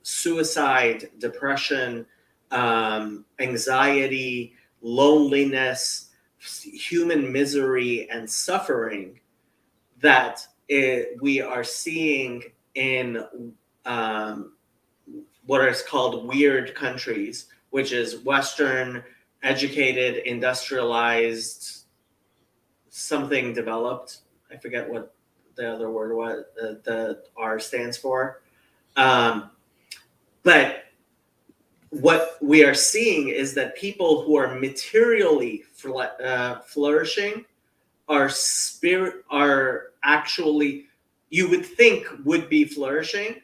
suicide, depression, anxiety, loneliness, human misery, and suffering that we are seeing in um, what is called weird countries, which is Western, educated, industrialized, something developed. I forget what the other word was. The R stands for. Um, but what we are seeing is that people who are materially flourishing are actually, you would think would be flourishing,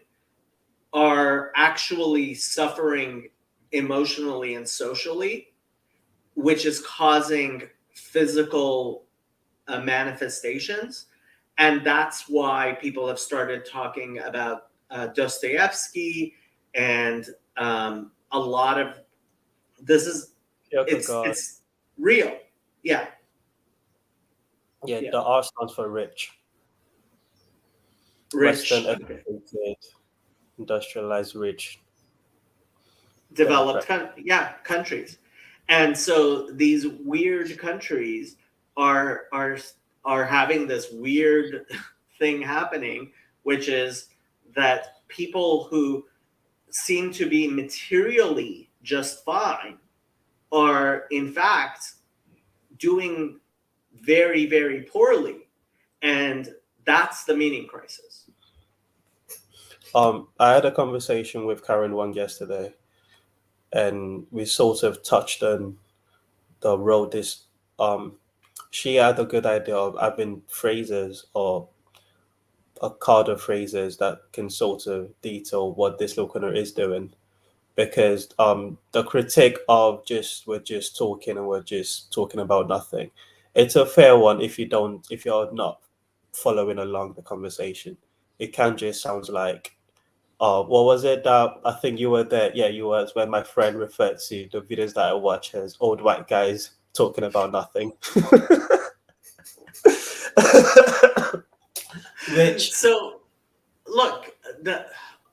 are actually suffering emotionally and socially, which is causing physical manifestations. And that's why people have started talking about Dostoevsky and a lot of this is Kierkegaard. it's real. Yeah, Yeah, yeah. the R stands for rich. Western Rich, okay. educated, industrialized, rich, Developed democratic. yeah, countries. And so these weird countries are are are having this weird thing happening, which is that people who seem to be materially just fine are in fact doing very, very poorly. And that's the meaning crisis. I had a conversation with Karen Wang yesterday, and we sort of touched on the road this. Um, she had a good idea of having phrases or a card of phrases that can sort of detail what this locator is doing. Because the critique of just we're just talking and we're just talking about nothing, it's a fair one if you're not following along the conversation. It can just sound like, what was it that I think you were there? Yeah, you was when my friend referred to the videos that I watch as old white guys talking about nothing. Which So look,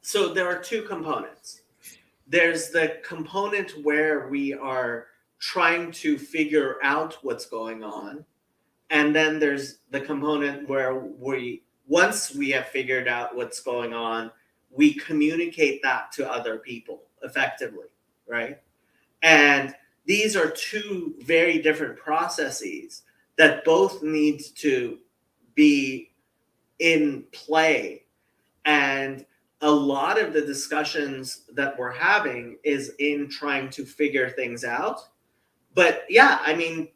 so there are two components. There's the component where we are trying to figure out what's going on, and then there's the component where we once we have figured out what's going on, we communicate that to other people effectively, right? And these are two very different processes that both need to be in play. And a lot of the discussions that we're having is in trying to figure things out. But yeah, I mean,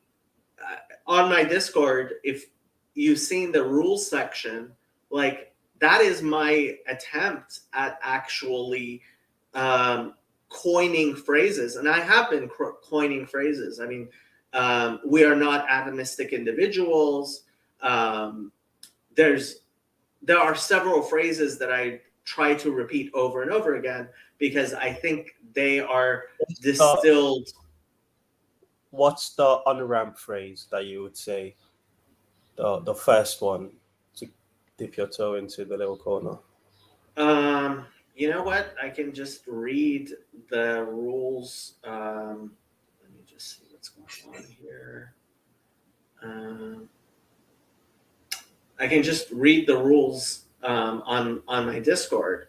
on my Discord, if you've seen the rules section, like that is my attempt at actually um, coining phrases, and I have been coining phrases. I mean, we are not atomistic individuals. Um, there's there are several phrases that I try to repeat over and over again because I think they are uh, distilled. what's the on ramp phrase that you would say? The first one to dip your toe into the little corner. You know what? I can just read the rules. Let me just see what's going on here. Um, I can just read the rules on my Discord.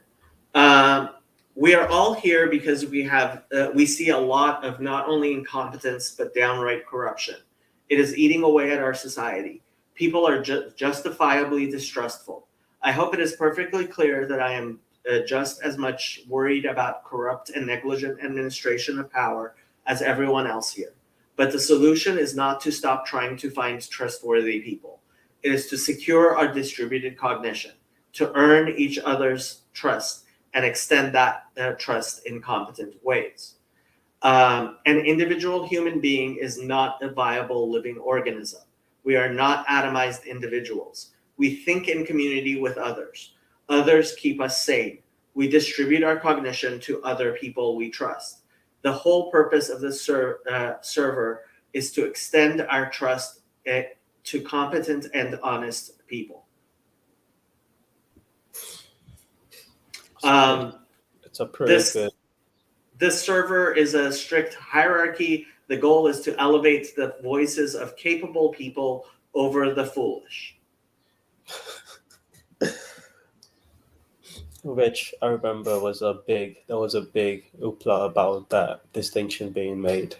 Um, we are all here because we see a lot of not only incompetence but downright corruption. It is eating away at our society. People are justifiably distrustful. I hope it is perfectly clear that I am just as much worried about corrupt and negligent administration of power as everyone else here. But the solution is not to stop trying to find trustworthy people. It is to secure our distributed cognition, to earn each other's trust and extend that trust in competent ways. An individual human being is not a viable living organism. We are not atomized individuals. We think in community with others. Others keep us sane. We distribute our cognition to other people we trust. The whole purpose of the server is to extend our trust to competent and honest people. So Um, It's a pretty This good. this server is a strict hierarchy. The goal is to elevate the voices of capable people over the foolish. Which I remember there was a big hoopla about that distinction being made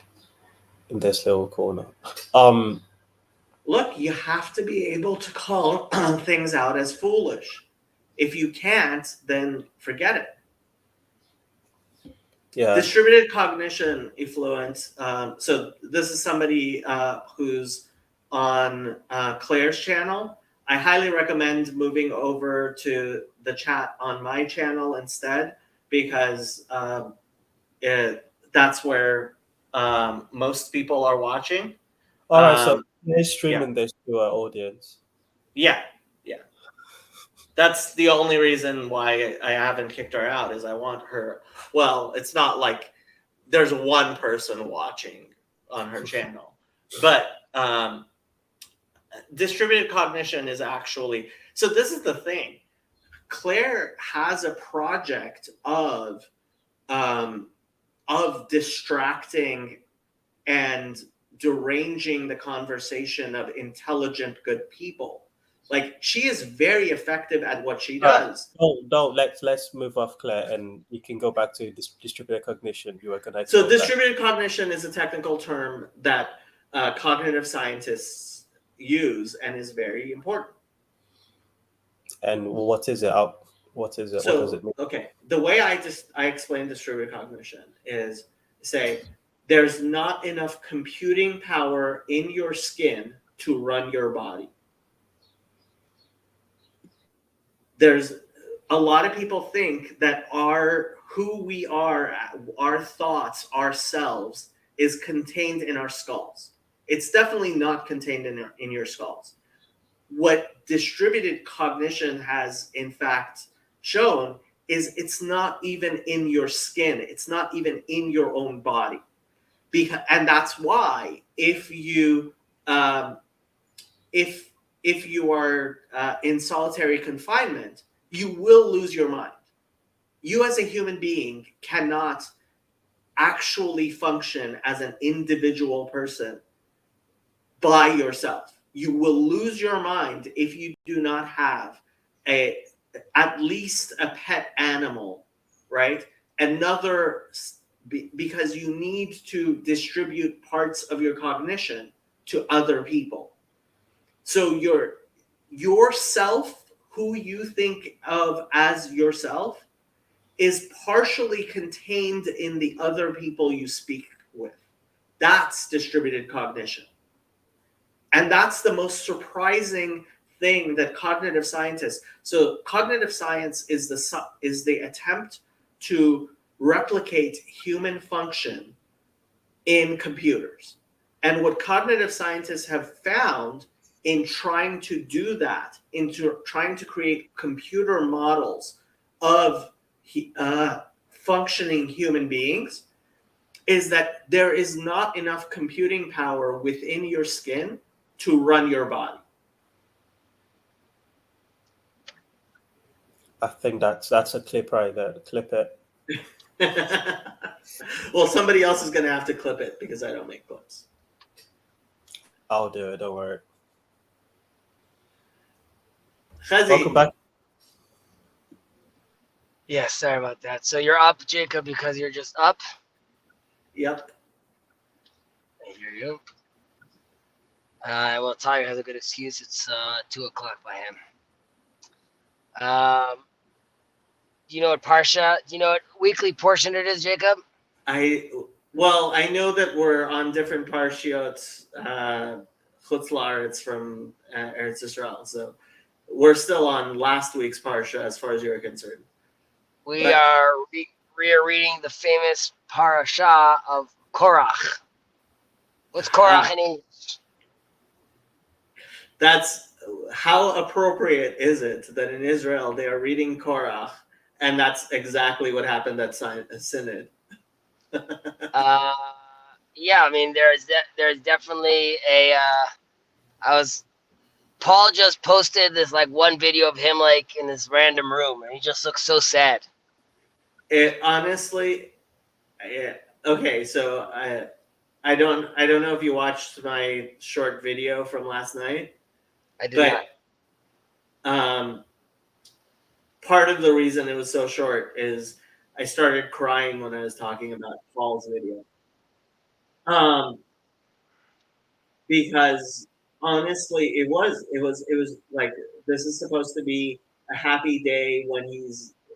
in this little corner. Look, you have to be able to call things out as foolish. If you can't, then forget it. Yeah. Distributed cognition effluent. So this is somebody who's on Claire's channel. I highly recommend moving over to the chat on my channel instead, because that's where most people are watching. All right, so they're Yeah. streaming this to our audience. Yeah. That's the only reason why I haven't kicked her out, is I want her. Well, it's not like there's one person watching on her channel, but distributed cognition is actually, so this is the thing. Claire has a project of distracting and deranging the conversation of intelligent, good people. Like, she is very effective at what she does. No, let's move off Claire, and you can go back to distributed cognition. You were connected. So distributed cognition is a technical term that cognitive scientists use and is very important. And what is it? What is it? So, what does it mean? Okay, the way I explain distributed cognition is, say, there's not enough computing power in your skin to run your body. There's a lot of people think that who we are, our thoughts, ourselves, is contained in our skulls. It's definitely not contained in your skulls. What distributed cognition has, in fact, shown is it's not even in your skin. It's not even in your own body. And that's why if you are in solitary confinement, you will lose your mind. You as a human being cannot actually function as an individual person by yourself. You will lose your mind if you do not have at least a pet animal, right? Because you need to distribute parts of your cognition to other people. So yourself, who you think of as yourself, is partially contained in the other people you speak with. That's distributed cognition. And that's the most surprising thing that cognitive scientists. So cognitive science is the attempt to replicate human function in computers. And what cognitive scientists have found in trying to do that, trying to create computer models of functioning human beings, is that there is not enough computing power within your skin to run your body. I think that's a clip right there. Clip it. Well, somebody else is going to have to clip it because I don't make clips. I'll do it. Don't worry. Khazi. Welcome back. Yeah, sorry about that. So you're up, Jacob, because you're just up? Yep. Here you go. Well, Tiger has a good excuse. It's 2 o'clock by him. Do you know what Parsha? Do you know what weekly portion it is, Jacob? I know that we're on different Parshiot Chutz La'aretz from Eretz Yisrael, so we're still on last week's Parsha as far as you're concerned. We are rereading the famous Parasha of Korach. What's Korach in English? That's how appropriate is it that in Israel they are reading Korach, and that's exactly what happened at Synod. Yeah, I mean, there's definitely a. Paul just posted this like one video of him like in this random room, and he just looks so sad. It honestly, okay. So I don't know if you watched my short video from last night, I did but not. part of the reason it was so short is I started crying when I was talking about Paul's video. Because honestly, it was like, this is supposed to be a happy day when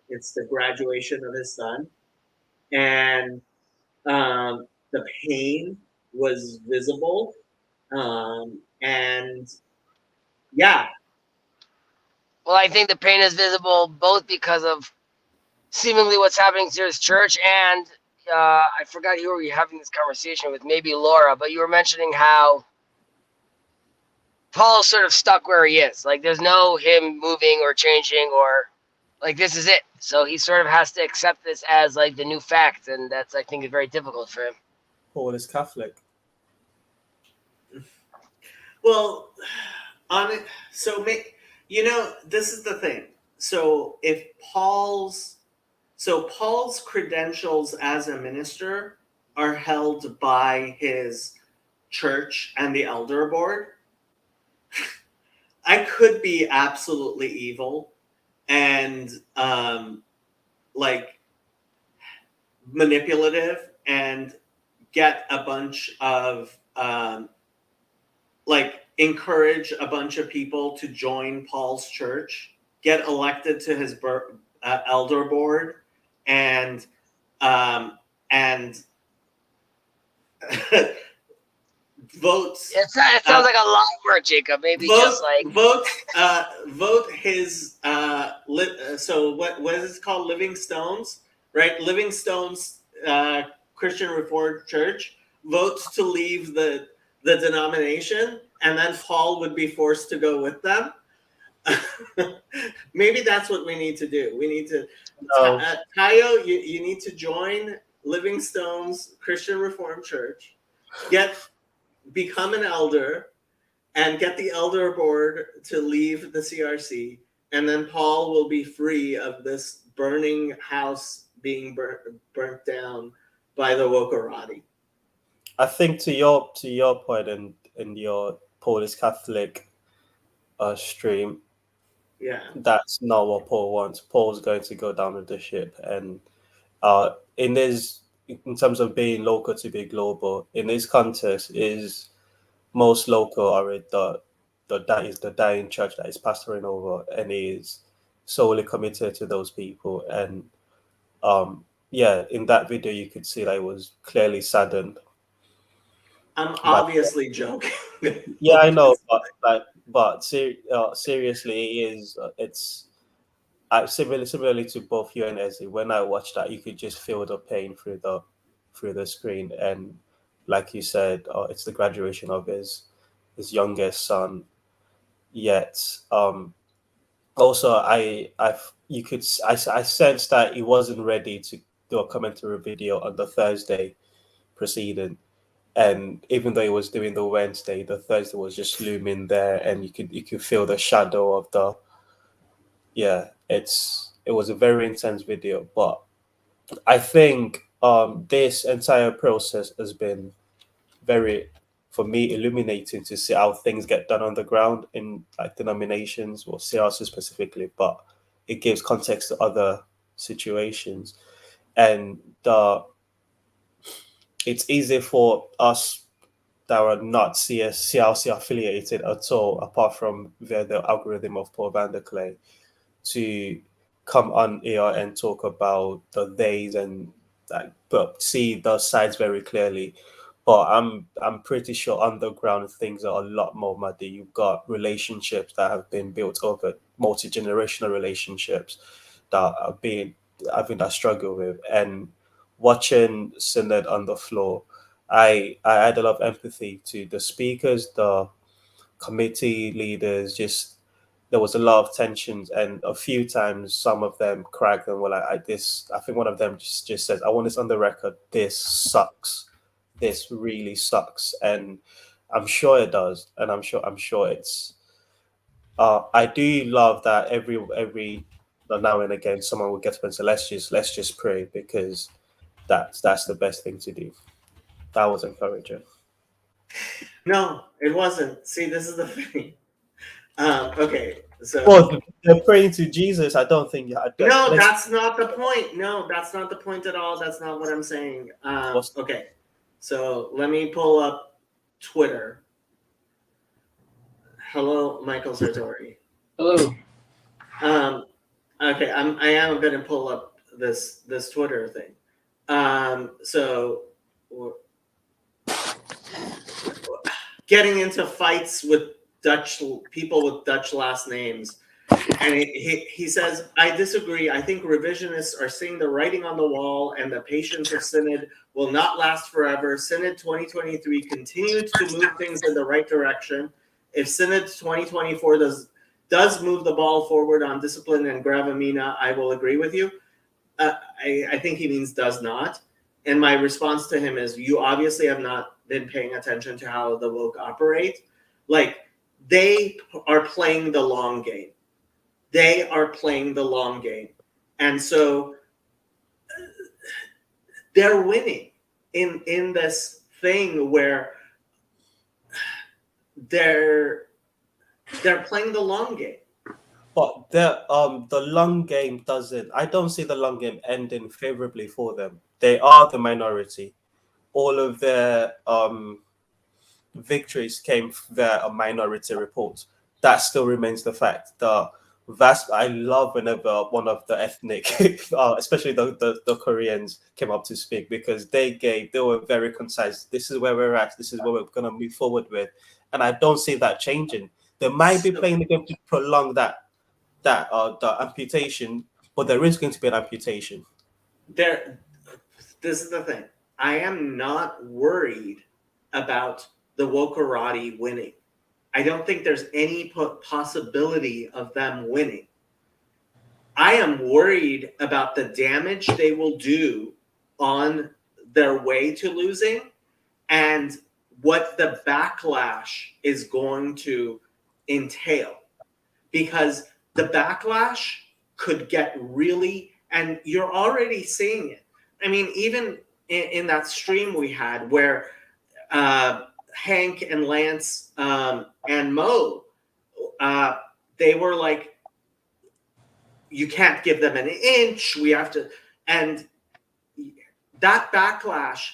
it's the graduation of his son, and the pain was visible, and yeah. Well, I think the pain is visible both because of seemingly what's happening to his church, and I forgot who were you having this conversation with, maybe Laura, but you were mentioning how Paul's sort of stuck where he is. Like, there's no him moving or changing, or like, this is it. So he sort of has to accept this as like the new fact, and that's, I think, is very difficult for him. Paul is Catholic. Well, on it, so this is the thing. So if Paul's credentials as a minister are held by his church and the elder board, I could be absolutely evil and like manipulative and get a bunch of like encourage a bunch of people to join Paul's church, get elected to his elder board, and and votes. It sounds like a lot of work, Jacob. Maybe just like vote his so what is it called? Living Stones, right? Living Stones Christian Reformed Church votes to leave the denomination, and then Paul would be forced to go with them. Maybe that's what we need to do. We need to Tayo, you need to join Living Stones Christian Reformed Church, become an elder, and get the elder board to leave the CRC, and then Paul will be free of this burning house being burnt down by the Wokarati. I think to your point in your Polish Catholic stream, Yeah, that's not what Paul wants. Paul's going to go down with the ship, and in terms of being local to be global, in this context, is most local are that is the dying church that is pastoring over, and is solely committed to those people. And in that video you could see that it was clearly saddened. I'm obviously joking. Yeah, I know, but seriously, it's similarly to both you and Ezzy. When I watched that, you could just feel the pain through the screen, and like you said, it's the graduation of his youngest son. Yet, also I sensed that he wasn't ready to do a commentary video on the Thursday preceding. And even though he was doing the Wednesday, the Thursday was just looming there, and you could feel the shadow of it was a very intense video. But I think this entire process has been very, for me, illuminating to see how things get done on the ground in like denominations or CRC specifically, but it gives context to other situations. And it's easy for us that are not CRC affiliated at all, apart from via the algorithm of Paul van der Klee, to come on here and talk about the days and but see the sides very clearly. But I'm pretty sure underground things are a lot more muddy. You've got relationships that have been built over multi-generational relationships that are being having that struggle with, and watching Synod on the floor. I had a lot of empathy to the speakers, the committee leaders. Just there was a lot of tensions, and a few times some of them cracked and were like, I think one of them just says, "I want this on the record. This sucks. This really sucks." And I'm sure it does, and I'm sure it's. I do love that every now and again someone will get up and say, let's just pray, because that's the best thing to do. That was encouraging. No, it wasn't. See, this is the thing. Okay, so Well, they're praying to Jesus. I don't think. no, that's not the point. No, that's not the point at all. That's not what I'm saying. Okay, so let me pull up Twitter. Hello, Michael Sartori. Hello. Okay, I am going to pull up this Twitter thing. So getting into fights with Dutch people with Dutch last names, and he says, I disagree. I think revisionists are seeing the writing on the wall, and the patience of Synod will not last forever. Synod 2023 continued to move things in the right direction. If Synod 2024 does move the ball forward on discipline and gravamina, I will agree with you. I think he means does not. And my response to him is, you obviously have not been paying attention to how the woke operate. Like, they are playing the long game. They are playing the long game. And so they're winning in this thing where they're playing the long game. But the long game doesn't. I don't see the long game ending favorably for them. They are the minority. All of their victories came via a minority report. That still remains the fact. I love whenever one of the ethnic, especially the Koreans, came up to speak, because they were very concise. This is where we're at. This is what we're going to move forward with, and I don't see that changing. They might be playing the game to prolong the amputation, but there is going to be an amputation. This is the thing. I am not worried about the Wokarati winning. I don't think there's any possibility of them winning. I am worried about the damage they will do on their way to losing, and what the backlash is going to entail. Because the backlash could get really, and you're already seeing it. I mean, even in that stream we had where Hank and Lance and Mo, they were like, you can't give them an inch. We have to, and that backlash,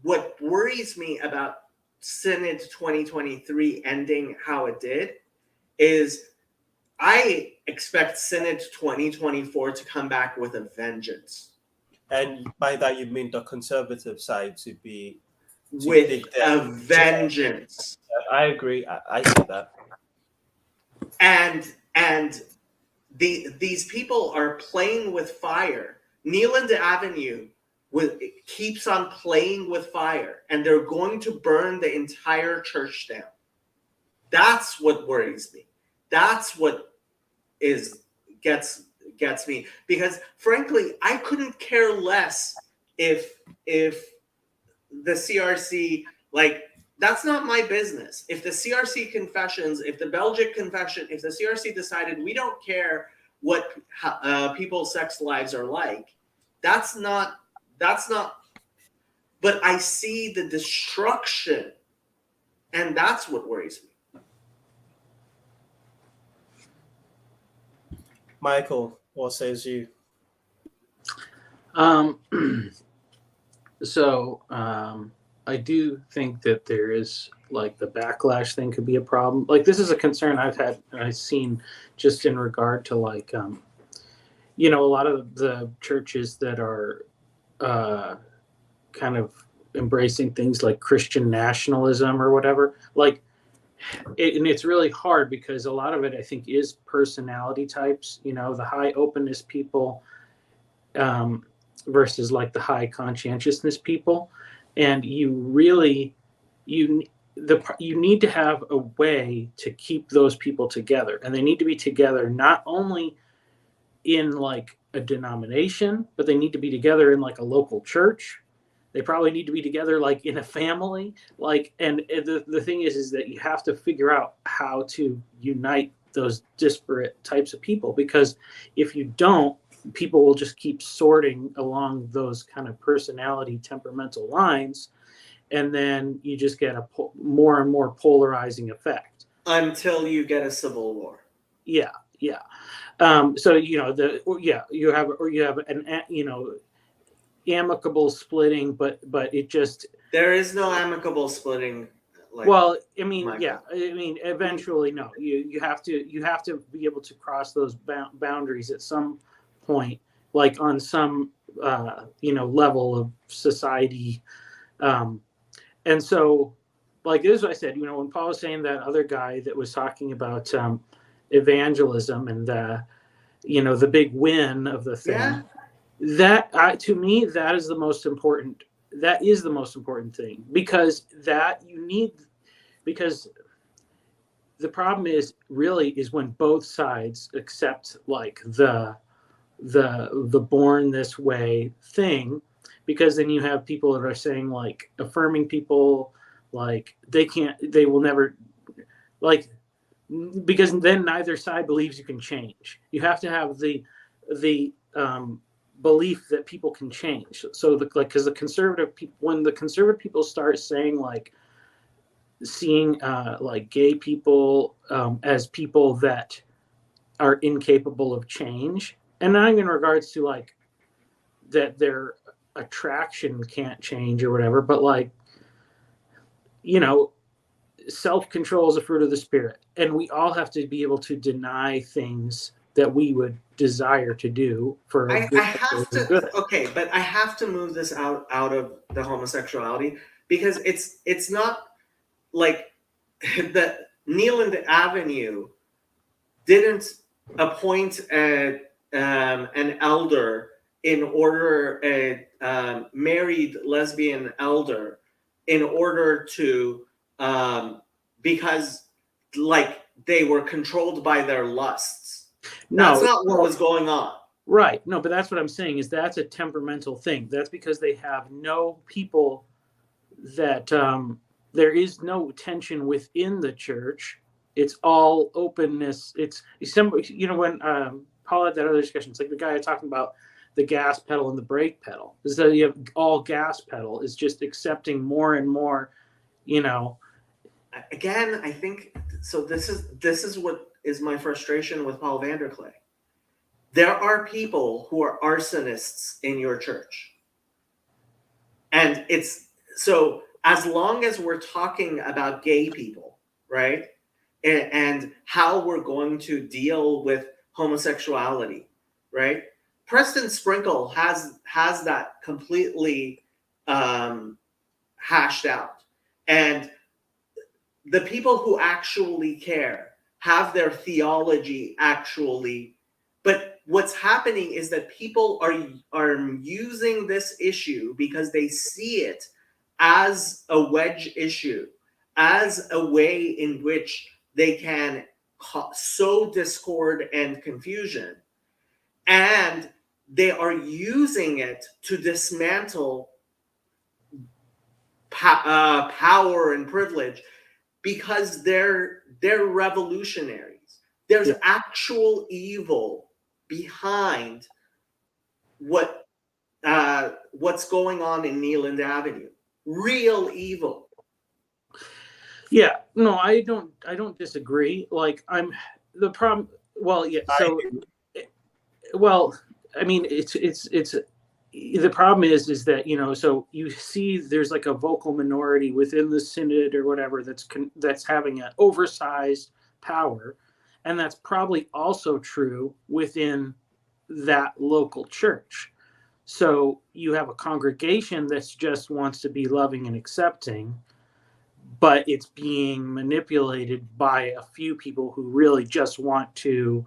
what worries me about Synod 2023 ending how it did is I expect Synod 2024 to come back with a vengeance. And by that you mean the conservative side to be with a vengeance. I agree. I see that. And these people are playing with fire. Neeland Avenue keeps on playing with fire, and they're going to burn the entire church down. That's what worries me. That's what gets me, because frankly, I couldn't care less if the CRC, like, that's not my business. If the CRC confessions, if the Belgic confession, if the CRC decided we don't care what people's sex lives are like, that's not, but I see the destruction, and that's what worries me. Michael, what says you? I do think that there is, like, the backlash thing could be a problem. Like, this is a concern I've seen just in regard to, like, a lot of the churches that are kind of embracing things like Christian nationalism or whatever. Like, and it's really hard because a lot of it, I think, is personality types, the high openness people versus like the high conscientiousness people. And you need to have a way to keep those people together, and they need to be together not only in like a denomination, but they need to be together in like a local church. They probably need to be together like in a family, like, and the thing is that you have to figure out how to unite those disparate types of people, because if you don't, people will just keep sorting along those kind of personality temperamental lines, and then you just get a more and more polarizing effect until you get a civil war. Yeah. So you have an amicable splitting, but it just, there is no amicable splitting. Well, I mean, Michael. yeah, I mean, eventually, no, you have to be able to cross those boundaries at some point, like on some level of society, and so, like this is what I said, when Paul was saying that other guy that was talking about evangelism and the big win of the thing, Yeah. that to me, that is the most important. That is the most important thing, because because the problem is when both sides accept like the born this way thing, because then you have people that are saying, like, affirming people, like they will never, like, because then neither side believes you can change. You have to have the belief that people can change. So because the conservative people, when the conservative people start saying, like, seeing like gay people as people that are incapable of change, and not even in regards to like that their attraction can't change or whatever, but like, self-control is a fruit of the spirit, and we all have to be able to deny things that we would desire to do for I have to good. Okay, but I have to move this out of the homosexuality, because it's not like the Neeland Avenue didn't appoint an elder in order, a married lesbian elder, in order to because like they were controlled by their lusts. That's not what was going on. Right. No, but that's what I'm saying, is that's a temperamental thing. That's because they have no people that there is no tension within the church. It's all openness. It's when Paul had that other discussion, it's like the guy talking about the gas pedal and the brake pedal. Is that you have all gas pedal is just accepting more and more, Again, I think so. This is what is my frustration with Paul Vanderklay. There are people who are arsonists in your church, and it's so, as long as we're talking about gay people, right, and how we're going to deal with homosexuality, right? Preston Sprinkle has that completely hashed out, and the people who actually care have their theology actually. But what's happening is that people are using this issue because they see it as a wedge issue, as a way in which they can sow discord and confusion, and they are using it to dismantle power and privilege, because they're revolutionaries. There's actual evil behind what's going on in Neeland Avenue. Real evil. Yeah, no, I don't disagree. Like, the problem. Well, yeah. So, well, I mean, it's the problem is that so you see there's like a vocal minority within the synod or whatever that's having an oversized power, and that's probably also true within that local church. So you have a congregation that just wants to be loving and accepting, but it's being manipulated by a few people who really just want to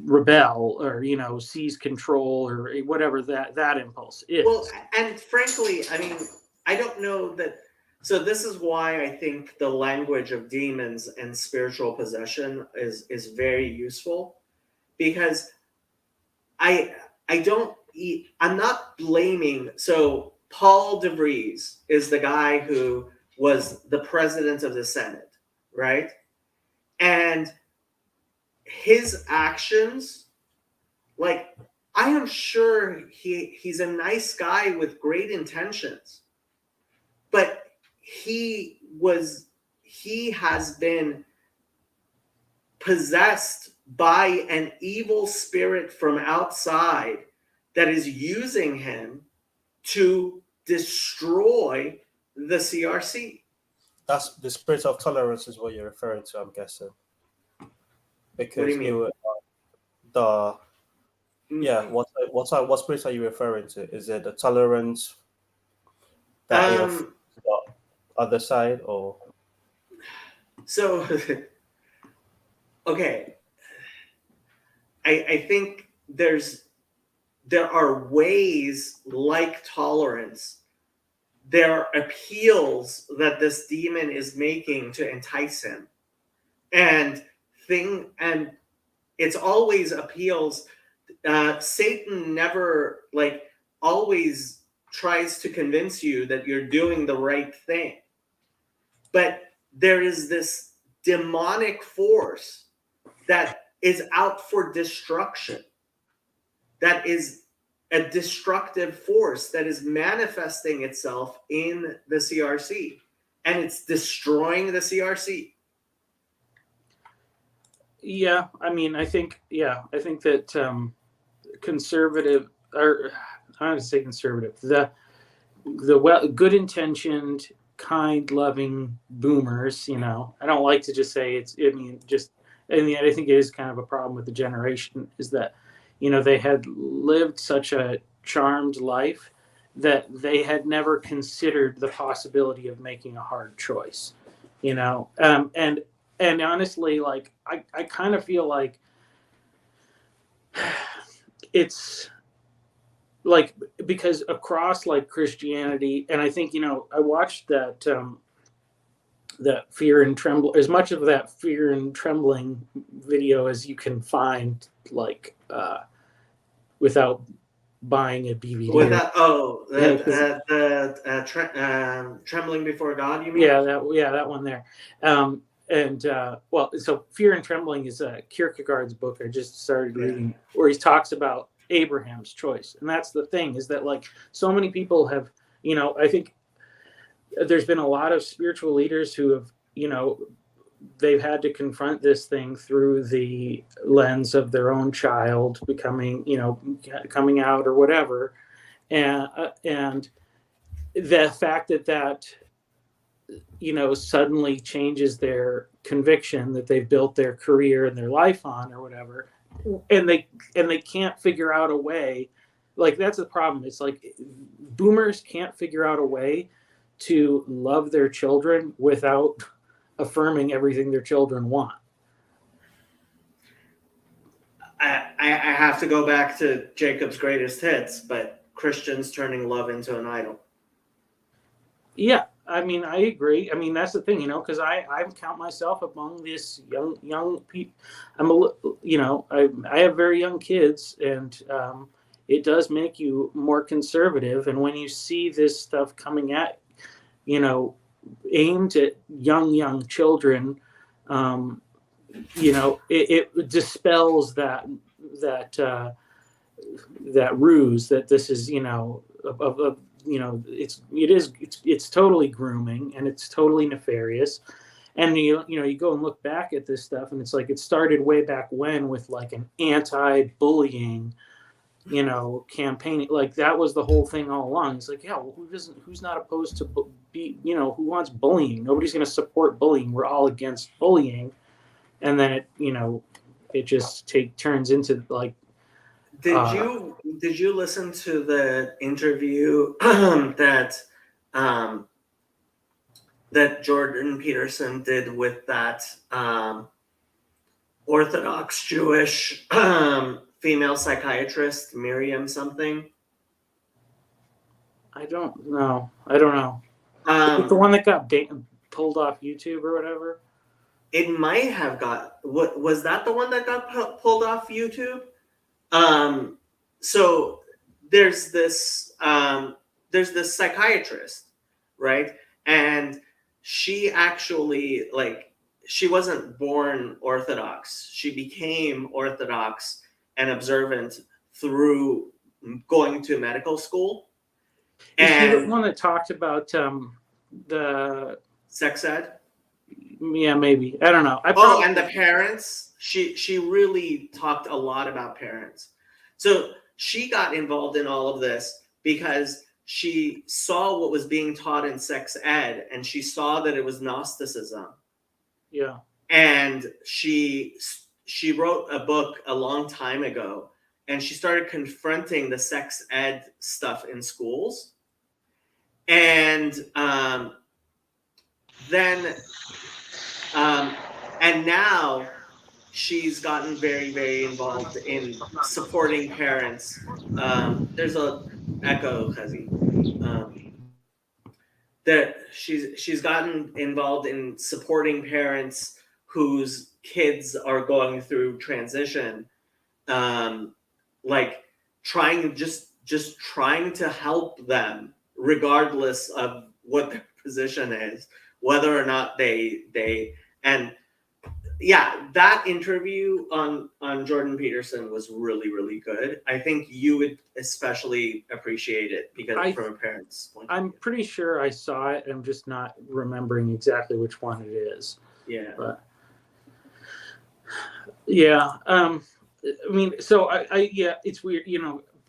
rebel or seize control or whatever that impulse is. Well, and frankly, I mean, I don't know that. So this is why I think the language of demons and spiritual possession is very useful, because I'm not blaming. So Paul DeVries is the guy who was the president of the Senate, right? And his actions, like, I am sure he's a nice guy with great intentions, but he has been possessed by an evil spirit from outside that is using him to destroy the CRC. That's the spirit of tolerance is what you're referring to, I'm guessing. Because What do you mean? it would, what spirit are you referring to? Is it the tolerance that the other side, or? So, okay, I think there are ways like tolerance. There are appeals that this demon is making to entice him, and it's always appeals. Satan never always tries to convince you that you're doing the right thing, but there is this demonic force that is out for destruction, that is a destructive force that is manifesting itself in the CRC, and it's destroying the CRC. Yeah, I mean, I think that conservative, or I don't want to say conservative, the good intentioned, kind, loving boomers, I don't like to just say I think it is kind of a problem with the generation, is that, they had lived such a charmed life that they had never considered the possibility of making a hard choice, and honestly, like, I kind of feel like it's like, because across like Christianity, and I think, I watched that Fear and Tremble, as much of that Fear and Trembling video as you can find, like, without buying a DVD. Trembling Before God, you mean? Yeah, that one there. So Fear and Trembling is Kierkegaard's book I just started reading, where he talks about Abraham's choice. And that's the thing, is that, like, so many people have, I think there's been a lot of spiritual leaders who have, they've had to confront this thing through the lens of their own child becoming, coming out or whatever. And the fact that suddenly changes their conviction that they've built their career and their life on or whatever, and they can't figure out a way. Like, that's the problem. It's like boomers can't figure out a way to love their children without affirming everything their children want. I have to go back to Jacob's greatest hits, but Christians turning love into an idol. Yeah, I mean, I agree. I mean, that's the thing, because I count myself among this young people. I have very young kids, and it does make you more conservative. And when you see this stuff coming at, aimed at young children, it dispels that ruse that this is, it's totally grooming, and it's totally nefarious. And you go and look back at this stuff, and it's like, it started way back when with like an anti-bullying campaign. Like, that was the whole thing all along. It's like, yeah, well, who's not opposed to who wants bullying? Nobody's going to support bullying. We're all against bullying. And then it just turns into like, did you listen to the interview that Jordan Peterson did with that Orthodox Jewish female psychiatrist, Miriam something? I don't know. The one that got pulled off YouTube or whatever? It might have was that the one that got pulled off YouTube? So there's this psychiatrist, right? And she actually, she wasn't born Orthodox. She became Orthodox and observant through going to medical school. Is she the And one that talked about the? sex ed. Yeah, maybe. I don't know. Oh, and the parents. She really talked a lot about parents. So she got involved in all of this because she saw what was being taught in sex ed, and she saw that it was Gnosticism. Yeah. And she wrote a book a long time ago, and she started confronting the sex ed stuff in schools. And and now she's gotten very, very involved in supporting parents. There's a echo, Kazi. That she's gotten involved in supporting parents whose kids are going through transition, like trying to help them regardless of what their position is, whether or not they and yeah, that interview on Jordan Peterson was really, really good. I think you would especially appreciate it because from a parent's point of I'm view. pretty sure I saw it. I'm just not remembering exactly which one it is. Yeah. But yeah, I mean, so I yeah, it's weird,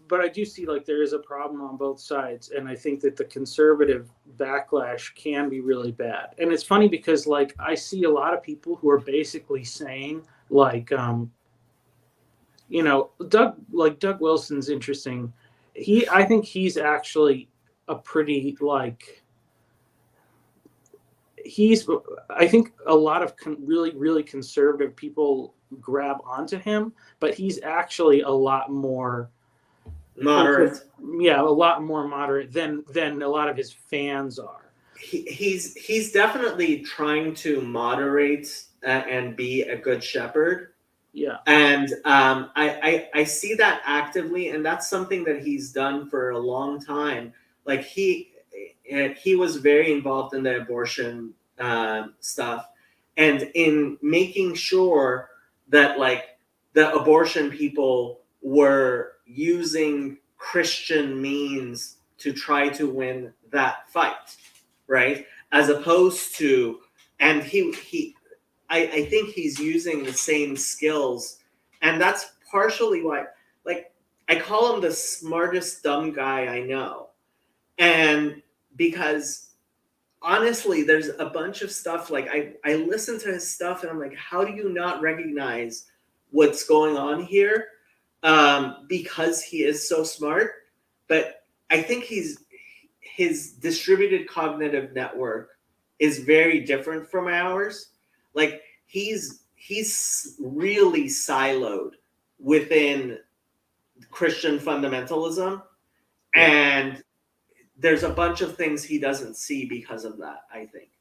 but I do see like there is a problem on both sides, and I think that the conservative backlash can be really bad. And it's funny because like I see a lot of people who are basically saying like Doug Wilson's interesting. I think he's actually a pretty I think a lot of really, really conservative people grab onto him, but he's actually a lot more Moderate. Yeah, a lot more moderate than a lot of his fans are. He's definitely trying to moderate and be a good shepherd. Yeah. And I see that actively, and that's something that he's done for a long time. Like he was very involved in the abortion stuff, and in making sure that like the abortion people were using Christian means to try to win that fight, right? As opposed to, and I think he's using the same skills, and that's partially why, like, I call him the smartest dumb guy I know, and because honestly, there's a bunch of stuff like I listen to his stuff and I'm like, how do you not recognize what's going on here? Because he is so smart, but I think his distributed cognitive network is very different from ours. Like he's really siloed within Christian fundamentalism, and there's a bunch of things he doesn't see because of that, I think.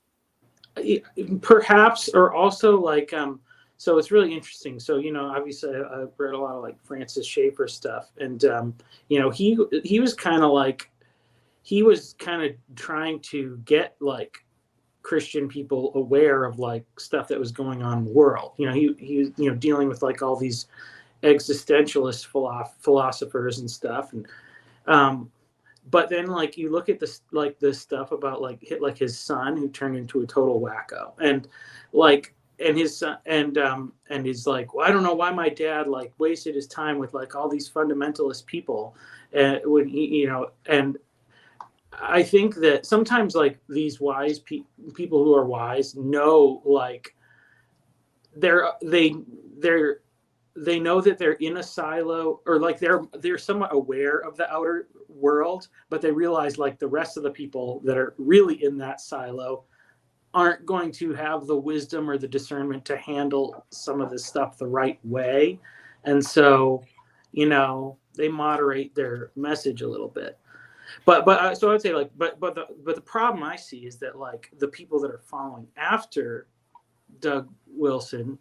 Perhaps, or also like so it's really interesting. So obviously I've read a lot of like Francis Schaeffer stuff, and he was kind of trying to get like Christian people aware of like stuff that was going on in the world. He was dealing with like all these existentialist philosophers and stuff, and but then like you look at this like the stuff about like his son who turned into a total wacko, and like and his son and he's like, well, I don't know why my dad like wasted his time with like all these fundamentalist people, when he and I think that sometimes like these wise people who are wise know like they know that they're in a silo, or like they're somewhat aware of the outer world, but they realize like the rest of the people that are really in that silo aren't going to have the wisdom or the discernment to handle some of this stuff the right way, and so they moderate their message a little bit. But so I would say like but the problem I see is that like the people that are following after Doug Wilson,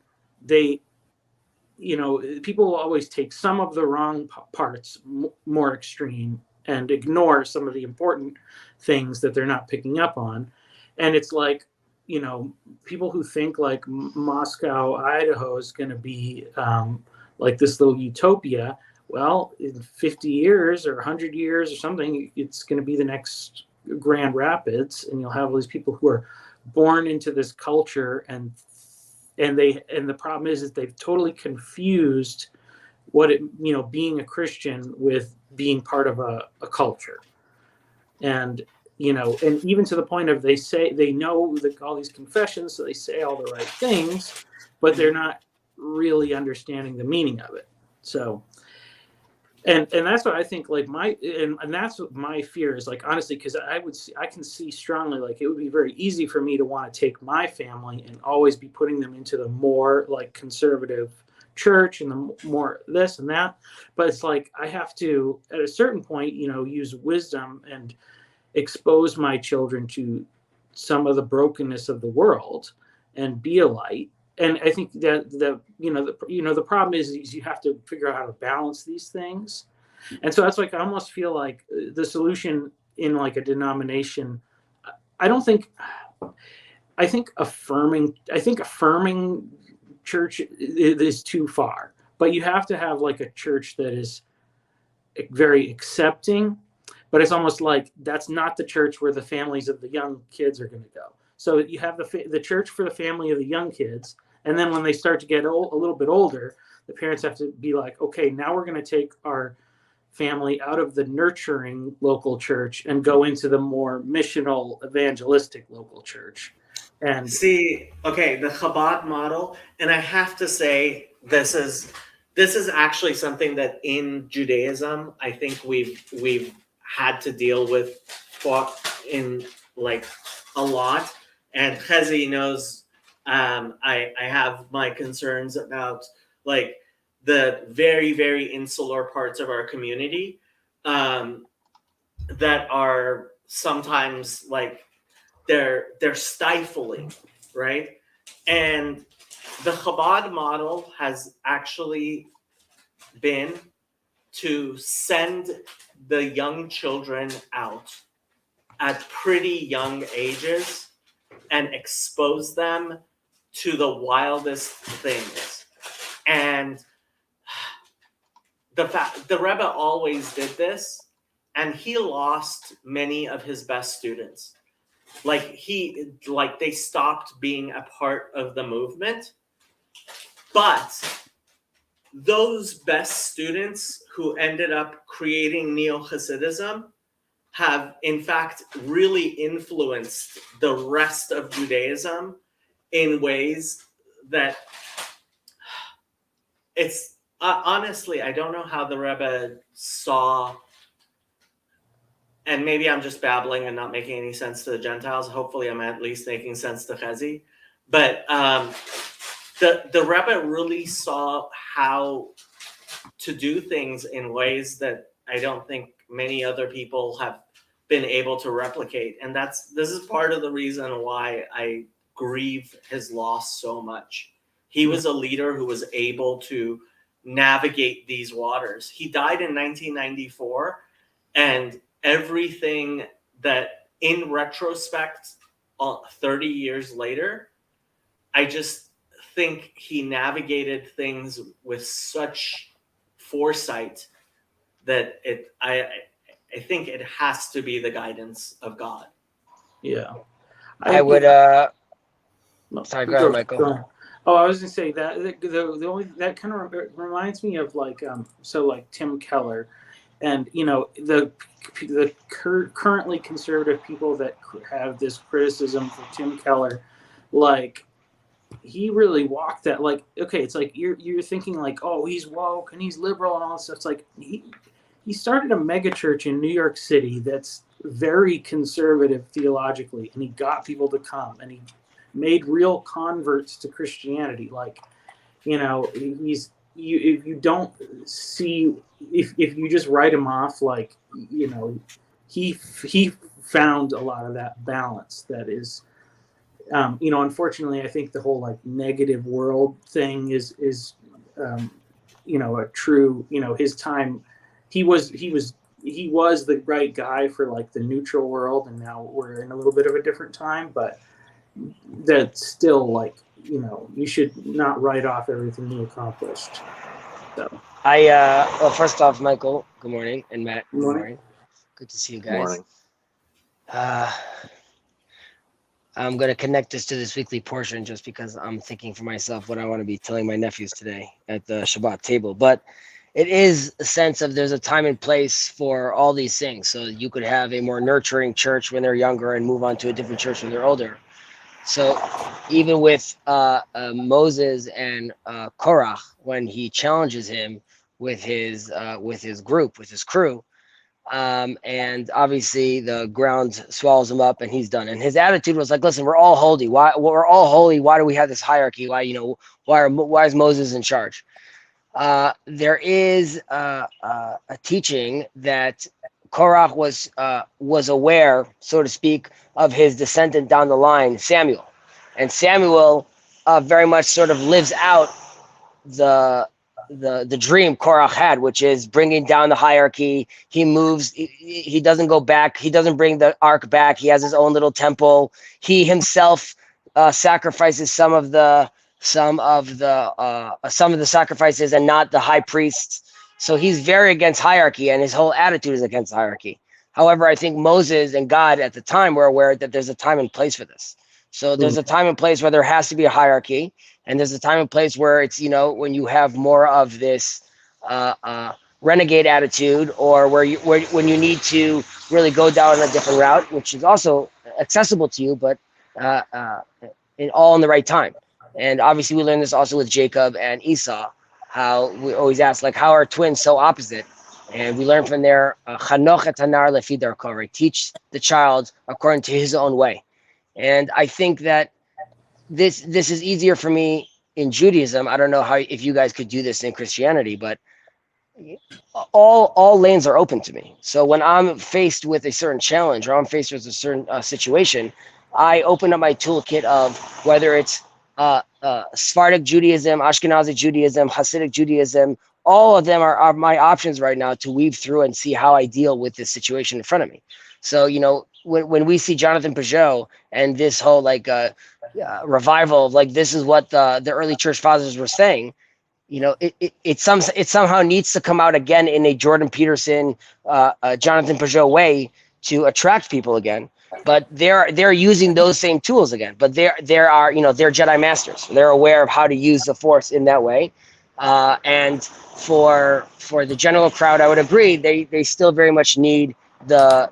people will always take some of the wrong parts more extreme and ignore some of the important things that they're not picking up on. And it's like, people who think like Moscow, Idaho is going to be like this little utopia. Well, in 50 years or 100 years or something, it's going to be the next Grand Rapids, and you'll have all these people who are born into this culture, and the problem is they've totally confused what it, being a Christian with being part of a culture. And and even to the point of they say they know all these confessions, so they say all the right things, but they're not really understanding the meaning of it. So, and that's what I think. Like and that's what my fear is. Like honestly, because I can see strongly like it would be very easy for me to want to take my family and always be putting them into the more like conservative church and the more this and that. But it's like I have to at a certain point, use wisdom and expose my children to some of the brokenness of the world and be a light. And I think that the problem is you have to figure out how to balance these things. And so that's like I almost feel like the solution in like a denomination. I think affirming church is too far. But you have to have like a church that is very accepting. But it's almost like that's not the church where the families of the young kids are going to go. So you have the church for the family of the young kids. And then when they start to get a little bit older, the parents have to be like, okay, now we're going to take our family out of the nurturing local church and go into the more missional, evangelistic local church. And see, okay, the Chabad model, and I have to say this is actually something that in Judaism, I think we've had to deal with in like a lot, and Chezi knows I have my concerns about like the very, very insular parts of our community that are sometimes like they're stifling, right? And the Chabad model has actually been to send the young children out at pretty young ages and expose them to the wildest things. And the Rebbe always did this, and he lost many of his best students. They stopped being a part of the movement. But those best students who ended up creating Neo-Hasidism have, in fact, really influenced the rest of Judaism in ways that it's honestly, I don't know how the Rebbe saw, and maybe I'm just babbling and not making any sense to the Gentiles. Hopefully I'm at least making sense to Chezi. But the Rebbe really saw how to do things in ways that I don't think many other people have been able to replicate. And this is part of the reason why I grieve his loss so much. He was a leader who was able to navigate these waters. He died in 1994, and everything that in retrospect, 30 years later, I just think he navigated things with such foresight that I think it has to be the guidance of God. Yeah. I would No, sorry, go ahead, Michael. Go ahead. Oh, I was gonna say that the only that kind of reminds me of like like Tim Keller, and the currently conservative people that have this criticism for Tim Keller, like he really walked that. Like, okay, it's like you're thinking like, oh, he's woke and he's liberal and all this stuff. It's like he started a mega church in New York City that's very conservative theologically, and he got people to come, and he made real converts to Christianity. Like, if you don't see, if you just write him off, like, he found a lot of that balance that is, unfortunately, I think the whole like negative world thing is a true, his time, he was the right guy for like the neutral world, and now we're in a little bit of a different time, but that's still like, you should not write off everything you accomplished. So Well, first off, Michael, good morning, and Matt, Good morning. Good to see you Good guys. morning. I'm going to connect this to this weekly portion just because I'm thinking for myself what I want to be telling my nephews today at the Shabbat table. But it is a sense of there's a time and place for all these things. So you could have a more nurturing church when they're younger and move on to a different church when they're older. So even with Moses and Korach, when he challenges him with his group, with his crew, and obviously the ground swallows him up and he's done. And his attitude was like, listen, we're all holy. Why we're all holy? Why do we have this hierarchy? Why is Moses in charge? There is a teaching that Korach was aware, so to speak, of his descendant down the line, Samuel, and Samuel very much sort of lives out the dream Korach had, which is bringing down the hierarchy. He moves. He doesn't go back. He doesn't bring the ark back. He has his own little temple. He himself sacrifices some of the sacrifices and not the high priests. So he's very against hierarchy, and his whole attitude is against hierarchy. However, I think Moses and God at the time were aware that there's a time and place for this. So there's a time and place where there has to be a hierarchy, and there's a time and place where it's, when you have more of this renegade attitude, or when you need to really go down a different route, which is also accessible to you, but all in the right time. And obviously we learned this also with Jacob and Esau, how we always ask, like, how are twins so opposite? And we learn from there, Chanoch et hanar lefi darko, teach the child according to his own way. And I think that this is easier for me in Judaism. I don't know if you guys could do this in Christianity, but all lanes are open to me. So when I'm faced with a certain challenge, or I'm faced with a certain situation, I open up my toolkit of whether it's Sephardic Judaism, Ashkenazi Judaism, Hasidic Judaism. All of them are my options right now to weave through and see how I deal with this situation in front of me. So, when we see Jonathan Peugeot and this whole revival of this is what the early church fathers were saying, it somehow needs to come out again in a Jordan Peterson, Jonathan Peugeot way to attract people again. But they're using those same tools again. But they're Jedi masters. They're aware of how to use the Force in that way. And for the general crowd, I would agree. They still very much need the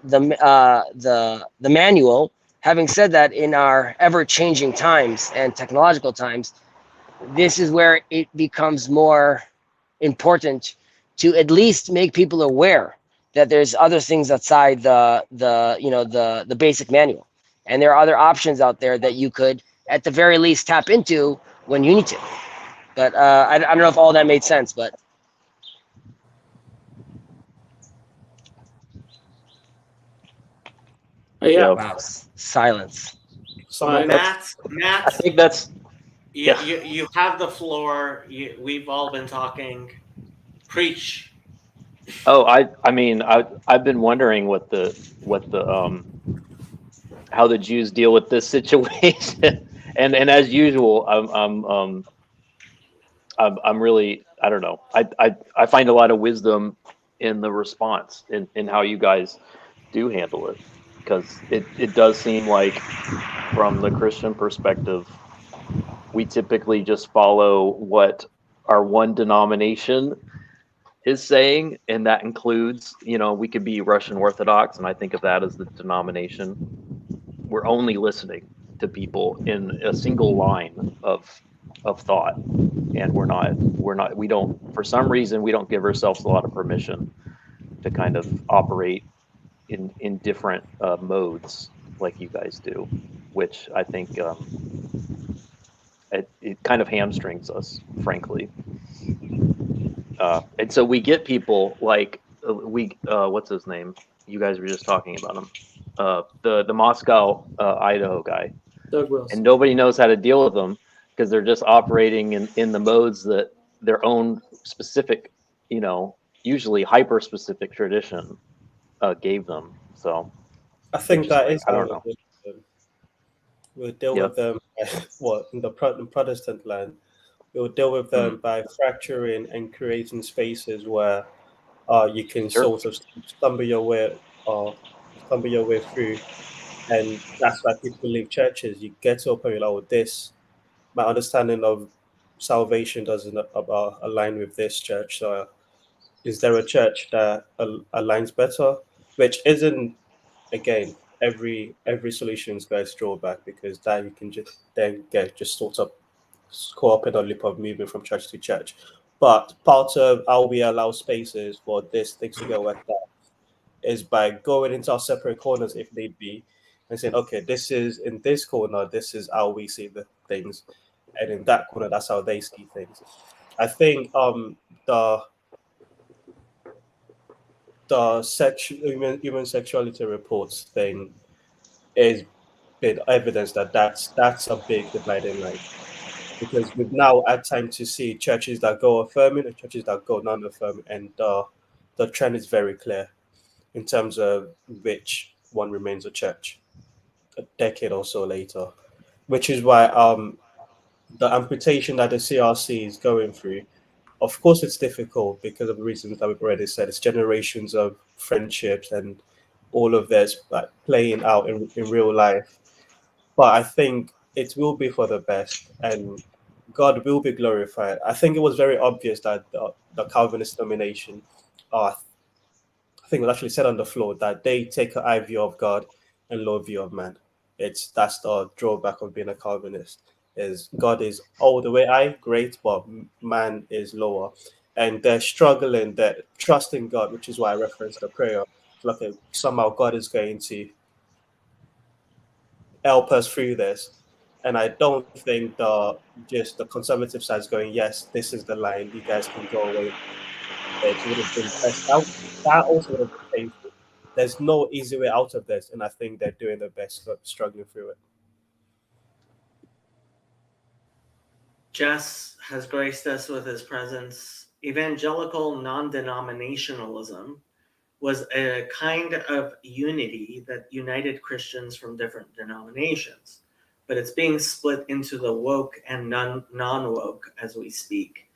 manual. Having said that, in our ever-changing times and technological times, this is where it becomes more important to at least make people aware that there's other things outside the basic manual, and there are other options out there that you could at the very least tap into when you need to. But I don't know if all that made sense, but Yeah. wow, silence. So Matt, I think that's you have the floor. We've all been talking. Preach. Oh, I mean, I've been wondering what the how the Jews deal with this situation, and as usual, I'm really, I don't know. I find a lot of wisdom in the response in how you guys do handle it, because it does seem like, from the Christian perspective, we typically just follow what our one denomination is saying, and that includes, we could be Russian Orthodox, and I think of that as the denomination. We're only listening to people in a single line of thought, and we don't, for some reason, we don't give ourselves a lot of permission to kind of operate in different modes like you guys do, which I think it kind of hamstrings us, frankly. And so we get people like what's his name? You guys were just talking about him, the Moscow, Idaho guy, Doug Wilson. and nobody knows how to deal with them because they're just operating in the modes that their own specific, usually hyper specific tradition gave them. So I think that is. I don't know. We'll deal Yeah. with them in the Protestant land. We'll deal with them by fracturing and creating spaces where you can Sure. sort of stumble your way through, and that's why people leave churches. You get to a point, like, oh, this my understanding of salvation doesn't align with this church. So, is there a church that aligns better? Which isn't, again, every solution is going to drawback, because that you can just then get just sort of caught up in a loop of moving from church to church. But part of how we allow spaces for this thing to go like that is by going into our separate corners if need be, and saying, okay, this is in this corner, this is how we see the things, and in that corner, that's how they see things. I think the human sexuality reports thing is been evidence that that's a big dividing line, because we've now had time to see churches that go affirming and churches that go non-affirming, and the trend is very clear in terms of which one remains a church a decade or so later, which is why the amputation that the CRC is going through, of course, it's difficult because of the reasons that we've already said. It's generations of friendships and all of this, like, playing out in real life. But I think it will be for the best, and God will be glorified. I think it was very obvious that the Calvinist denomination, I think it was actually said on the floor, that they take a high view of God and low view of man. That's the drawback of being a Calvinist. Is God is all the way high, great, but man is lower, and they're struggling. They're trusting God, which is why I referenced the prayer. Like, somehow God is going to help us through this. And I don't think just the conservative side is going, yes, this is the line, you guys can go away. It would have been best. That also would have been painful. There's no easy way out of this, and I think they're doing their best, struggling through it. Jess has graced us with his presence. Evangelical non-denominationalism was a kind of unity that united Christians from different denominations, but it's being split into the woke and non-woke as we speak.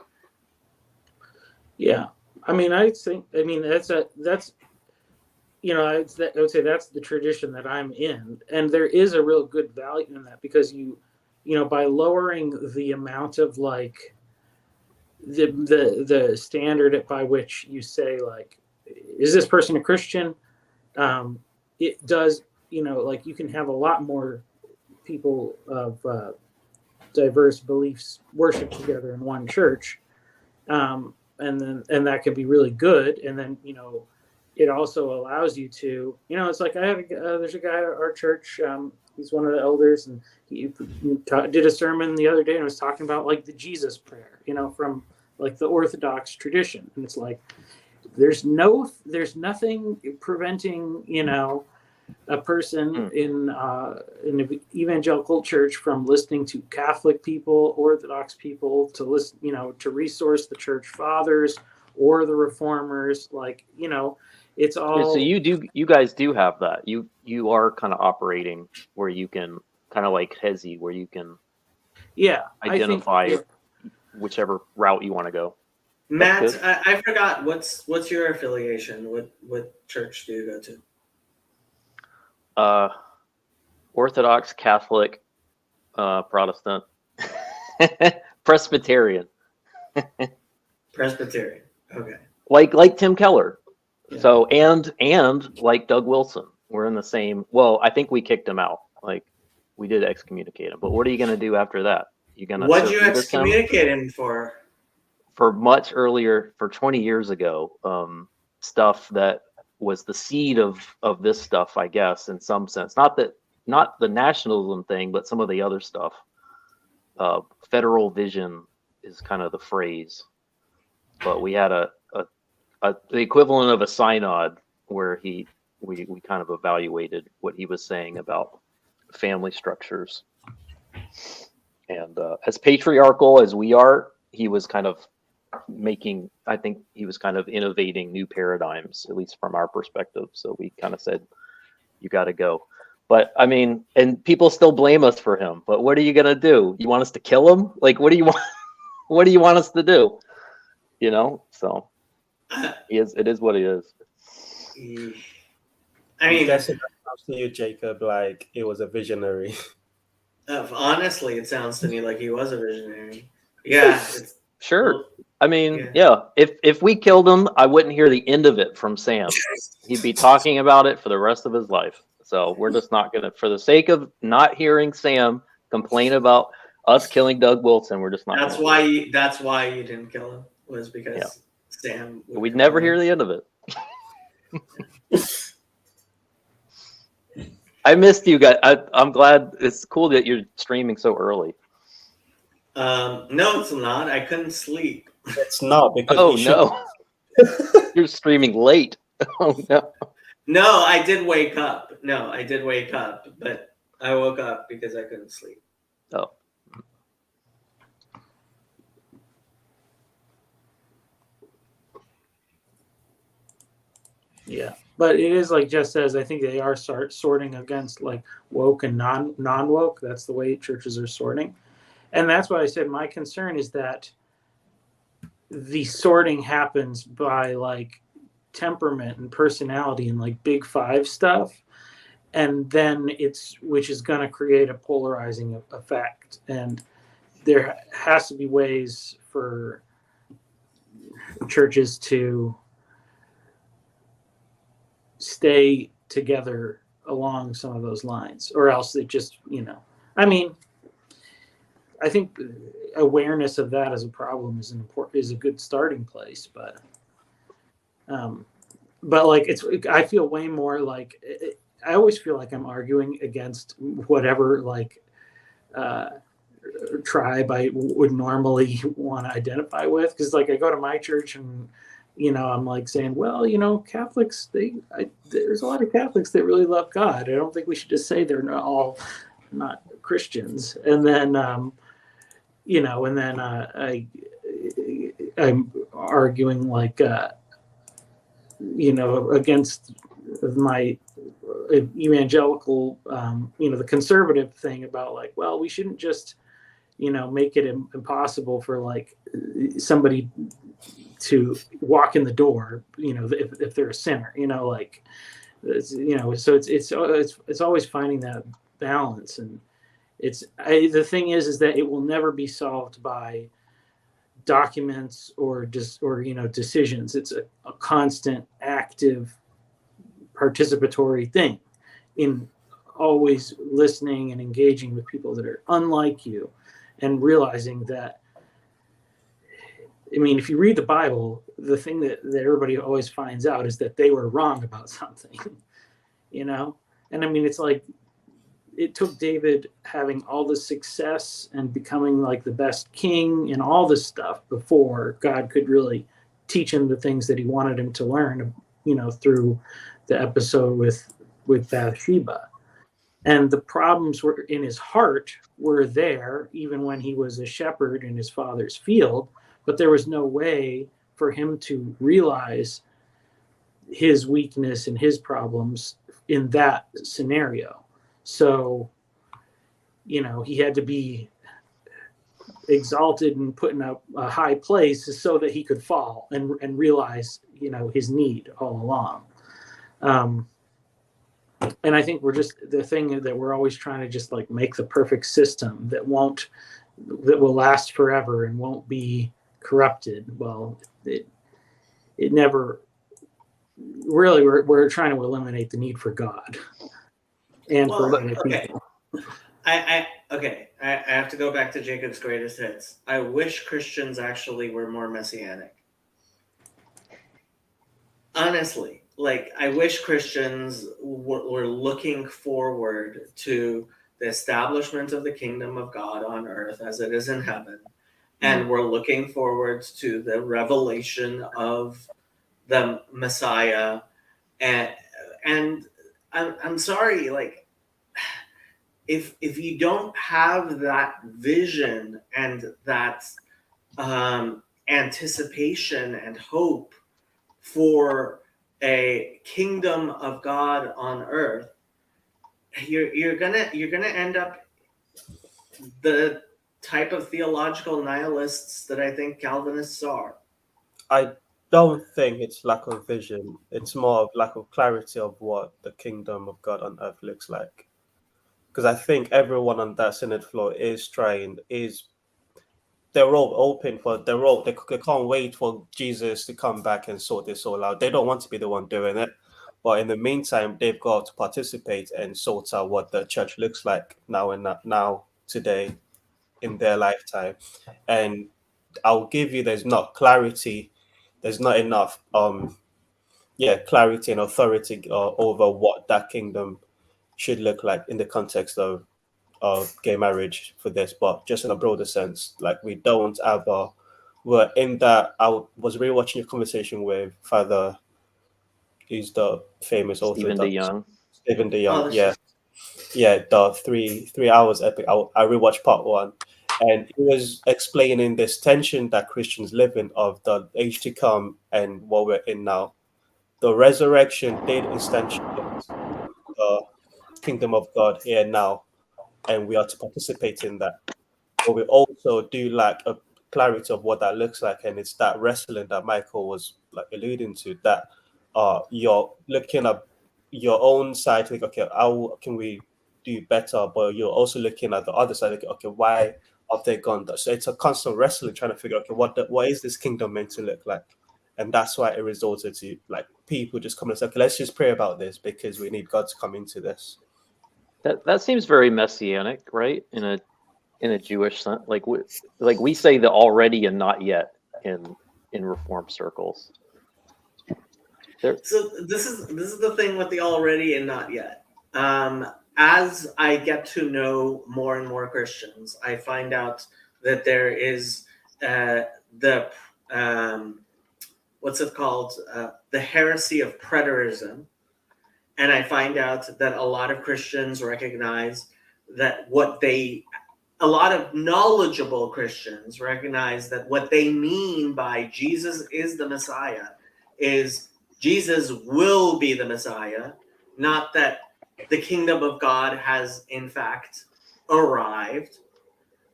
Yeah, I mean, that's I would say that's the tradition that I'm in, and there is a real good value in that, because by lowering the amount of, like, the standard by which you say, like, is this person a Christian? It does, like, you can have a lot more people of diverse beliefs worship together in one church, and that can be really good. And then it also allows you to, it's like there's a guy at our church. He's one of the elders, and he did a sermon the other day and was talking about, like, the Jesus prayer, from, like, the Orthodox tradition. And it's like, there's nothing preventing, a person in an evangelical church from listening to Catholic people, Orthodox people, to listen, to resource the church fathers or the reformers. Like, it's all. So you guys do have that. You are kind of operating where you can, kind of like Hezi, where you can identify whichever route you want to go. Matt, I forgot, what's your affiliation? What church do you go to? Orthodox, Catholic, Protestant, Presbyterian. Presbyterian. Okay. Like Tim Keller. Yeah. So and like Doug Wilson, we're in the same. Well, I think we kicked him out. Like, we did excommunicate him. But what are you going to do after that? You gonna What'd you excommunicate him for? For much earlier, for 20 years ago, stuff that was the seed of this stuff, I guess, in some sense. Not the nationalism thing, but some of the other stuff. Federal vision is kind of the phrase, but we had the equivalent of a synod where we kind of evaluated what he was saying about family structures. And as patriarchal as we are, he was kind of I think he was kind of innovating new paradigms, at least from our perspective. So we kind of said, you got to go. But I mean, and people still blame us for him. But what are you gonna do? You want us to kill him? Like, what do you want? What do you want us to do? You know. So it is what it is. I I'm mean, guessing that sounds to you, Jacob, like it was a visionary. honestly, it sounds to me like he was a visionary. Yeah. It's, Sure. I mean, Yeah. yeah. If we killed him, I wouldn't hear the end of it from Sam. He'd be talking about it for the rest of his life. So we're just not gonna, for the sake of not hearing Sam complain about us killing Doug Wilson, we're just not. that's gonna why you. That's why you didn't kill him. Was because Yeah. Sam. would We'd never complain. hear the end of it. I missed you guys. I'm glad. It's cool that you're streaming so early. No, it's not. I couldn't sleep. It's not because Oh we should. no, you're streaming late. Oh no. No, I did wake up. No, I did wake up, but I woke up because I couldn't sleep. Oh. Yeah, but it is like Jess says. I think they are sorting against like woke and non woke. That's the way churches are sorting, and that's why I said my concern is that the sorting happens by like temperament and personality and like big five stuff, and then which is going to create a polarizing effect. And there has to be ways for churches to stay together along some of those lines, or else it just, I mean, I think awareness of that as a problem is a good starting place, but like I feel way more like I always feel like I'm arguing against whatever like tribe I would normally want to identify with, because like I go to my church and I'm like saying, well, Catholics, there's a lot of Catholics that really love God. I don't think we should just say they're not Christians. And then, I'm arguing like, against my evangelical, the conservative thing about like, well, we shouldn't just, make it impossible for like somebody to walk in the door, if they're a sinner, like, so it's always finding that balance. And the thing is that it will never be solved by documents or decisions. It's a constant, active, participatory thing in always listening and engaging with people that are unlike you, and realizing that, I mean, if you read the Bible, the thing that everybody always finds out is that they were wrong about something, And I mean, it's like, it took David having all the success and becoming like the best king and all this stuff before God could really teach him the things that he wanted him to learn, through the episode with Bathsheba. And the problems were in his heart were there even when he was a shepherd in his father's field, but there was no way for him to realize his weakness and his problems in that scenario. So, he had to be exalted and put in a high place so that he could fall and realize, his need all along. And I think we're just, the thing that we're always trying to just like make the perfect system that will last forever and won't be corrupted. Well, it never really, we're trying to eliminate the need for God and for other people. I have to go back to Jacob's greatest hits. I wish Christians actually were more messianic. Honestly, like, I wish Christians were looking forward to the establishment of the kingdom of God on earth as it is in heaven. And we're looking forward to the revelation of the Messiah. And I'm sorry, like, if you don't have that vision and that anticipation and hope for a kingdom of God on earth, you're gonna end up the type of theological nihilists that I think Calvinists are. I don't think it's lack of vision. It's more of lack of clarity of what the kingdom of God on earth looks like. Because I think everyone on that Senate floor they're all open for they can't wait for Jesus to come back and sort this all out. They don't want to be the one doing it. But in the meantime, they've got to participate and sort out what the church looks like now today in their lifetime. And I'll give you there's not clarity, there's not enough clarity and authority over what that kingdom should look like in the context of gay marriage for this, but just in a broader sense, like we don't have we're in that. I was rewatching your conversation with Father, he's the famous author Stephen DeYoung. Stephen DeYoung, Oh, the 3 hours epic. I rewatched part 1, and he was explaining this tension that Christians live in of the age to come and what we're in now. The resurrection did instantiate the kingdom of God here now, and we are to participate in that. But we also do lack a clarity of what that looks like, and it's that wrestling that Michael was like alluding to. That you're looking at your own side, like, okay, how can we do better? But you're also looking at the other side, like, okay, why have they gone there? So it's a constant wrestling, trying to figure out, okay, what is this kingdom meant to look like? And that's why it resulted to like people just coming and say, okay, let's just pray about this because we need God to come into this. That seems very messianic, right? In a Jewish sense, like we say the already and not yet in Reform circles. So this is the thing with the already and not yet. As I get to know more and more Christians, I find out that there is what's it called? The heresy of preterism. And I find out that a lot of Christians recognize that a lot of knowledgeable Christians recognize that what they mean by Jesus is the Messiah is Jesus will be the Messiah, not that the kingdom of God has in fact arrived,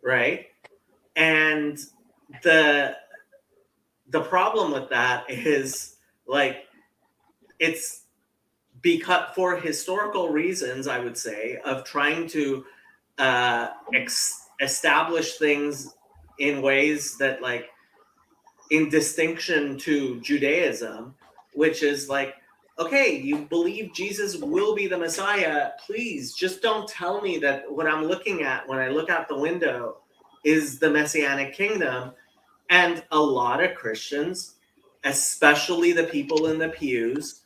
right? And the problem with that is like it's because for historical reasons, I would say, of trying to establish things in ways that like in distinction to Judaism, which is like, okay, you believe Jesus will be the Messiah, please just don't tell me that what I'm looking at when I look out the window is the Messianic kingdom. And a lot of Christians, especially the people in the pews,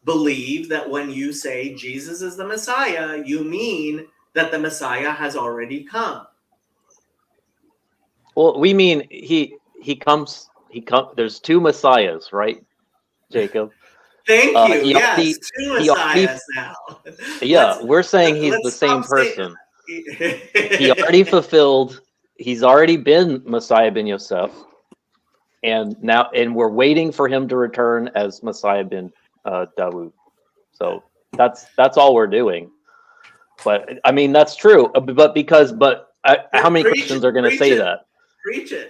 believe that when you say Jesus is the Messiah, you mean that the Messiah has already come. Well, we mean he comes. There's 2 messiahs, right, Jacob? Thank you. Yes, 2 messiahs now. Yeah, we're saying he's the same person. He already fulfilled. He's already been Messiah ben Yosef, and we're waiting for him to return as Messiah ben Dawood. So that's all we're doing. But I mean that's true. But how many Christians are going to say that? Preach it.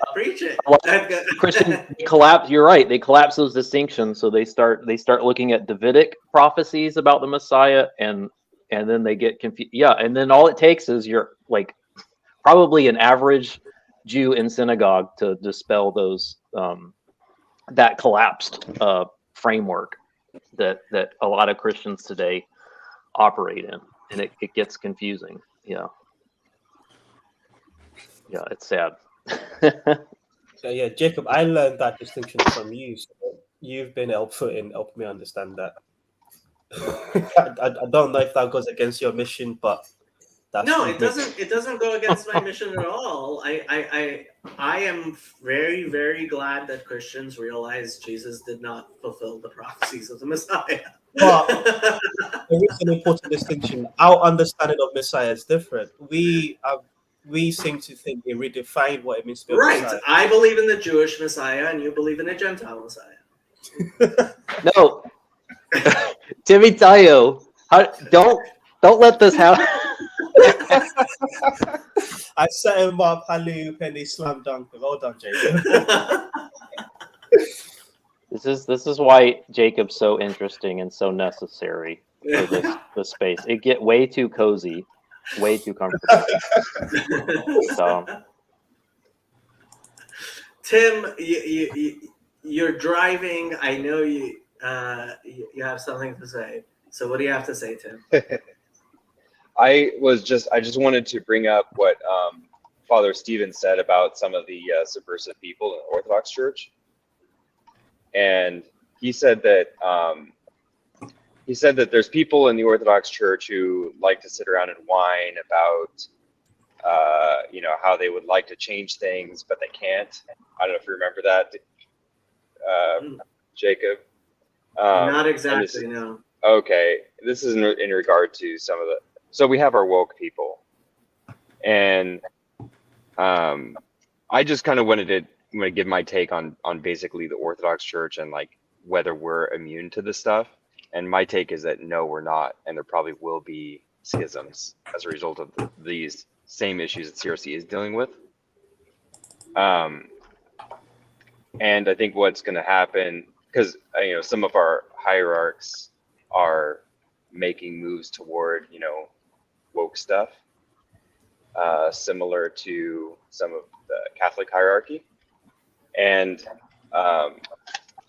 Christians collapse. You're right. They collapse those distinctions. So they start looking at Davidic prophecies about the Messiah, and then they get confused. Yeah, and then all it takes is you're like probably an average Jew in synagogue to dispel those that collapsed framework that a lot of Christians today operate in, and it gets confusing. Yeah, it's sad. So yeah, Jacob, I learned that distinction from you. So you've been helpful in helping me understand that. I don't know if that goes against your mission, but no, it doesn't. It doesn't go against my mission at all. I am very, very glad that Christians realize Jesus did not fulfill the prophecies of the Messiah. But there is an important distinction. Our understanding of Messiah is different. We seem to think it redefined what it means to be a right. Messiah. I believe in the Jewish Messiah, and you believe in a Gentile Messiah. No, Timmy Tayo, Don't let this happen. I set him up, Halu Penny slam dunk. Well done, Jacob. This is why Jacob's so interesting and so necessary for this space. It get way too cozy, way too comfortable. So Tim, you're driving. I know you have something to say. So what do you have to say, Tim? I just wanted to bring up what Father Stephen said about some of the subversive people in the Orthodox Church, and he said that there's people in the Orthodox Church who like to sit around and whine about how they would like to change things, but they can't. I don't know if you remember that, Jacob. Not exactly, no. Okay, this is in regard to some of the. So we have our woke people, and I just kind of wanted to give my take on basically the Orthodox Church and like whether we're immune to this stuff. And my take is that no, we're not, and there probably will be schisms as a result of these same issues that CRC is dealing with. And I think what's going to happen, because some of our hierarchs are making moves toward woke stuff, similar to some of the Catholic hierarchy. And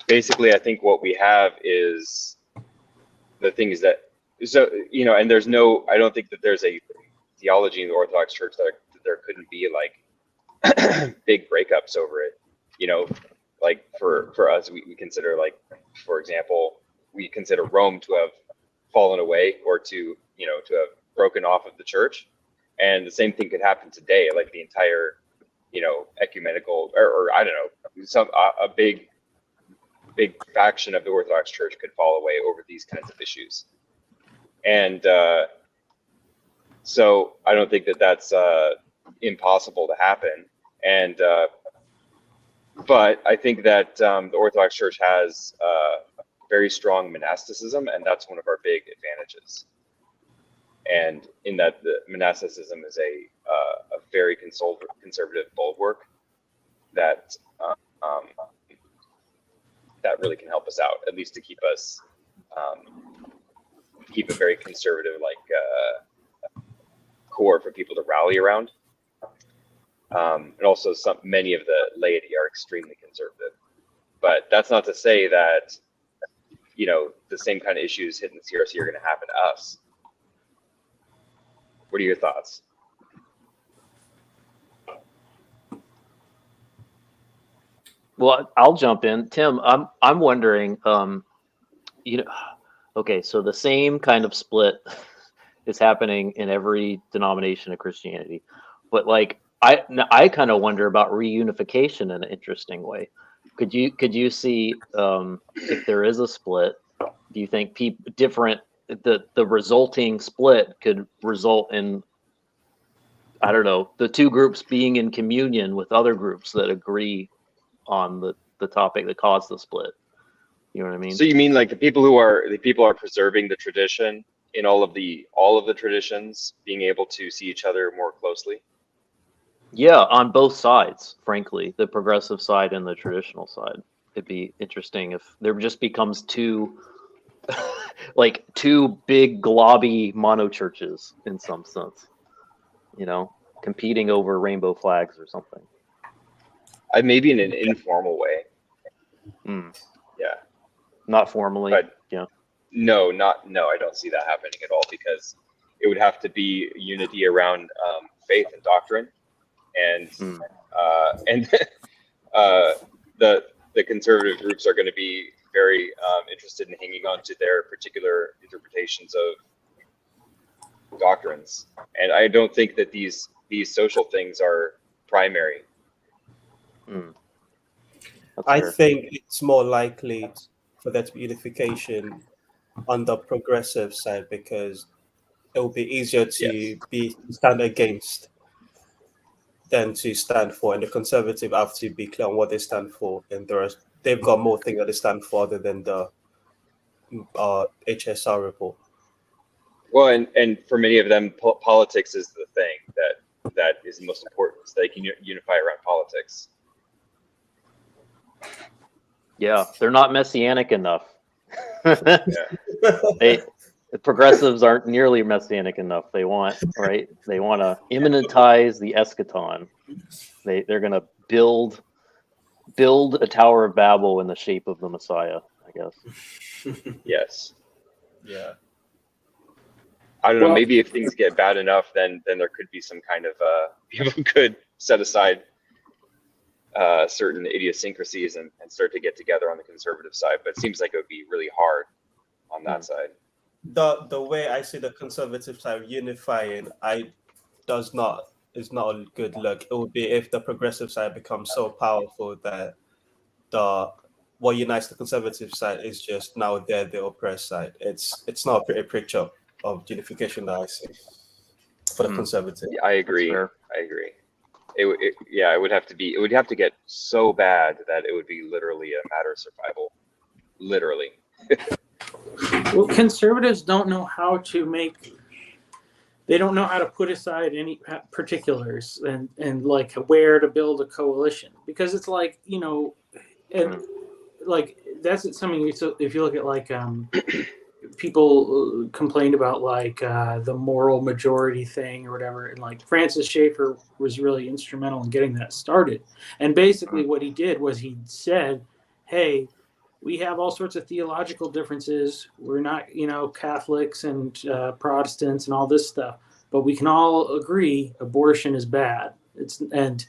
basically, I think what we have is the thing is that, and there's no, I don't think that there's a theology in the Orthodox Church that there couldn't be like big breakups over it. Like for us, we consider, like, for example, we consider Rome to have fallen away or to have broken off of the church. And the same thing could happen today, like the entire, ecumenical, or I don't know, a big faction of the Orthodox Church could fall away over these kinds of issues. And so I don't think that that's impossible to happen. And but I think that the Orthodox Church has very strong monasticism, and that's one of our big advantages. And in that, the monasticism is a very conservative bulwark that that really can help us out, at least to keep us keep a very conservative core for people to rally around. And also many of the laity are extremely conservative. But that's not to say that the same kind of issues hitting the CRC are going to happen to us. What are your thoughts? Well, I'll jump in. Tim, I'm wondering, okay, so the same kind of split is happening in every denomination of Christianity, but like I kind of wonder about reunification in an interesting way. Could you see if there is a split? Do you think the resulting split could result in, I don't know, the two groups being in communion with other groups that agree on the topic that caused the split? You know what I mean? So you mean like the people are preserving the tradition in all of the traditions, being able to see each other more closely? Yeah, on both sides, frankly, the progressive side and the traditional side. It'd be interesting if there just becomes two big globby mono churches in some sense, competing over rainbow flags or something. Maybe in an informal way. Yeah. Not formally. But yeah. No, I don't see that happening at all, because it would have to be unity around faith and doctrine, and the conservative groups are going to be very interested in hanging on to their particular interpretations of doctrines, and I don't think that these social things are primary. I think it's more likely for there to be unification on the progressive side, because it will be easier to stand against than to stand for, and the conservative have to be clear on what they stand for, and they've got more things that they stand for other than the HSR report. Well, and for many of them, politics is the thing that is the most important. So they can unify around politics. Yeah, they're not messianic enough. Yeah. The progressives aren't nearly messianic enough. They want to immanentize the eschaton. They're going to build a Tower of Babel in the shape of the Messiah, I guess. Yes. Yeah. I don't know. Well- Maybe if things get bad enough, then there could be some kind of people could set aside certain idiosyncrasies and start to get together on the conservative side. But it seems like it would be really hard on that side. The way I see the conservative side unifying, is not a good look. It would be if the progressive side becomes so powerful that what unites the conservative side is just now they're the oppressed side. It's not a pretty picture of unification that I see for the conservative. Yeah, I agree. fair. I agree. It would have to get so bad that it would be literally a matter of survival. Literally. Well, conservatives don't know how to they don't know how to put aside any particulars and like where to build a coalition, because it's like, and like that's something. So if you look at like people complained about like the moral majority thing or whatever, and like Francis Schaeffer was really instrumental in getting that started. And basically what he did was he said, hey, we have all sorts of theological differences. We're not, Catholics and Protestants and all this stuff, but we can all agree abortion is bad. And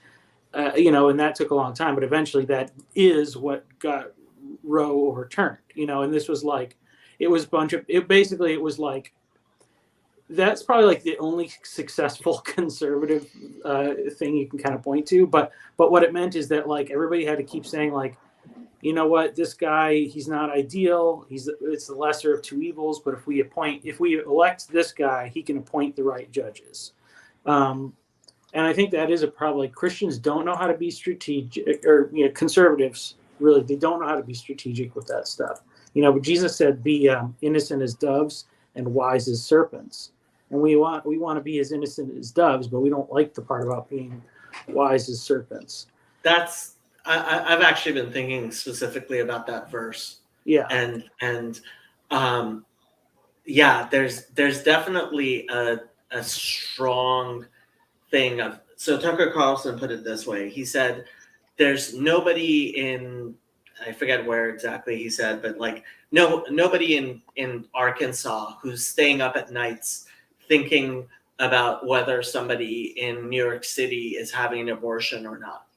that took a long time, but eventually that is what got Roe overturned, and this was like, it was it was like, that's probably like the only successful conservative thing you can kind of point to. But what it meant is that like everybody had to keep saying like, you know what, this guy, he's not ideal. It's the lesser of two evils. But if we elect this guy, he can appoint the right judges. And I think that is a problem. Like Christians don't know how to be strategic, or conservatives really, they don't know how to be strategic with that stuff. But Jesus said, "Be innocent as doves and wise as serpents." And we want to be as innocent as doves, but we don't like the part about being wise as serpents. I've actually been thinking specifically about that verse. Yeah. And there's definitely a strong thing of, so Tucker Carlson put it this way. He said, there's nobody in, I forget where exactly he said, but like nobody in Arkansas who's staying up at nights thinking about whether somebody in New York City is having an abortion or not.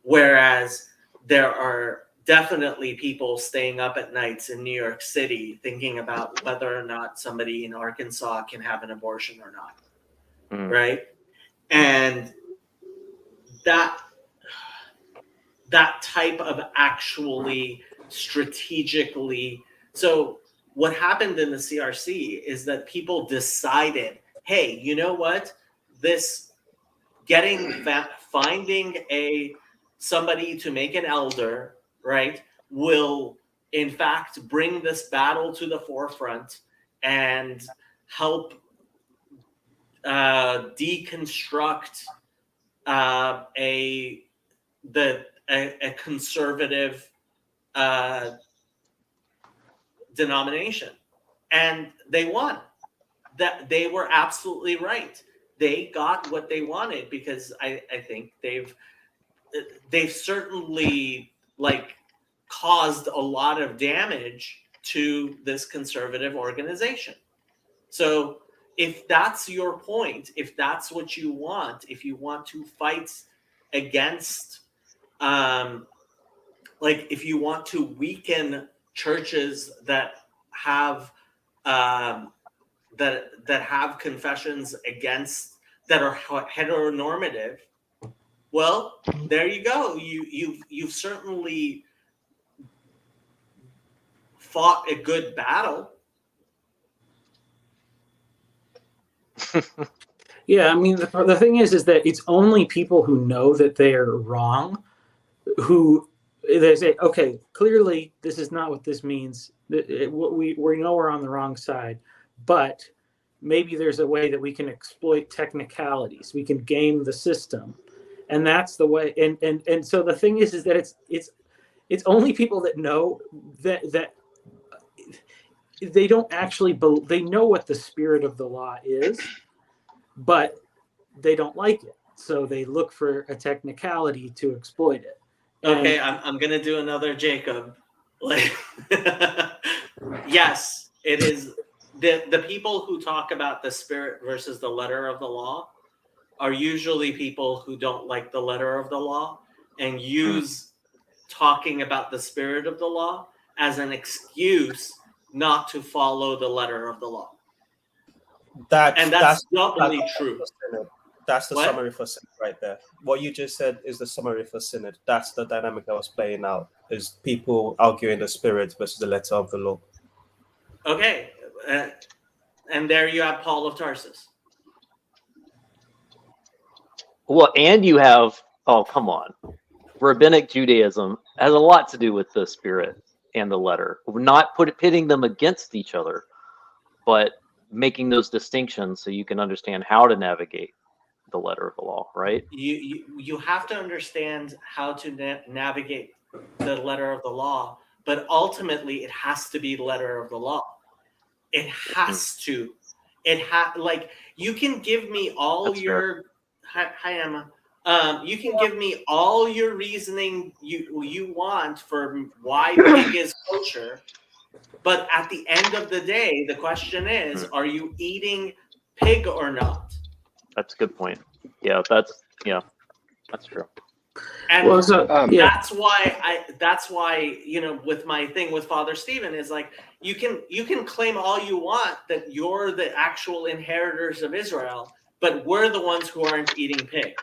Whereas there are definitely people staying up at nights in New York City thinking about whether or not somebody in Arkansas can have an abortion or not. Right? And that type of actually strategically. So what happened in the CRC is that people decided, hey, you know what? Finding somebody to make an elder, right, will in fact bring this battle to the forefront and help deconstruct a conservative denomination. And they won. That they were absolutely right. They got what they wanted, because I think they've certainly like caused a lot of damage to this conservative organization. So if that's your point, if that's what you want, if you want to fight against, if you want to weaken churches that have that have confessions against, that are heteronormative, well, there you go. You've certainly fought a good battle. Yeah, I mean, the thing is that it's only people who know that they're wrong who they say, okay, clearly this is not what this means. We know we're on the wrong side, but maybe there's a way that we can exploit technicalities. We can game the system, and that's the way. And so the thing is that it's only people that know that they don't actually they know what the spirit of the law is, but they don't like it, so they look for a technicality to exploit it. Okay, I'm gonna do another Jacob. Like, yes, it is the people who talk about the spirit versus the letter of the law are usually people who don't like the letter of the law and use talking about the spirit of the law as an excuse not to follow the letter of the law. That's doubly true. That's the What? summary for Synod right there. What you just said is the summary for Synod. That's the dynamic that was playing out, is people arguing the spirit versus the letter of the law. Okay, and there you have Paul of Tarsus. Well, and you have, oh, come on. Rabbinic Judaism has a lot to do with the spirit and the letter. We're not pitting them against each other, but making those distinctions so you can understand how to navigate the letter of the law, right? You have to understand how to navigate the letter of the law, but ultimately it has to be the letter of the law. It has to. Like, you can give me all That's your hi Emma. You can give me all your reasoning you want for why pig is kosher, but at the end of the day, the question is, are you eating pig or not? That's a good point. Yeah, that's true. And Well, so, yeah. that's why, you know, with my thing with Father Stephen is like, you can claim all you want that you're the actual inheritors of Israel, but we're the ones who aren't eating pig.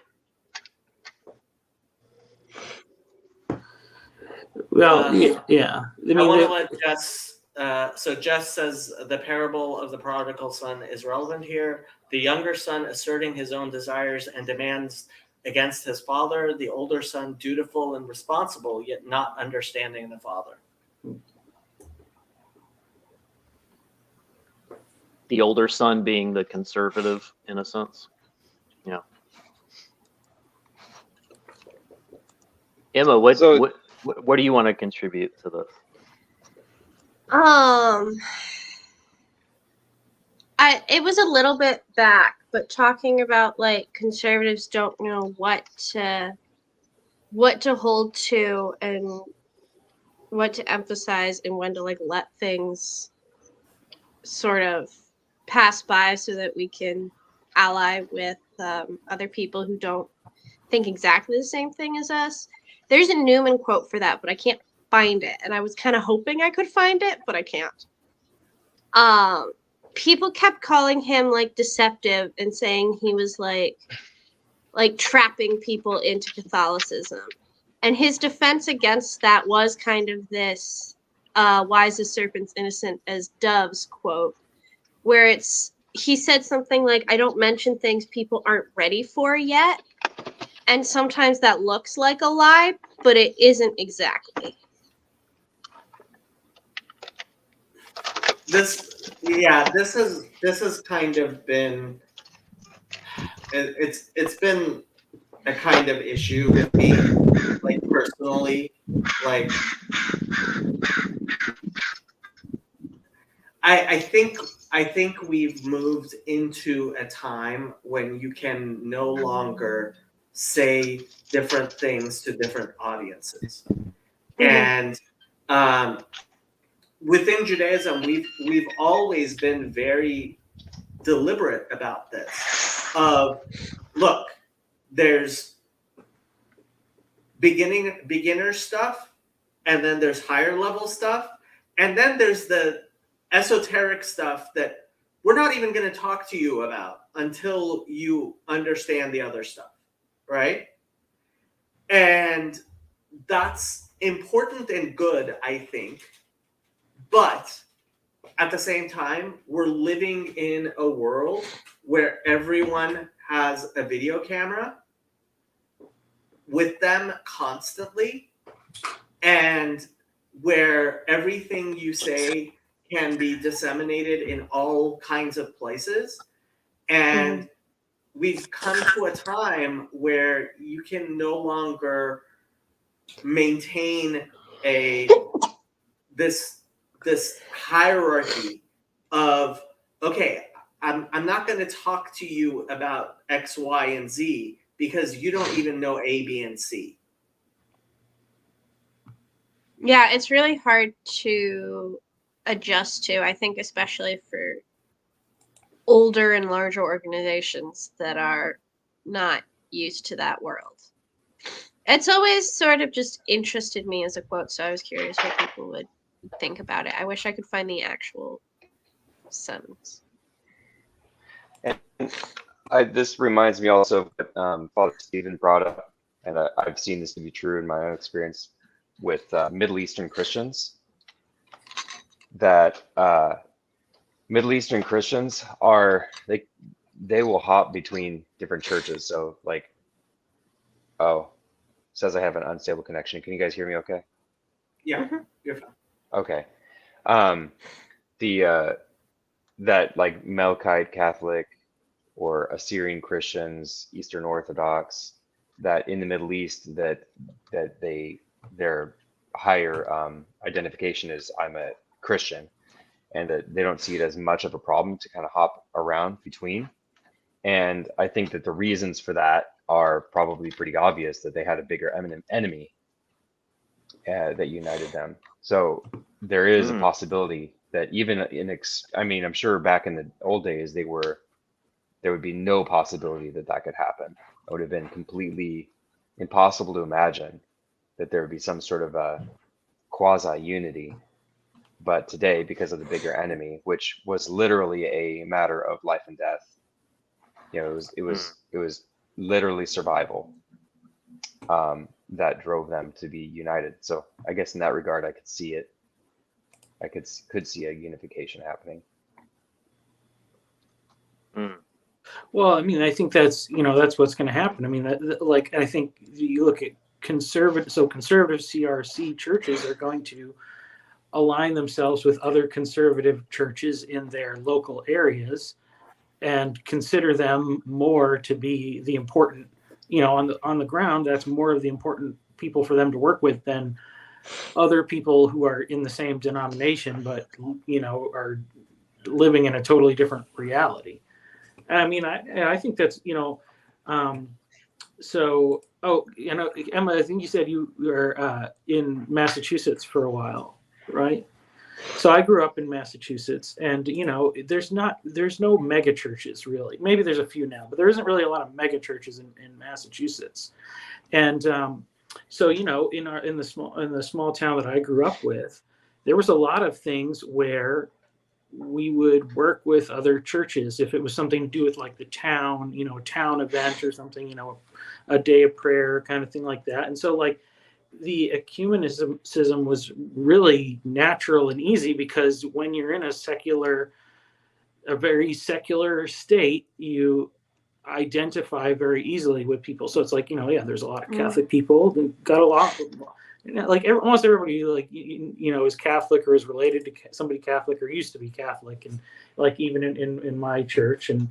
Well, yeah. I want to let Jess. So Jess says the parable of the prodigal son is relevant here. The younger son asserting his own desires and demands against his father. The older son dutiful and responsible, yet not understanding the father. The older son being the conservative, in a sense. Yeah. Emma, what do you want to contribute to this? It was a little bit back, but talking about like conservatives don't know what to hold to and what to emphasize and when to like let things sort of pass by so that we can ally with other people who don't think exactly the same thing as us. There's a Newman quote for that, but I can't find it, and I was kind of hoping I could find it, but I can't. People kept calling him like deceptive and saying he was like trapping people into Catholicism, and his defense against that was kind of this wise as serpents, innocent as doves quote, where he said something like, I don't mention things people aren't ready for yet. And sometimes that looks like a lie, but it isn't exactly. This has kind of been, it's been a kind of issue with me, like personally, like I think we've moved into a time when you can no longer say different things to different audiences. And within Judaism, we've always been very deliberate about this. Look, there's beginner stuff, and then there's higher level stuff, and then there's the esoteric stuff that we're not even going to talk to you about until you understand the other stuff, right? And that's important and good, I think. But at the same time, we're living in a world where everyone has a video camera with them constantly, and where everything you say can be disseminated in all kinds of places. And we've come to a time where you can no longer maintain this hierarchy of, okay, I'm not going to talk to you about X, Y, and Z because you don't even know A, B, and C. Yeah, it's really hard to adjust to, I think, especially for older and larger organizations that are not used to that world. It's always sort of just interested me as a quote, so I was curious what people would think about it. I wish I could find the actual sentence. This reminds me also of what Father Stephen brought up, and I've seen this to be true in my own experience with Middle Eastern Christians, that Middle Eastern Christians they will hop between different churches. So like, says I have an unstable connection. Can you guys hear me okay? Yeah, you're fine. Okay. That like Melkite Catholic or Assyrian Christians, Eastern Orthodox, that in the Middle East that their higher identification is I'm a Christian, and that they don't see it as much of a problem to kind of hop around between. And I think that the reasons for that are probably pretty obvious, that they had a bigger enemy that united them. So there is a possibility that even I'm sure back in the old days there would be no possibility that could happen. It would have been completely impossible to imagine that there would be some sort of a quasi-unity. But today, because of the bigger enemy, which was literally a matter of life and death, it was literally survival that drove them to be united. So I guess in that regard, I could see it. I could see a unification happening. Well, I mean, I think that's what's going to happen. I mean, I think you look at conservative CRC churches are going to align themselves with other conservative churches in their local areas and consider them more to be the important, on the ground, that's more of the important people for them to work with than other people who are in the same denomination, but, are living in a totally different reality. I mean, I think that's, Emma, I think you said you were in Massachusetts for a while, right? So I grew up in Massachusetts, and there's no mega churches really. Maybe there's a few now, but there isn't really a lot of mega churches in Massachusetts. And so in the small town that I grew up with, there was a lot of things where we would work with other churches if it was something to do with like the town, a town event or something, a day of prayer kind of thing like that. And so like the ecumenicism was really natural and easy, because when you're in a very secular state, you identify very easily with people. So it's like, there's a lot of Catholic people who got a lot, like almost everybody is Catholic or is related to somebody Catholic or used to be Catholic. And like even in my church and,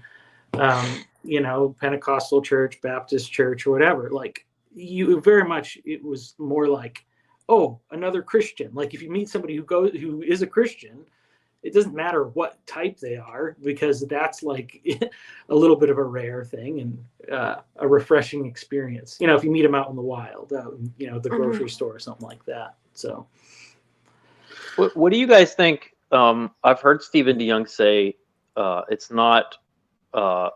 Pentecostal church, Baptist church or whatever, like you very much, it was more like, oh, another Christian. Like if you meet somebody who is a Christian, it doesn't matter what type they are, because that's like a little bit of a rare thing and a refreshing experience. If you meet them out in the wild, the grocery store or something like that. So, what do you guys think? I've heard Stephen DeYoung say it's not the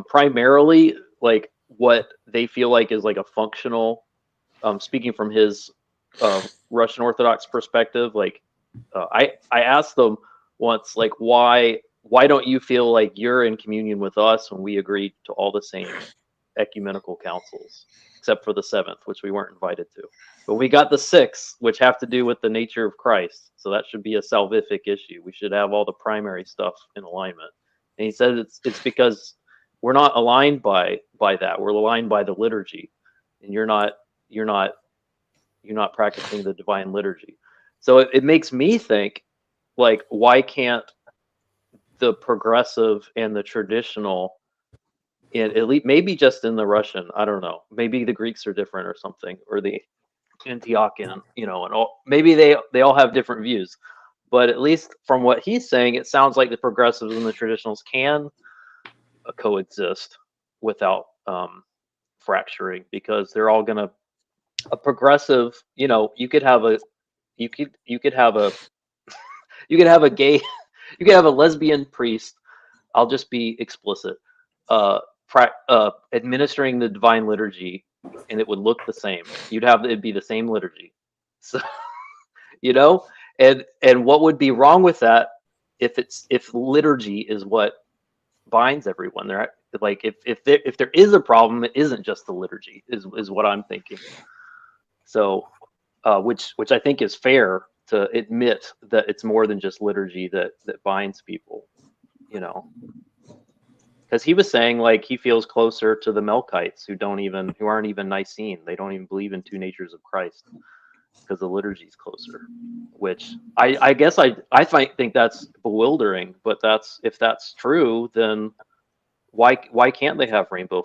primarily like what they feel like is like a functional. Speaking from his Russian Orthodox perspective, like. I asked them once, like, why don't you feel like you're in communion with us when we agreed to all the same ecumenical councils, except for the 7th, which we weren't invited to. But we got the 6th, which have to do with the nature of Christ. So that should be a salvific issue. We should have all the primary stuff in alignment. And he said it's because we're not aligned by that. We're aligned by the liturgy, and you're not practicing the divine liturgy. So it makes me think, like, why can't the progressive and the traditional, and at least maybe just in the Russian, I don't know, maybe the Greeks are different or something, or the Antiochian, and all, maybe they all have different views, but at least from what he's saying, it sounds like the progressives and the traditionals can coexist without fracturing, because they're all gonna, a progressive, you could have a you could have a you could have a gay you could have a lesbian priest, I'll just be explicit, administering the divine liturgy, and it would look the same. It'd be the same liturgy. So and what would be wrong with that if liturgy is what binds everyone? They're like, if there is a problem, it isn't just the liturgy, is what I'm thinking. So which I think is fair to admit, that it's more than just liturgy that binds people, because he was saying, like, he feels closer to the Melkites, who aren't even Nicene. They don't even believe in two natures of Christ, because the liturgy is closer. Which I guess I think that's bewildering. But if that's true, then why can't they have rainbow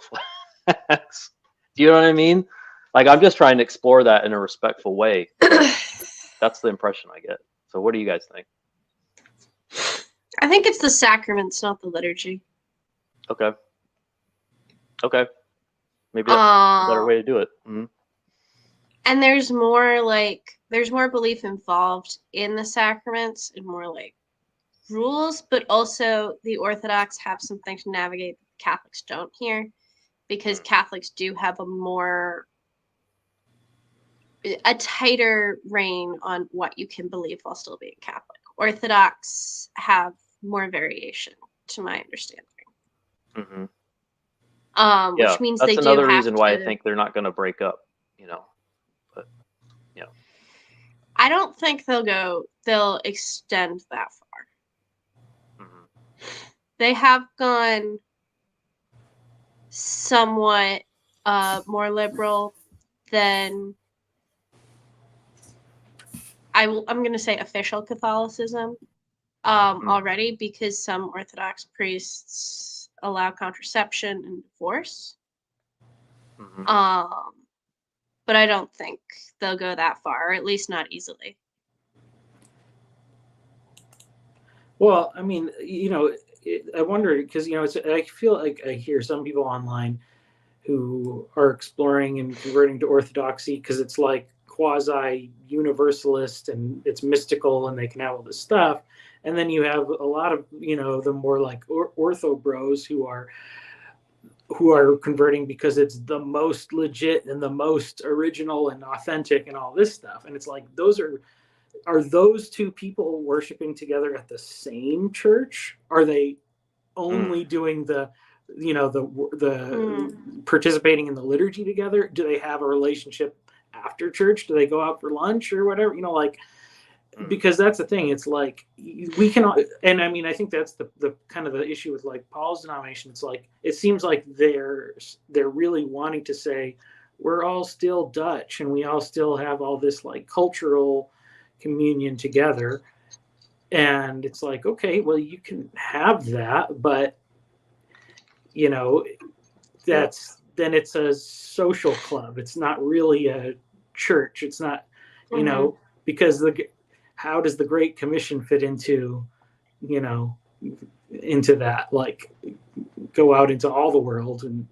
flags? Do you know what I mean? Like, I'm just trying to explore that in a respectful way. That's the impression I get. So what do you guys think? I think it's the sacraments, not the liturgy. Okay. Maybe that's a better way to do it. Mm-hmm. And there's more belief involved in the sacraments and more like rules, but also the Orthodox have something to navigate that Catholics don't here, because Catholics do have a tighter rein on what you can believe while still being Catholic. Orthodox have more variation, to my understanding. Mm-hmm. Which means that's they do another have reason why I to- think they're not going to break up. But I don't think they'll extend that far. Mm-hmm. They have gone somewhat more liberal than I'm going to say official Catholicism already, because some Orthodox priests allow contraception and divorce. Mm-hmm. But I don't think they'll go that far, or at least not easily. Well, I mean, I wonder, because I feel like I hear some people online who are exploring and converting to Orthodoxy because it's like quasi-universalist and it's mystical and they can have all this stuff. And then you have a lot of the more like ortho bros who are converting because it's the most legit and the most original and authentic and all this stuff. And it's like, are those two people worshiping together at the same church? Are they only doing the participating in the liturgy together? Do they have a relationship after church? Do they go out for lunch or whatever? Because that's the thing. It's like we can, and I mean, I think that's the kind of the issue with like Paul's denomination. It's like, it seems like they're really wanting to say we're all still Dutch and we all still have all this like cultural communion together. And it's like, okay, well, you can have that, but then it's a social club. It's not really a church. It's not, because how does the Great Commission fit into that? Like, go out into all the world and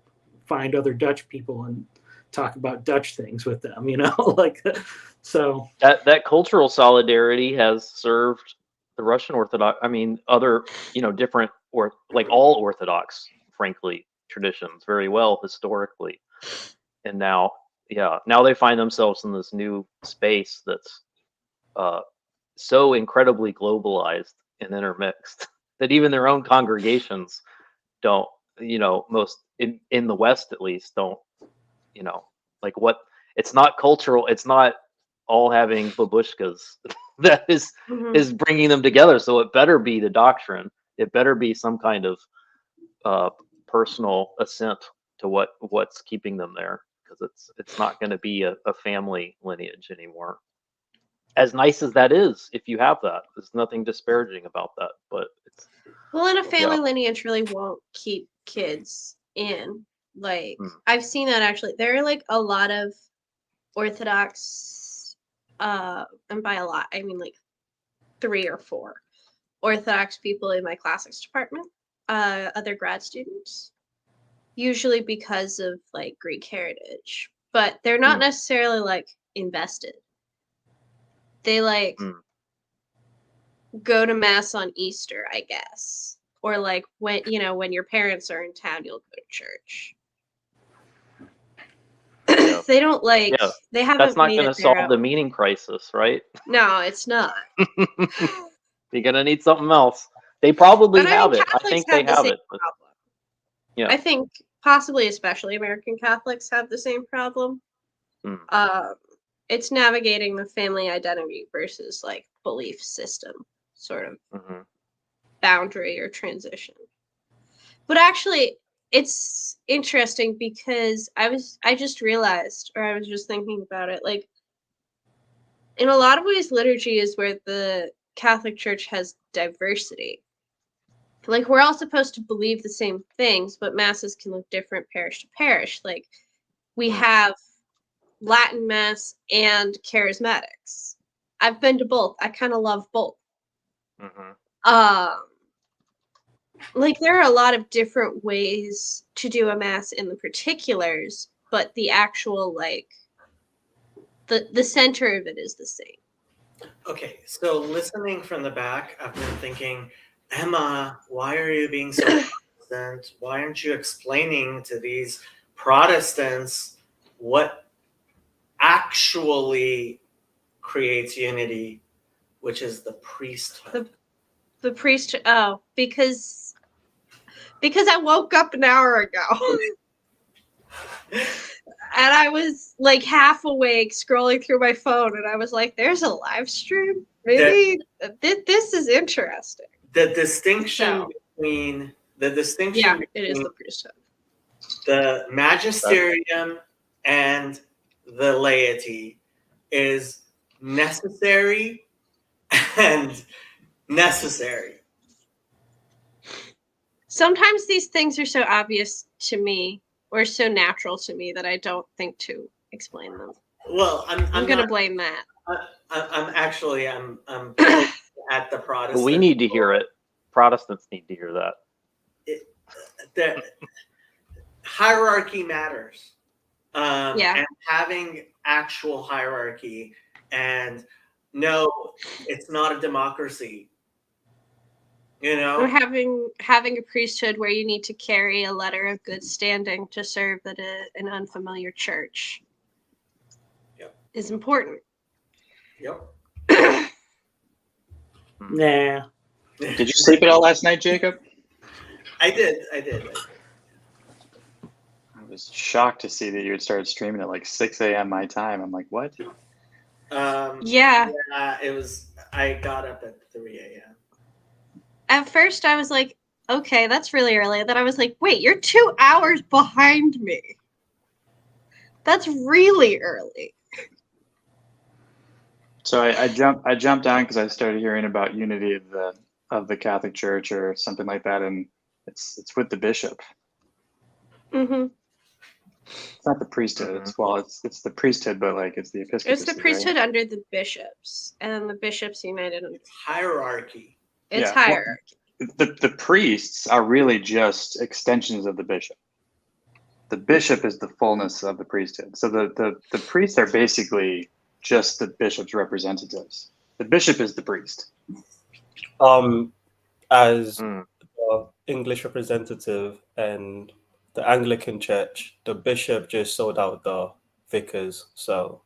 find other Dutch people and talk about Dutch things with them, like, so that cultural solidarity has served the Russian Orthodox, I mean, other, different, or like all Orthodox, frankly, traditions very well historically. And now they find themselves in this new space that's so incredibly globalized and intermixed that even their own congregations don't, most in the West at least, don't, like, what, it's not cultural, it's not all having babushkas that is bringing them together. So it better be the doctrine, it better be some kind of personal assent to what's keeping them there, because it's not going to be a family lineage anymore. as nice as that is, if you have that, there's nothing disparaging about that. But it's Well, and a family Yeah. lineage really won't keep kids in. Like, Hmm. I've seen that actually. There are like a lot of Orthodox, and by a lot, I mean like 3 or 4 Orthodox people in my classics department, other grad students, usually because of like Greek heritage, but they're not Hmm. necessarily like invested. They like Hmm. go to mass on Easter, I guess. Or like when when your parents are in town, you'll go to church. Yeah. They don't like Yeah, they haven't that's not made going it to their solve the own. meaning crisis, right? No, it's not. You're going to need something else. They probably But I have mean, it. I Catholics think they have the have same it. But problem. yeah. I think possibly especially American Catholics have the same problem. Hmm. It's navigating the family identity versus like belief system sort of Mhm. boundary or transition. But actually, it's interesting because I just realized, or I was just thinking about it, like in a lot of ways, liturgy is where the Catholic Church has diversity. Like we're all supposed to believe the same things, but masses can look different parish to parish. Like we have Latin Mass and charismatics. I've been to both. I kind of love both. Mhm. Like there are a lot of different ways to do a mass in the particulars, but the actual like the center of it is the same. Okay, so listening from the back, I've been thinking, Emma, why are you being so Protestant? Why aren't you explaining to these Protestants what actually creates unity, which is the priesthood? The priest because I woke up an hour ago. And I was like half awake scrolling through my phone and I was like, there's a live stream? Maybe this is interesting. The distinction So, between the distinction yeah, it is between the priesthood. the magisterium and the laity is necessary and necessary. Sometimes these things are so obvious to me or so natural to me that I don't think to explain them. Well, I'm gonna blame that. I'm actually I'm at the But Protestant. we need to hear it. Protestants need to hear that. The hierarchy matters. Yeah. And having actual hierarchy, and no, it's not a democracy. You Or know, having a priesthood where you need to carry a letter of good standing to serve at an unfamiliar church. Yep. Is important. Yep. Nah. Did you sleep at all last night, Jacob? I did. I was shocked to see that you had started streaming at like 6 a.m. my time. I'm like, what? Yeah. It was. I got up at 3 a.m. At first, I was like, okay, that's really early. Then I was like, wait, you're 2 hours behind me. That's really early. So I jumped on because I started hearing about unity of the Catholic Church or something like that, and it's with the bishop. Mm-hmm. It's not the priesthood. It's the priesthood, but like it's the episcopacy. It's the priesthood under the bishops, and the bishops united. It's hierarchy. It's Yeah, well, hierarchy. The priests are really just extensions of the bishop. The bishop is the fullness of the priesthood. So the priests are basically just the bishop's representatives. The bishop is the priest. As Mm. the English representative and the Anglican Church, the bishop just sold out the vicars, so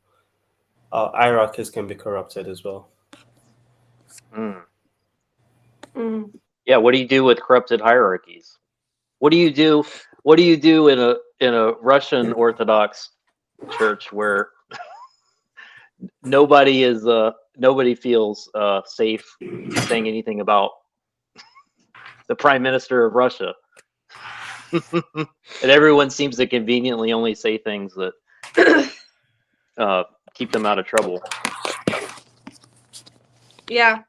hierarchies can be corrupted as well. Mm. Mm. Yeah, what do you do with corrupted hierarchies? What do you do? What do you do in a Russian Orthodox church where nobody feels safe saying anything about the Prime Minister of Russia, and everyone seems to conveniently only say things that keep them out of trouble. Yeah.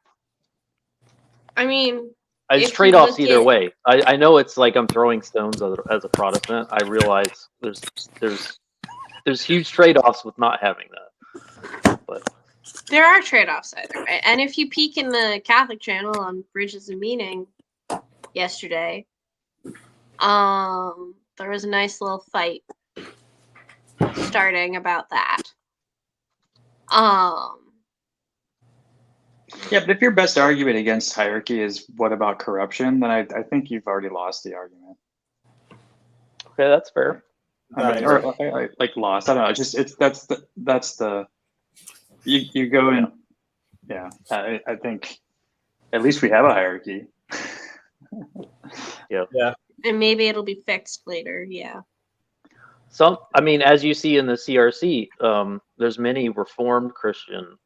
I mean, It's if you trade-offs look either at- way. I know it's like I'm throwing stones as a Protestant. I realize there's huge trade-offs with not having that. But there are trade-offs either way. And if you peek in the Catholic channel on Bridges of Meaning yesterday, there was a nice little fight starting about that. Yeah, but if your best argument against hierarchy is what about corruption, then I think you've already lost the argument. okay, that's fair. I mean, or like lost. I don't know. It's just that's the you go in. Yeah, I think at least we have a hierarchy. And maybe it'll be fixed later. Yeah. I mean, as you see in the CRC, there's many Reformed Christian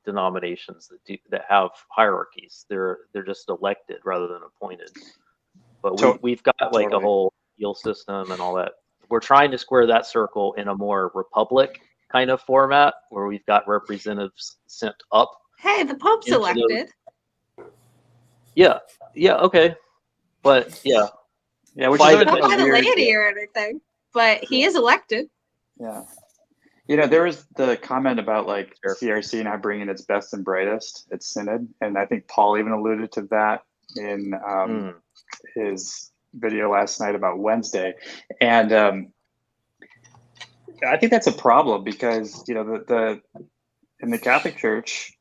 denominations that have hierarchies. They're just elected rather than appointed. But we've got like a whole appeal system and all that. We're trying to square that circle in a more republic kind of format where we've got representatives sent up. Hey, the Pope's Into elected. Yeah, okay, but yeah, which By is the- Not by the weird. laity or anything, but he is elected. Yeah. There was the comment about like CRC not bringing its best and brightest at Synod. And I think Paul even alluded to that in his video last night about Wednesday. And I think that's a problem because, the in the Catholic Church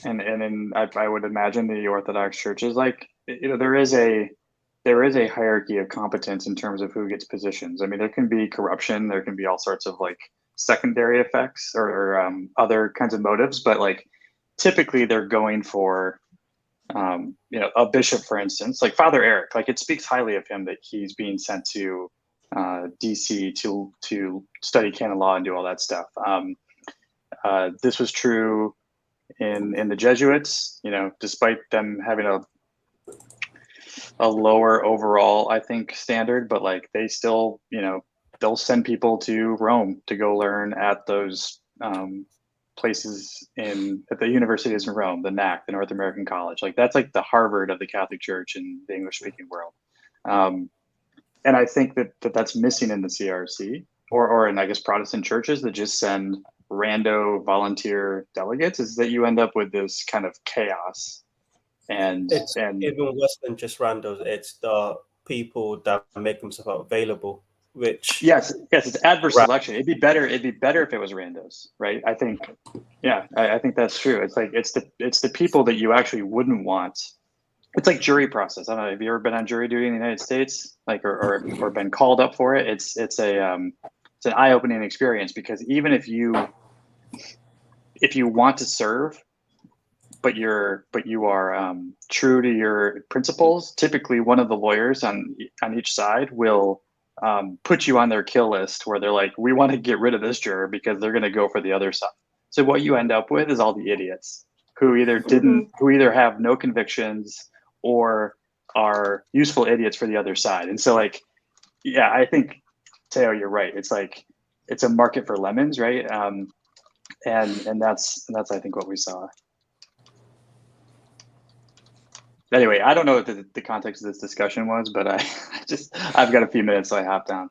and in, I would imagine the Orthodox churches, like, there is a hierarchy of competence in terms of who gets positions. I mean, there can be corruption, there can be all sorts of like secondary effects or other kinds of motives, but like typically they're going for a bishop, for instance, like Father Eric. Like, it speaks highly of him that he's being sent to DC to study canon law and do all that stuff. This was true in the Jesuits, despite them having a lower overall, I think, standard, but like they still, they'll send people to Rome to go learn at those places at the universities in Rome, the NAC, the North American College. Like, that's like the Harvard of the Catholic Church in the English speaking world. And I think that's missing in the CRC or in, I guess, Protestant churches that just send rando volunteer delegates, is that you end up with this kind of chaos. And Even worse than just randos, it's the people that make themselves available. Which yes, it's adverse selection. It'd be better if it was randos, right? I think, I think that's true. It's like it's the people that you actually wouldn't want. It's like jury process. I don't know. Have you ever been on jury duty in the United States, like or been called up for it? It's an eye-opening experience, because even if you want to serve, but you are true to your principles, typically one of the lawyers on each side will put you on their kill list, where they're like, we want to get rid of this juror because they're going to go for the other side. So what you end up with is all the idiots who either have no convictions or are useful idiots for the other side. And so, like, yeah, I think, Teo, you're right. It's like, it's a market for lemons, right? And that's I think what we saw. Anyway, I don't know what the context of this discussion was, but I've got a few minutes, so I hopped on.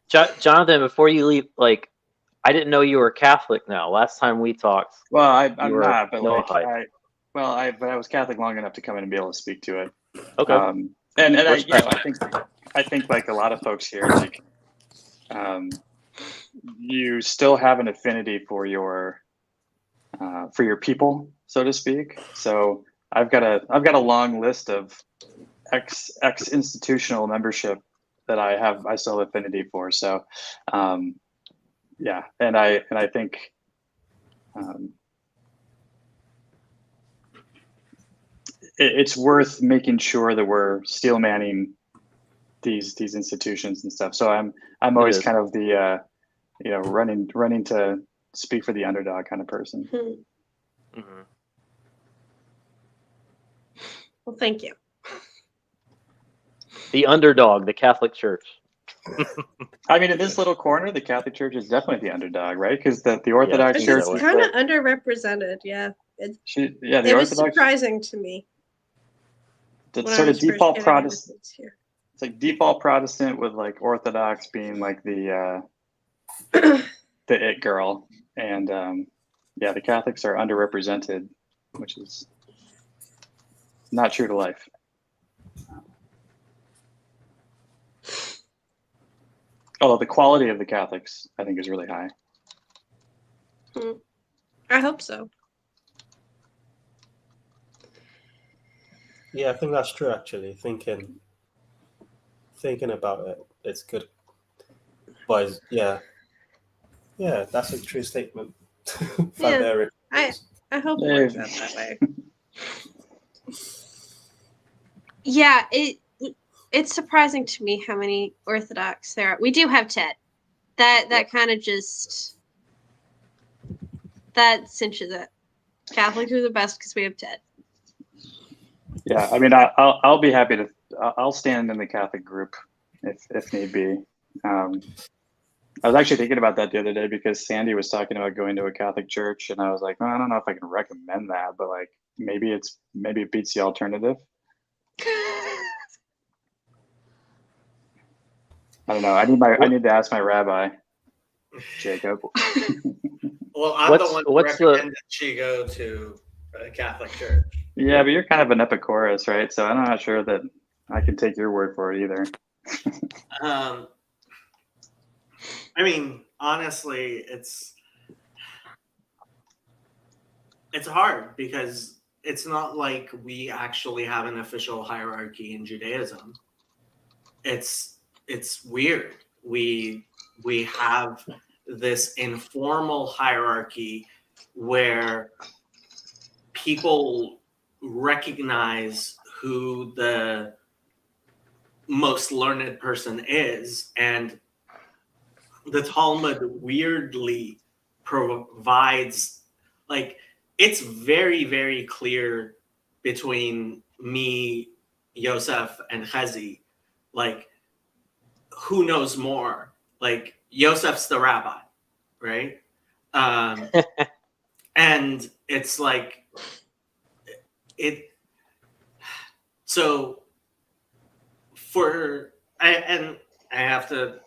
Jonathan, before you leave, like, I didn't know you were Catholic now. Last time we talked. Well, I'm not, but Noahide. I was Catholic long enough to come in and be able to speak to it. Okay. I think like a lot of folks here, like, you still have an affinity for your people, so to speak. So I've got a long list of ex institutional membership that I still have affinity for. So yeah, and I think it's worth making sure that we're steel manning these institutions and stuff. So I'm always kind of the running to speak for the underdog kind of person. Mm-hmm. Well, thank you. The underdog, the Catholic Church. I mean, in this little corner, the Catholic Church is definitely the underdog, right? Because the Orthodox Church It's kind of underrepresented, yeah. The It was Orthodox, surprising to me. the when I sort of was first default getting Protestant. into this here. It's like default Protestant with like Orthodox being like the it girl, and the Catholics are underrepresented, which is not true to life. Although the quality of the Catholics, I think, is really high. I hope so. Yeah, I think that's true. Actually, thinking about it, it's good. But yeah, that's a true statement. Yeah. I hope it works out that way. Yeah, it's surprising to me how many Orthodox there are. We do have Ted. That kind of just that cinches it. Catholics are the best because we have Ted. Yeah, I mean, I'll be happy to. I'll stand in the Catholic group if need be. I was actually thinking about that the other day because Sandy was talking about going to a Catholic church, and I was like, well, I don't know if I can recommend that, but like maybe it beats the alternative. I don't know. I need to ask my rabbi, Jacob. Well, I'm the one who recommended she go to a Catholic church. Yeah, but you're kind of an Epicurus, right? So I'm not sure that I can take your word for it either. I mean, honestly, it's hard because it's not like we actually have an official hierarchy in Judaism. It's weird. We have this informal hierarchy where people recognize who the most learned person is, and the Talmud weirdly provides, like, it's very, very clear between me, Yosef, and Chazi, like, who knows more? Like, Yosef's the rabbi, right? And it's like, so I have to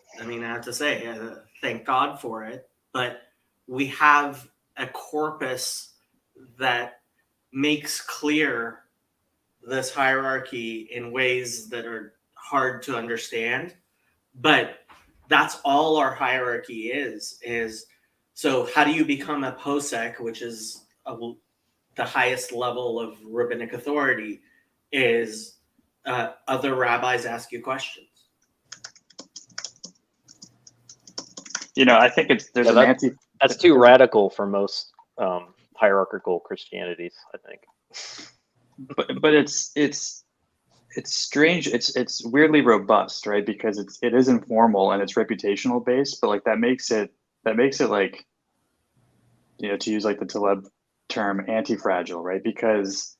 say, thank God for it, but we have a corpus that makes clear this hierarchy in ways that are hard to understand, but that's all our hierarchy is so how do you become a posek, which is the highest level of rabbinic authority, is other rabbis ask you questions. I think that's too radical for most hierarchical Christianities, I think. But it's strange. It's weirdly robust, right? Because it is informal and it's reputational based, but like that makes it like, to use like the Taleb term, anti-fragile, right? Because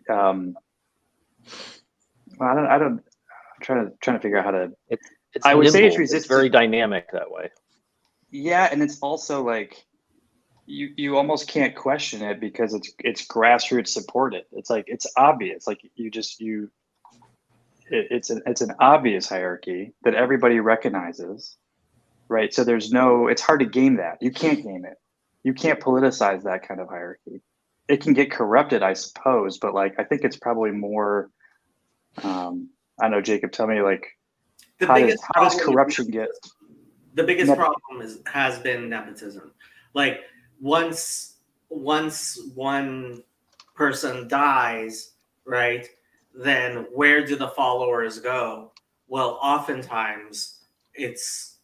I'm trying to figure out how to. I would say it's resistant. It's very dynamic that way. Yeah, and it's also like you almost can't question it because it's grassroots supported. It's like it's obvious. Like it's an obvious hierarchy that everybody recognizes, right? So it's hard to game that. You can't game it. You can't politicize that kind of hierarchy. It can get corrupted, I suppose, but like I think it's probably more. I don't know, Jacob. Tell me, like, how does corruption get? The biggest problem has been nepotism. Like once one person dies, right? Then where do the followers go? Well, oftentimes it's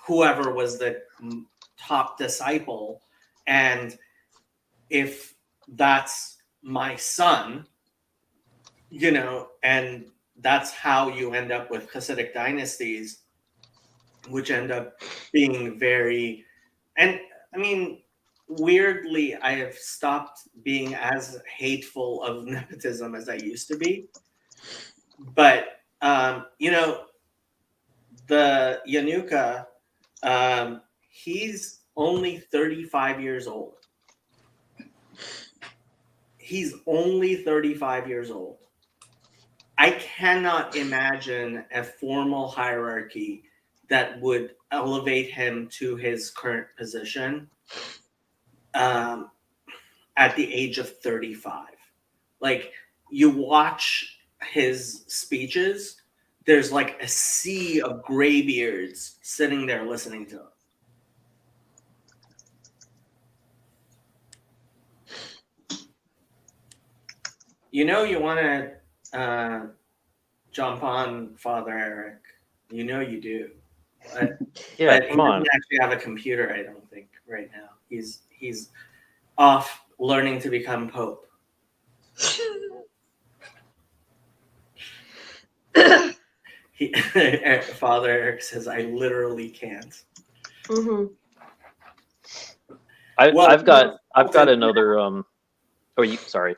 whoever was the top disciple, and if that's my son, and that's how you end up with Hasidic dynasties, which end up being very, and I mean, weirdly, I have stopped being as hateful of nepotism as I used to be. But, the Yanuka, he's only 35 years old. he's only 35 years old. I cannot imagine a formal hierarchy that would elevate him to his current position at the age of 35. Like, you watch his speeches, there's like a sea of graybeards sitting there listening to him. You know, you want to jump on Father Eric. You know you do. Yeah, But he come on. doesn't actually have a computer, I don't think, right now. He's off learning to become Pope. Father Eric says, I literally can't. Mm-hmm. I've got another. Oh, you sorry.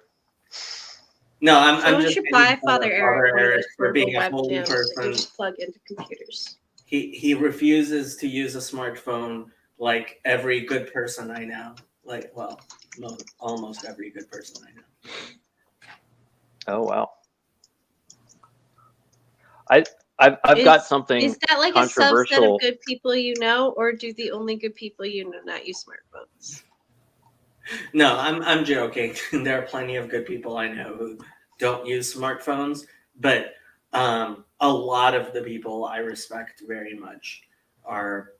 No, I'm Someone just should kidding buy for Father Eric one of those for being a portable holy webcams that you person. just plug into computers. He refuses to use a smartphone like every good person I know. Like, well, almost every good person I know. Oh wow. I've got something Is that like a subset controversial. of good people you know, or do the only good people you know not use smartphones? No, I'm joking. There are plenty of good people I know who don't use smartphones, but a lot of the people I respect very much are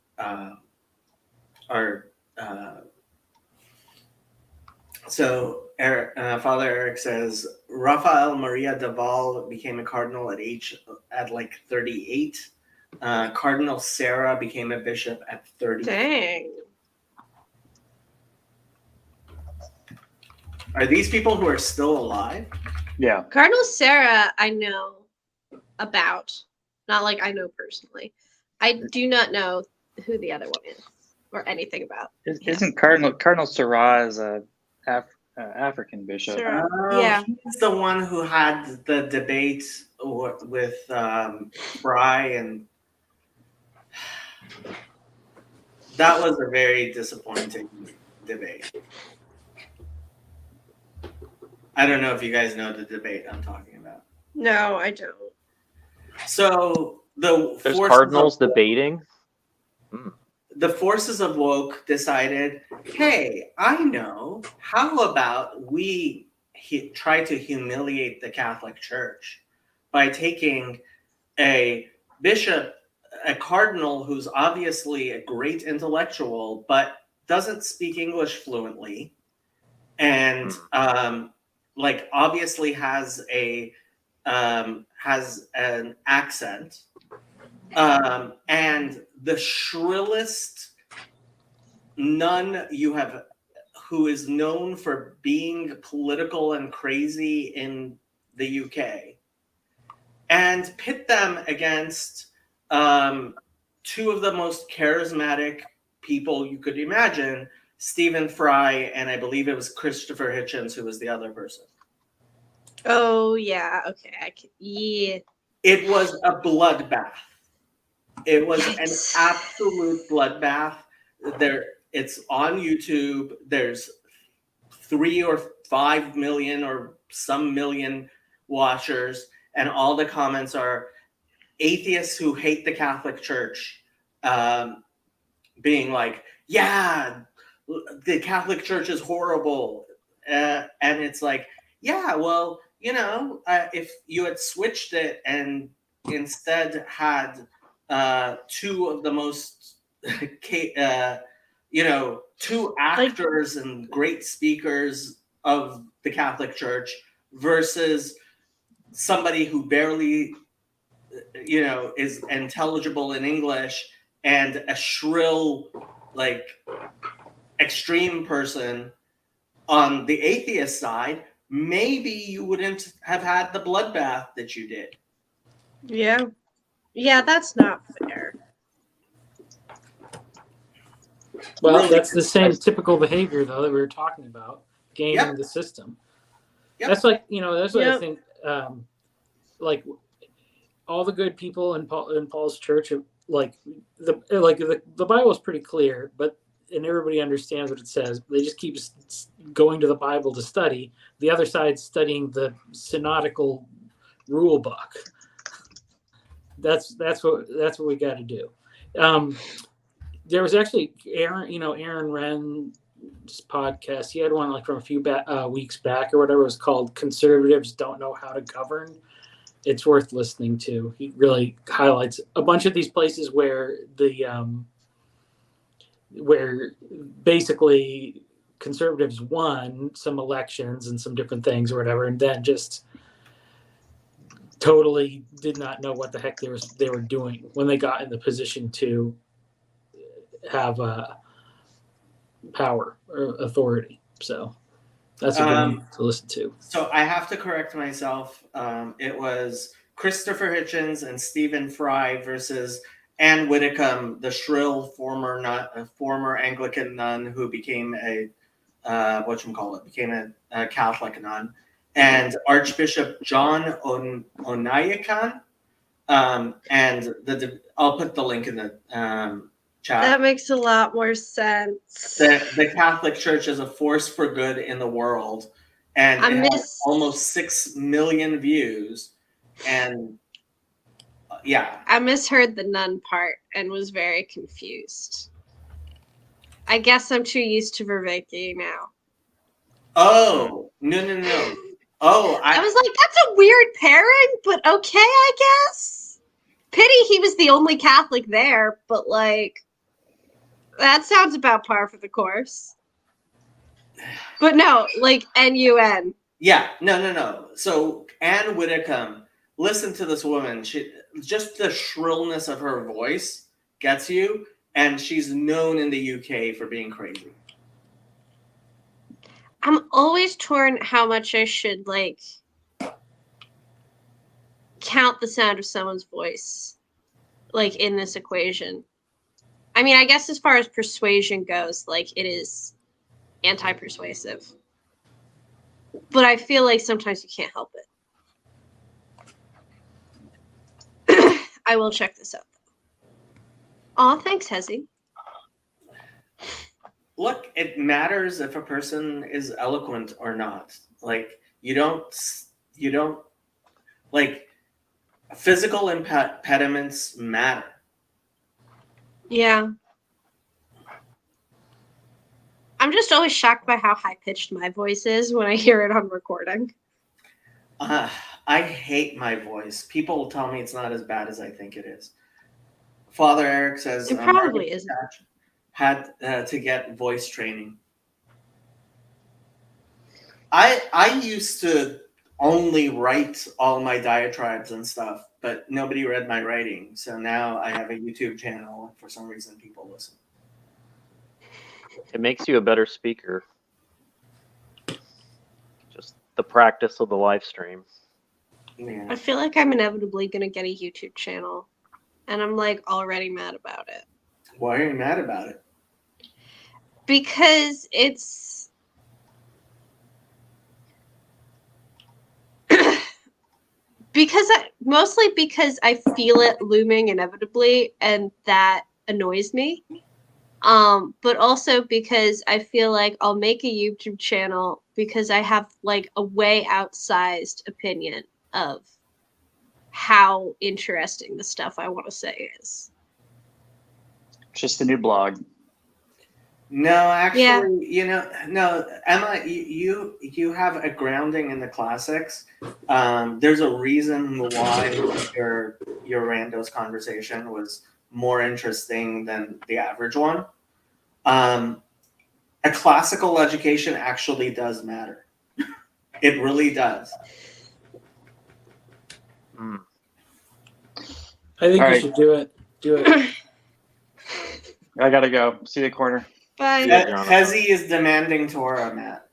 so Father Eric says Rafael Maria Deval became a cardinal at like 38. Cardinal Sarah became a bishop at 30. Dang. Are these people who are still alive? Yeah. Cardinal Sarah, I know about. Not like I know personally. I do not know who the other one is or anything about. Isn't Cardinal Sarah is a African bishop? Sarah. Yeah. He's the one who had the debate with Fry, and that was a very disappointing debate. I don't know if you guys know the debate I'm talking about. No, I don't. So There's cardinals debating. The forces of woke decided, hey, I know, how about we try to humiliate the Catholic Church by taking a bishop, a cardinal who's obviously a great intellectual, but doesn't speak English fluently, and like obviously has an accent, and the shrillest nun who is known for being political and crazy in the UK, and pit them against two of the most charismatic people you could imagine, Stephen Fry, and I believe it was Christopher Hitchens who was the other person. Oh yeah, okay. Yeah. It was a bloodbath. It was an Yikes. absolute bloodbath. It's on YouTube. There's 3 or 5 million or some million watchers, and all the comments are atheists who hate the Catholic Church, being like, "Yeah, the Catholic Church is horrible," and it's like, yeah, well, if you had switched it and instead had two of the most, two actors and great speakers of the Catholic Church versus somebody who barely, is intelligible in English, and a shrill, like, extreme person on the atheist side, maybe you wouldn't have had the bloodbath that you did. Yeah. Yeah, that's not fair. Well, Really? that's the same typical behavior though that we were talking about, gaming Yep. the system. Yep. That's like, that's what I Yep. think. Like all the good people in Paul's church, like the Bible is pretty clear, but and everybody understands what it says. They just keep going to the Bible to study. The other side's studying the synodical rule book. That's what we got to do. There was actually Aaron Wren's podcast. He had one like from a few weeks back or whatever. It was called "Conservatives Don't Know How to Govern." It's worth listening to. He really highlights a bunch of these places where where basically conservatives won some elections and some different things or whatever, and then just totally did not know what the heck they were doing when they got in the position to have power or authority. So that's a good one to listen to. So I have to correct myself. It was Christopher Hitchens and Stephen Fry versus Anne Widdecombe, the shrill former Anglican nun who became a Catholic nun, and Archbishop John Onaiyekan. And I'll put the link in the chat. That makes a lot more sense. The Catholic Church is a force for good in the world, and it has almost 6 million views. And yeah, I misheard the nun part and was very confused. I guess I'm too used to Vervaeke now. Oh, no. Oh, I was like, that's a weird pairing, but okay, I guess. Pity he was the only Catholic there, but like, that sounds about par for the course. But no, like NUN. Yeah, no. So Anne Widdecombe, listen to this woman. Just the shrillness of her voice gets you, and she's known in the UK for being crazy. I'm always torn how much I should like count the sound of someone's voice, like in this equation. I mean, I guess as far as persuasion goes, like it is anti-persuasive. But I feel like sometimes you can't help it. I will check this out. Aw, thanks, Hezzy. Look, it matters if a person is eloquent or not. Like you don't like physical impediments matter. Yeah. I'm just always shocked by how high-pitched my voice is when I hear it on recording. I hate my voice. People tell me it's not as bad as I think it is. Father Eric says It probably isn't. Had to get voice training. I used to only write all my diatribes and stuff, but nobody read my writing. So now I have a YouTube channel, and for some reason people listen. It makes you a better speaker. Just the practice of the live stream. Yeah. I feel like I'm inevitably going to get a YouTube channel, and I'm like already mad about it. Why are you mad about it? Because it's mostly because I feel it looming inevitably, and that annoys me. But also because I feel like I'll make a YouTube channel because I have like a way outsized opinion of how interesting the stuff I want to say is. Just a new blog. No, actually, Yeah. no, Emma, you have a grounding in the classics. There's a reason why your randos conversation was more interesting than the average one. A classical education actually does matter. It really does. Mm. I think All you right. should do it. Do it. I gotta go. See you at quarter. Bye. Yeah, Jonathan. Hezzy is demanding Torah, Matt.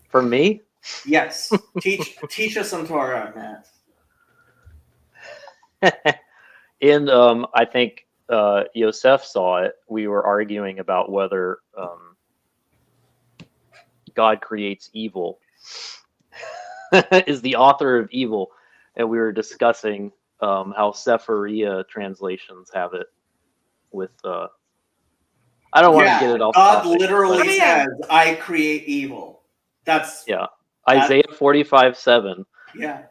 For me? Yes, teach us some Torah, Matt. And I think Yosef saw it. We were arguing about whether God creates evil, is the author of evil, and we were discussing how Sephariah translations have it, with I don't want to get it off God topic, literally but Oh, yeah. says, "I create evil." That's yeah. Isaiah 45:7. yeah.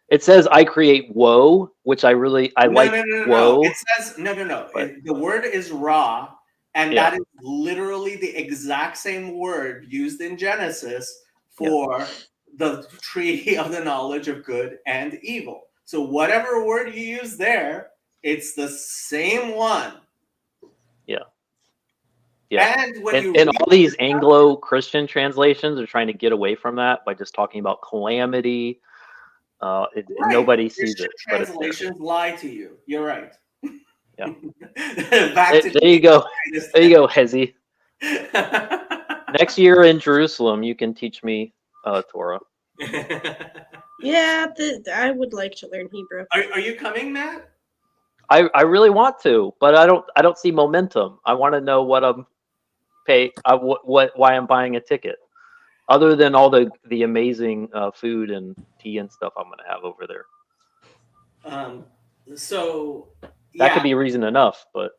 It says I create woe, which I like No. woe. It says no. But The word is ra, and yeah, that is literally the exact same word used in Genesis for the tree of the knowledge of good and evil. So whatever word you use there, it's the same one. yeah. And when And, you and read all these Anglo-Christian translations are trying to get away from that by just talking about calamity. Nobody sees Christian it, but it's there. translations lie to you. You're right. Yeah. Back to There you go. There you go, Hezi. Next year in Jerusalem, you can teach me Torah. Yeah, I would like to learn Hebrew. Are you coming, Matt? I really want to, but I don't see momentum. I want to know what I'm why I'm buying a ticket, other than all the amazing food and tea and stuff I'm going to have over there. So That could be reason enough, but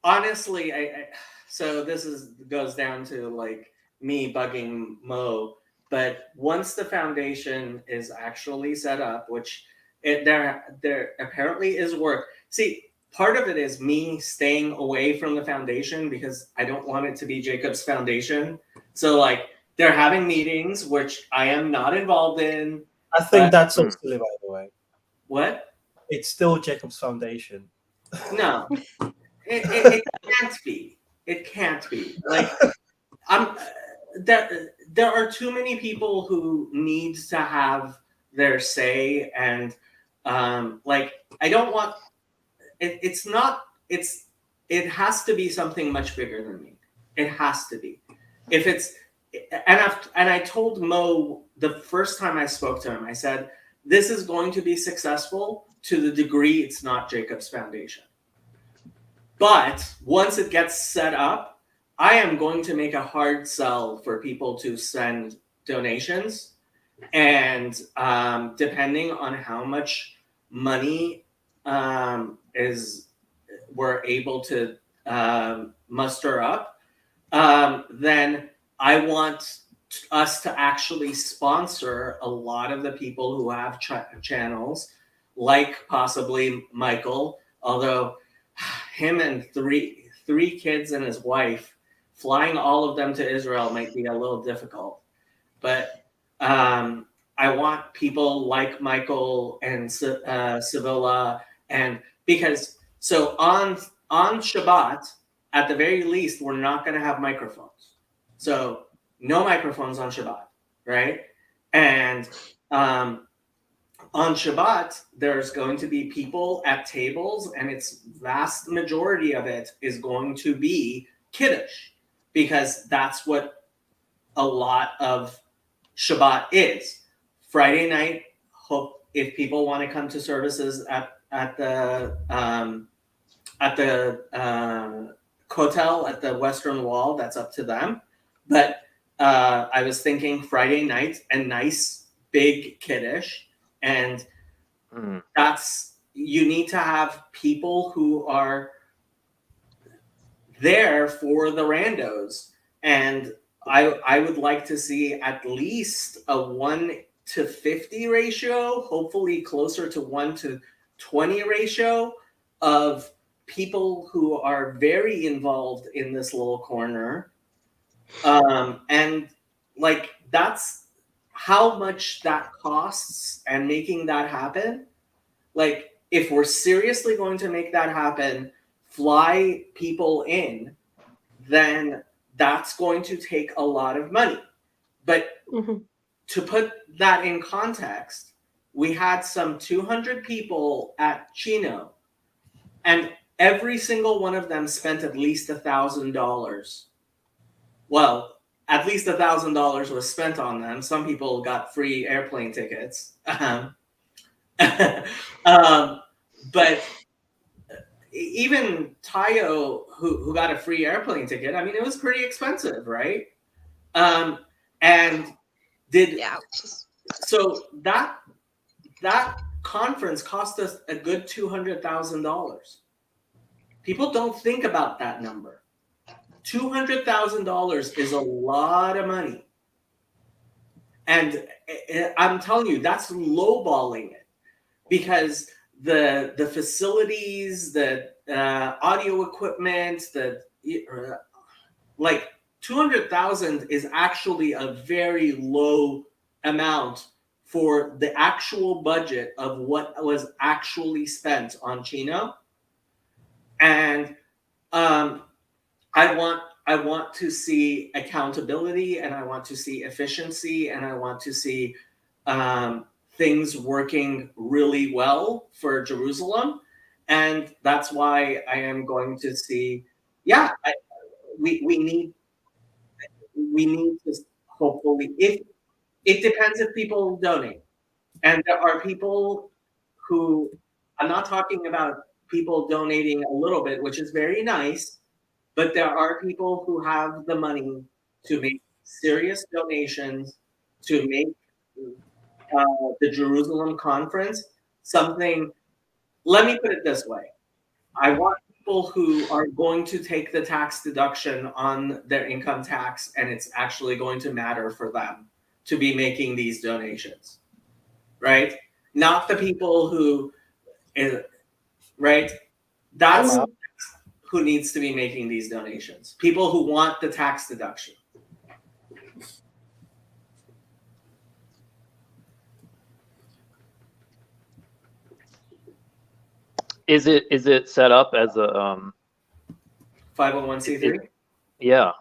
honestly, so this goes down to like me bugging Mo, but once the foundation is actually set up, which there apparently is work. See, part of it is me staying away from the foundation because I don't want it to be Jacob's foundation. So like they're having meetings, which I am not involved in. I think But- that's so silly, by the way. What? It's still Jacob's foundation. No, it can't be. It can't be. Like there are too many people who need to have their say, and like I don't want it. It's not. It has to be something much bigger than me. It has to be. If it's and I told Mo the first time I spoke to him, I said, this is going to be successful to the degree it's not Jacob's foundation. But once it gets set up, I am going to make a hard sell for people to send donations. And depending on how much money we're able to muster up, then I want us to actually sponsor a lot of the people who have channels, like possibly Michael, although him and three kids and his wife, flying all of them to Israel might be a little difficult. But I want people like Michael and Sevilla, and because so on Shabbat, at the very least, we're not going to have microphones. So no microphones on Shabbat, right? And on Shabbat, there's going to be people at tables, and its vast majority of it is going to be Kiddush, because that's what a lot of Shabbat is. Friday night, hope if people want to come to services at the Kotel at the Western Wall, that's up to them. But I was thinking Friday night, a nice big Kiddush, and you need to have people who are there for the randos. And I would like to see at least a 1-50 ratio, hopefully closer to 1-20 ratio of people who are very involved in this little corner. And like that's how much that costs, and making that happen. Like if we're seriously going to make that happen, fly people in, then that's going to take a lot of money. But to put that in context, we had some 200 people at Chino, and every single one of them spent at least $1,000. Well, at least $1,000 was spent on them. Some people got free airplane tickets. But even Tayo, who got a free airplane ticket, I mean, it was pretty expensive, right? So that conference cost us a good $200,000. People don't think about that number. $200,000 is a lot of money. And I'm telling you, that's lowballing it, because the facilities, the audio equipment, like 200,000 is actually a very low amount for the actual budget of what was actually spent on Chino. And I want to see accountability, and I want to see efficiency, and I want to see things working really well for Jerusalem. And that's why I am going to see, we need to hopefully, if it depends if people donate. And there are people who, I'm not talking about people donating a little bit, which is very nice, but there are people who have the money to make serious donations to make the Jerusalem conference something. Let me put it this way. I want people who are going to take the tax deduction on their income tax, and it's actually going to matter for them to be making these donations, right? Not the people who, right? That's who needs to be making these donations. People who want the tax deduction. Is it set up as a 501c3? Yeah.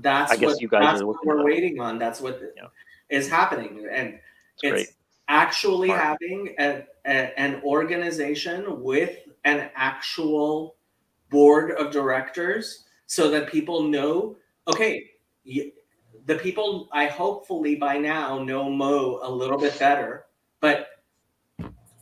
That's I guess what, you guys that's are what looking we're at. waiting on. That's what is happening. And it's great. actually Smart. having an organization with an actual board of directors, so that people know, okay, the people, I hopefully by now know Mo a little bit better, but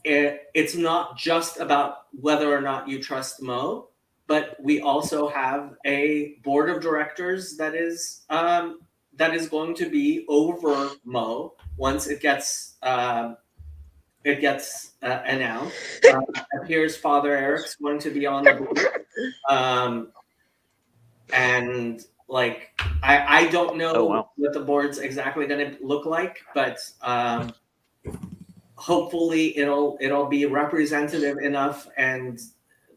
it's not just about whether or not you trust Mo, but we also have a board of directors that is going to be over Mo once it gets announced. Appears Father Eric's going to be on the board, and like I don't know Oh, wow. what the board's exactly going to look like, but hopefully it'll be representative enough, and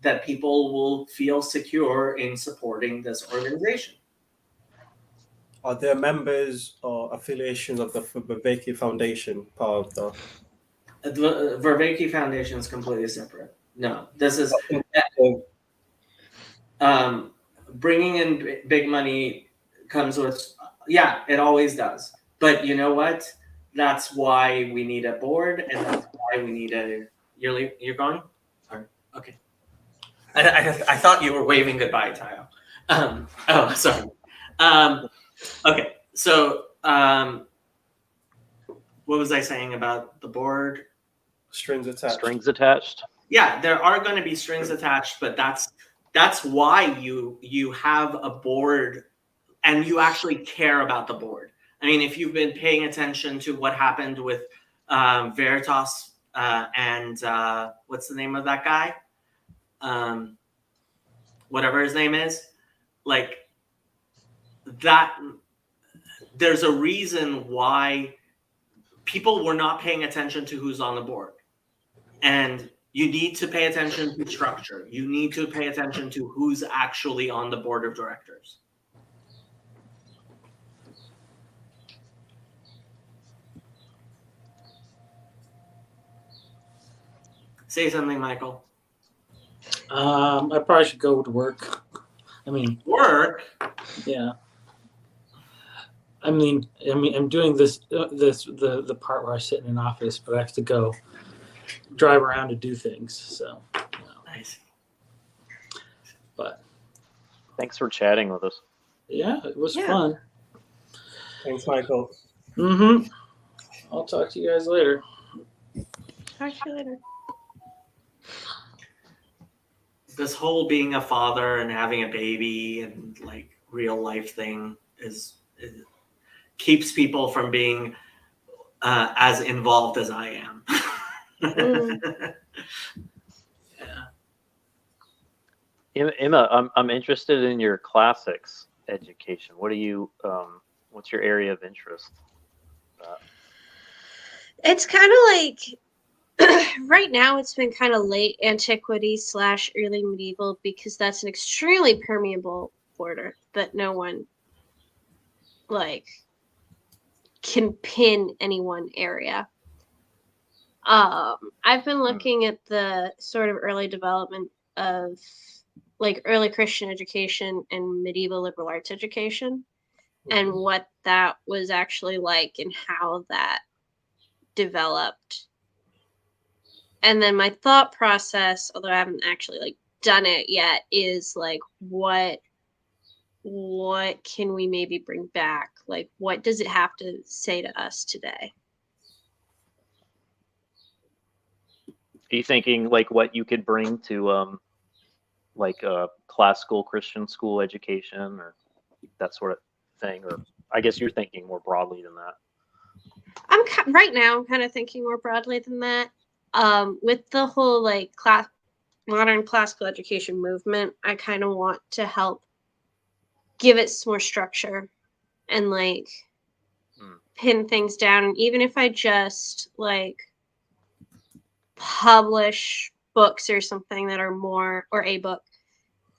that people will feel secure in supporting this organization. Are there members or affiliations of the Vervaeke Foundation part of the? The Vervaeke Foundation is completely separate. No, this is bringing in big money comes with, it always does. But you know what? That's why we need a board, and that's why we need a yearly. You're going? Sorry. Okay. I thought you were waving goodbye, Tayo. Oh, sorry. Okay. So, what was I saying about the board? Strings attached. Strings attached. Yeah, there are going to be strings attached, but that's why you have a board, and you actually care about the board. I mean, if you've been paying attention to what happened with Veritas and what's the name of that guy? Whatever his name is, like that. There's a reason why people were not paying attention to who's on the board, and you need to pay attention to structure. You need to pay attention to who's actually on the board of directors. Say something, Michael. I probably should go to work. I mean, Work? yeah. I mean, I'm doing the part where I sit in an office, but I have to go drive around to do things. So, Nice. But Thanks for chatting with us. yeah, it was Yeah. fun. Thanks, Michael. Mm-hmm. I'll talk to you guys later. Talk to you later. This whole being a father and having a baby and like real life thing is keeps people from being as involved as I am. Mm. Emma, I'm interested in your classics education. What do you what's your area of interest? It's kind of like right now it's been kind of late antiquity / early medieval because that's an extremely permeable border that no one like can pin any one area. I've been looking at the sort of early development of like early Christian education and medieval liberal arts education and what that was actually like and how that developed. And then my thought process, although I haven't actually like done it yet, is like what can we maybe bring back? Like what does it have to say to us today? Are you thinking like what you could bring to like a classical Christian school education or that sort of thing? Or I guess you're thinking more broadly than that. Right now I'm kind of thinking more broadly than that. With the whole like modern classical education movement, I kind of want to help give it some more structure and like pin things down. And even if I just like publish books or something that are more, or a book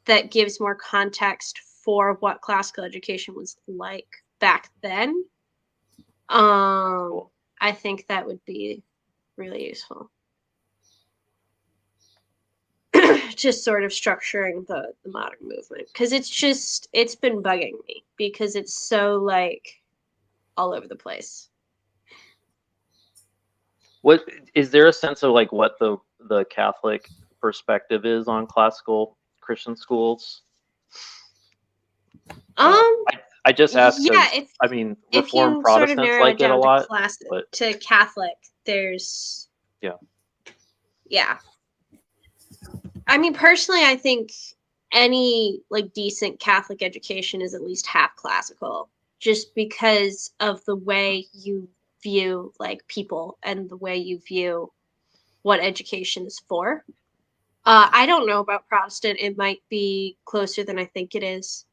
that gives more context for what classical education was like back then, Cool. I think that would be really useful. Just sort of structuring the modern movement, because it's been bugging me because it's so like all over the place. What is there a sense of like what the Catholic perspective is on classical Christian schools? I just asked because I mean Reformed Protestants sort of like it a lot. To Catholic, there's yeah. I mean, personally, I think any like decent Catholic education is at least half classical, just because of the way you view like people and the way you view what education is for. I don't know about Protestant. It might be closer than I think it is.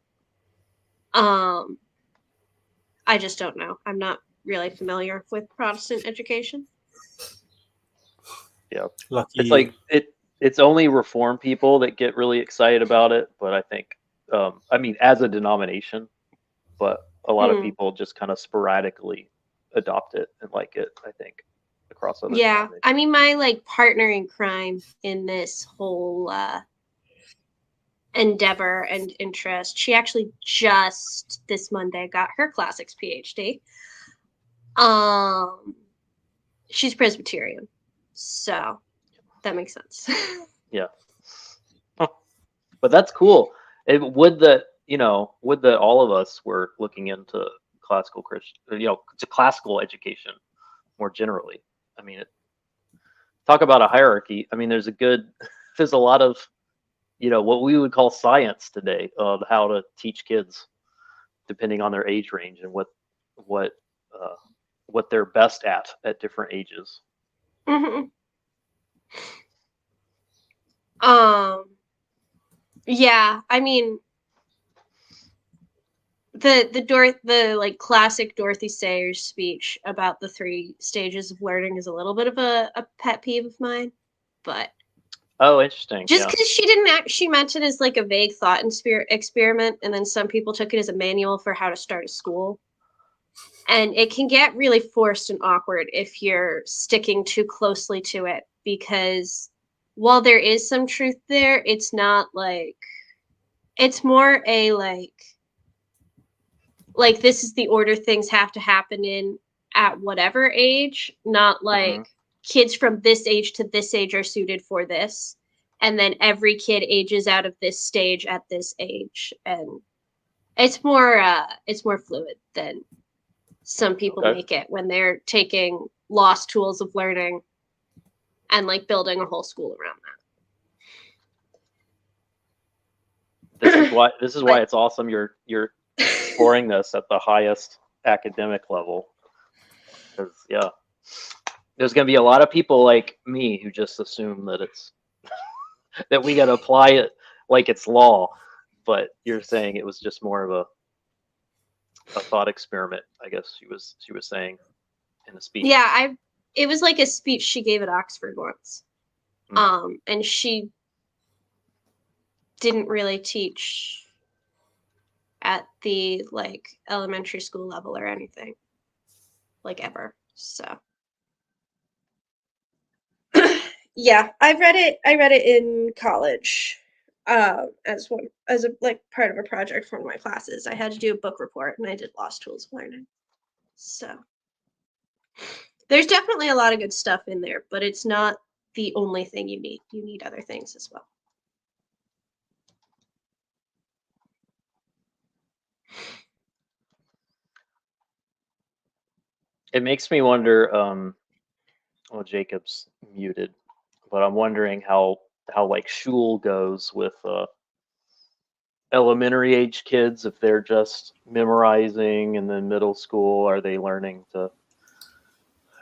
I just don't know. I'm not really familiar with Protestant education. Yeah, Lucky it's you. like it's only Reformed people that get really excited about it. But I think, I mean, as a denomination, but a lot of people just kind of sporadically adopt it and like it. I think across other. Yeah, I mean, my like partner in crime in this whole endeavor and interest, she actually just this Monday got her classics PhD. She's Presbyterian, so that makes sense. Yeah. But that's cool. Would that all of us were looking into classical Christian, to classical education more generally. I mean, talk about a hierarchy. I mean, there's a lot of, what we would call science today of how to teach kids depending on their age range and what they're best at different ages. Mm-hmm. Yeah, I mean, the like classic Dorothy Sayers speech about the 3 stages of learning is a little bit of a pet peeve of mine, but oh, interesting. Just because she meant it as like a vague thought and experiment, and then some people took it as a manual for how to start a school. And it can get really forced and awkward if you're sticking too closely to it, because while there is some truth there, it's not like, it's more a like this is the order things have to happen in at whatever age, not like kids from this age to this age are suited for this, and then every kid ages out of this stage at this age. And it's more fluid than some people make it when they're taking lost tools of learning and like building a whole school around that. This is why it's awesome you're exploring this at the highest academic level, because there's going to be a lot of people like me who just assume that it's that we got to apply it like it's law, but you're saying it was just more of a thought experiment, I guess she was saying in a speech. Yeah, it was like a speech she gave at Oxford once. And she didn't really teach at the like elementary school level or anything. Like ever. So yeah, I read it in college. As a like part of a project for one of my classes. I had to do a book report and I did Lost Tools of Learning. So there's definitely a lot of good stuff in there, but it's not the only thing you need. You need other things as well. It makes me wonder, well, Jacob's muted, but I'm wondering how like Shul goes with elementary age kids, if they're just memorizing, and then middle school, are they learning to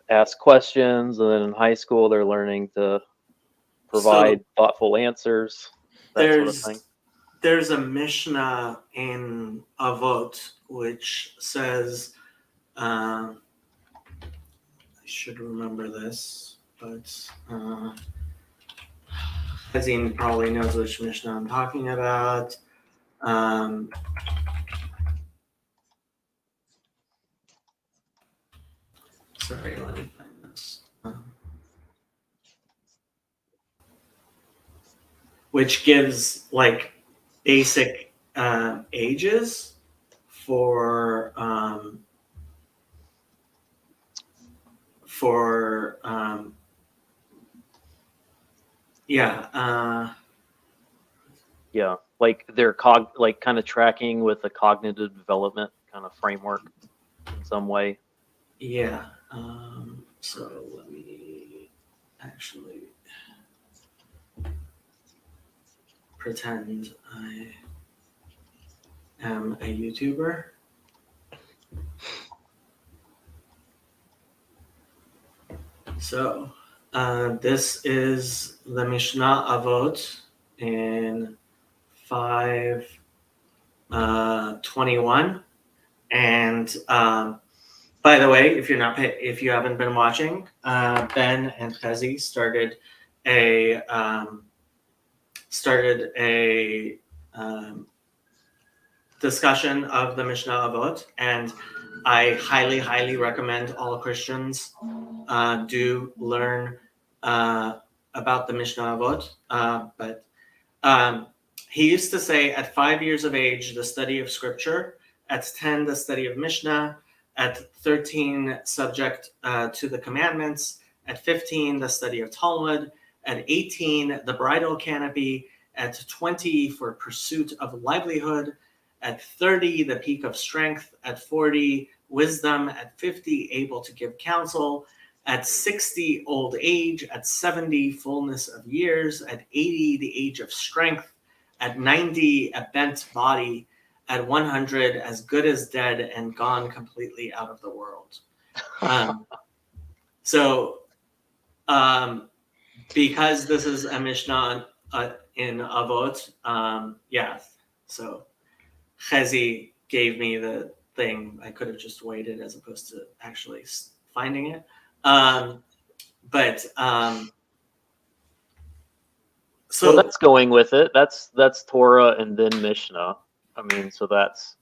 ask questions, and then in high school they're learning to provide thoughtful answers, that sort of thing. There's a Mishnah in Avot which says, I should remember this, but Hazim probably knows which Mishnah I'm talking about. Sorry, let me find this. Which gives like basic ages for Yeah, like they're like kind of tracking with a cognitive development kind of framework in some way. Yeah. So let me actually pretend I am a YouTuber. So this is the Mishnah Avot in 5:21, and by the way, if you haven't been watching, Ben and Chazi started a discussion of the Mishnah Avot, and I highly recommend all Christians do learn about the Mishnah Avot. But he used to say at 5 years of age, the study of Scripture; at 10, the study of Mishnah; at 13, subject to the commandments; at 15, the study of Talmud; at 18, the bridal canopy; at 20, for pursuit of livelihood; at 30, the peak of strength; at 40, wisdom; at 50, able to give counsel; at 60, old age; at 70, fullness of years; at 80, the age of strength; at 90, a bent body; at 100, as good as dead and gone completely out of the world. Because this is a Mishnah in Avot, so Chezi gave me the thing. I could have just waited as opposed to actually finding it. So well, that's going with it. That's Torah and then Mishnah. I mean, so that's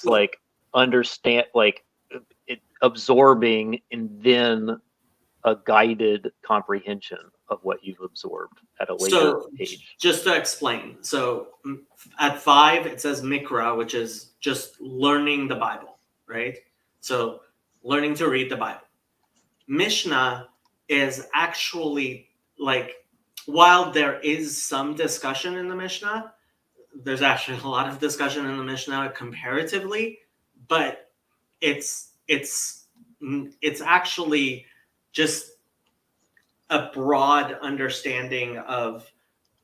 like understand, like it absorbing and then a guided comprehension of what you've absorbed at a later age. Just to explain, so at 5 it says Mikra, which is just learning the Bible, right? So learning to read the Bible. Mishnah is actually like, while there is some discussion in the Mishnah, there's actually a lot of discussion in the Mishnah comparatively, but it's actually just a broad understanding of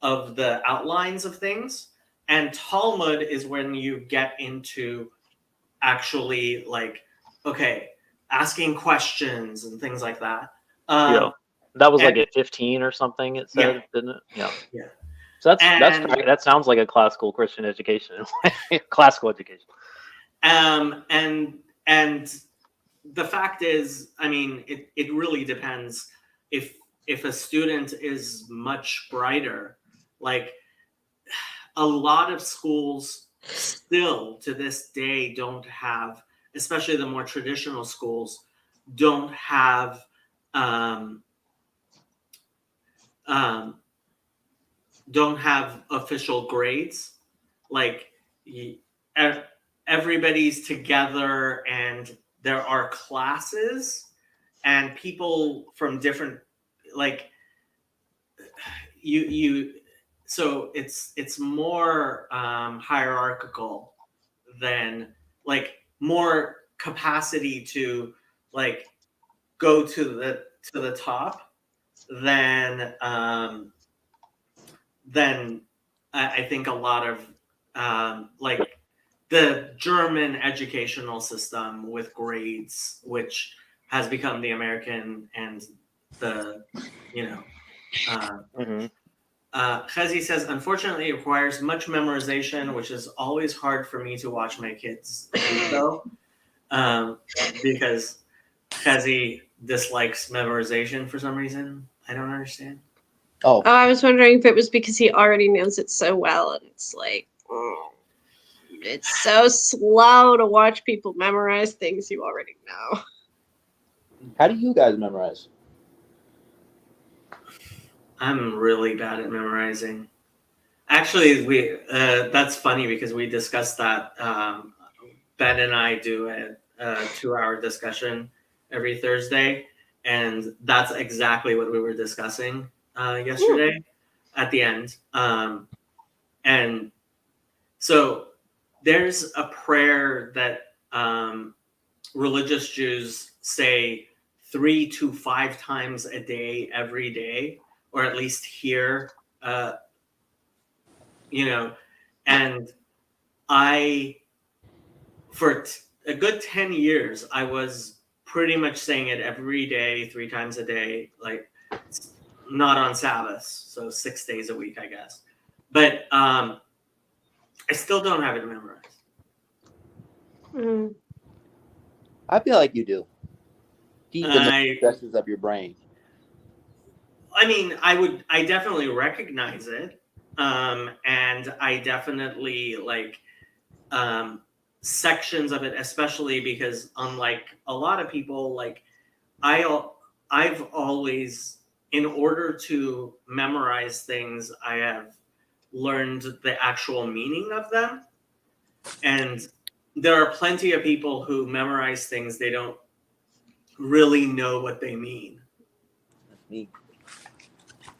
the outlines of things. And Talmud is when you get into actually like, okay, asking questions and things like that. That was like at 15 or something, it said, didn't it? Yeah. So And- that sounds like a classical Christian education, classical education. And the fact is, I mean, it really depends. If a student is much brighter, like a lot of schools still to this day don't have, especially the more traditional schools, don't have don't have official grades. Like everybody's together and there are classes and people from different, like you so it's more hierarchical than, like, more capacity to, like, go to the top than I think a lot of like the German educational system with grades, which has become the American and the, you know. Chazi says, unfortunately, it requires much memorization, which is always hard for me to watch my kids do so, because Chazi dislikes memorization for some reason. I don't understand. Oh, I was wondering if it was because he already knows it so well, and it's like, it's so slow to watch people memorize things you already know. How do you guys memorize? I'm really bad at memorizing. Actually, that's funny because we discussed that. Ben and I do a 2-hour discussion every Thursday, and that's exactly what we were discussing yesterday at the end. And so there's a prayer that religious Jews say 3 to 5 times a day, every day, or at least hear, you know, and for a good 10 years, I was pretty much saying it every day, 3 times a day, like not on Sabbath, so 6 days a week, I guess. But I still don't have it memorized. I feel like you do. Deep in the recesses of your brain. I mean, I definitely recognize it. And I definitely like sections of it, especially because unlike a lot of people, like I've always, in order to memorize things, I have learned the actual meaning of them. And there are plenty of people who memorize things, they don't really know what they mean. That's me.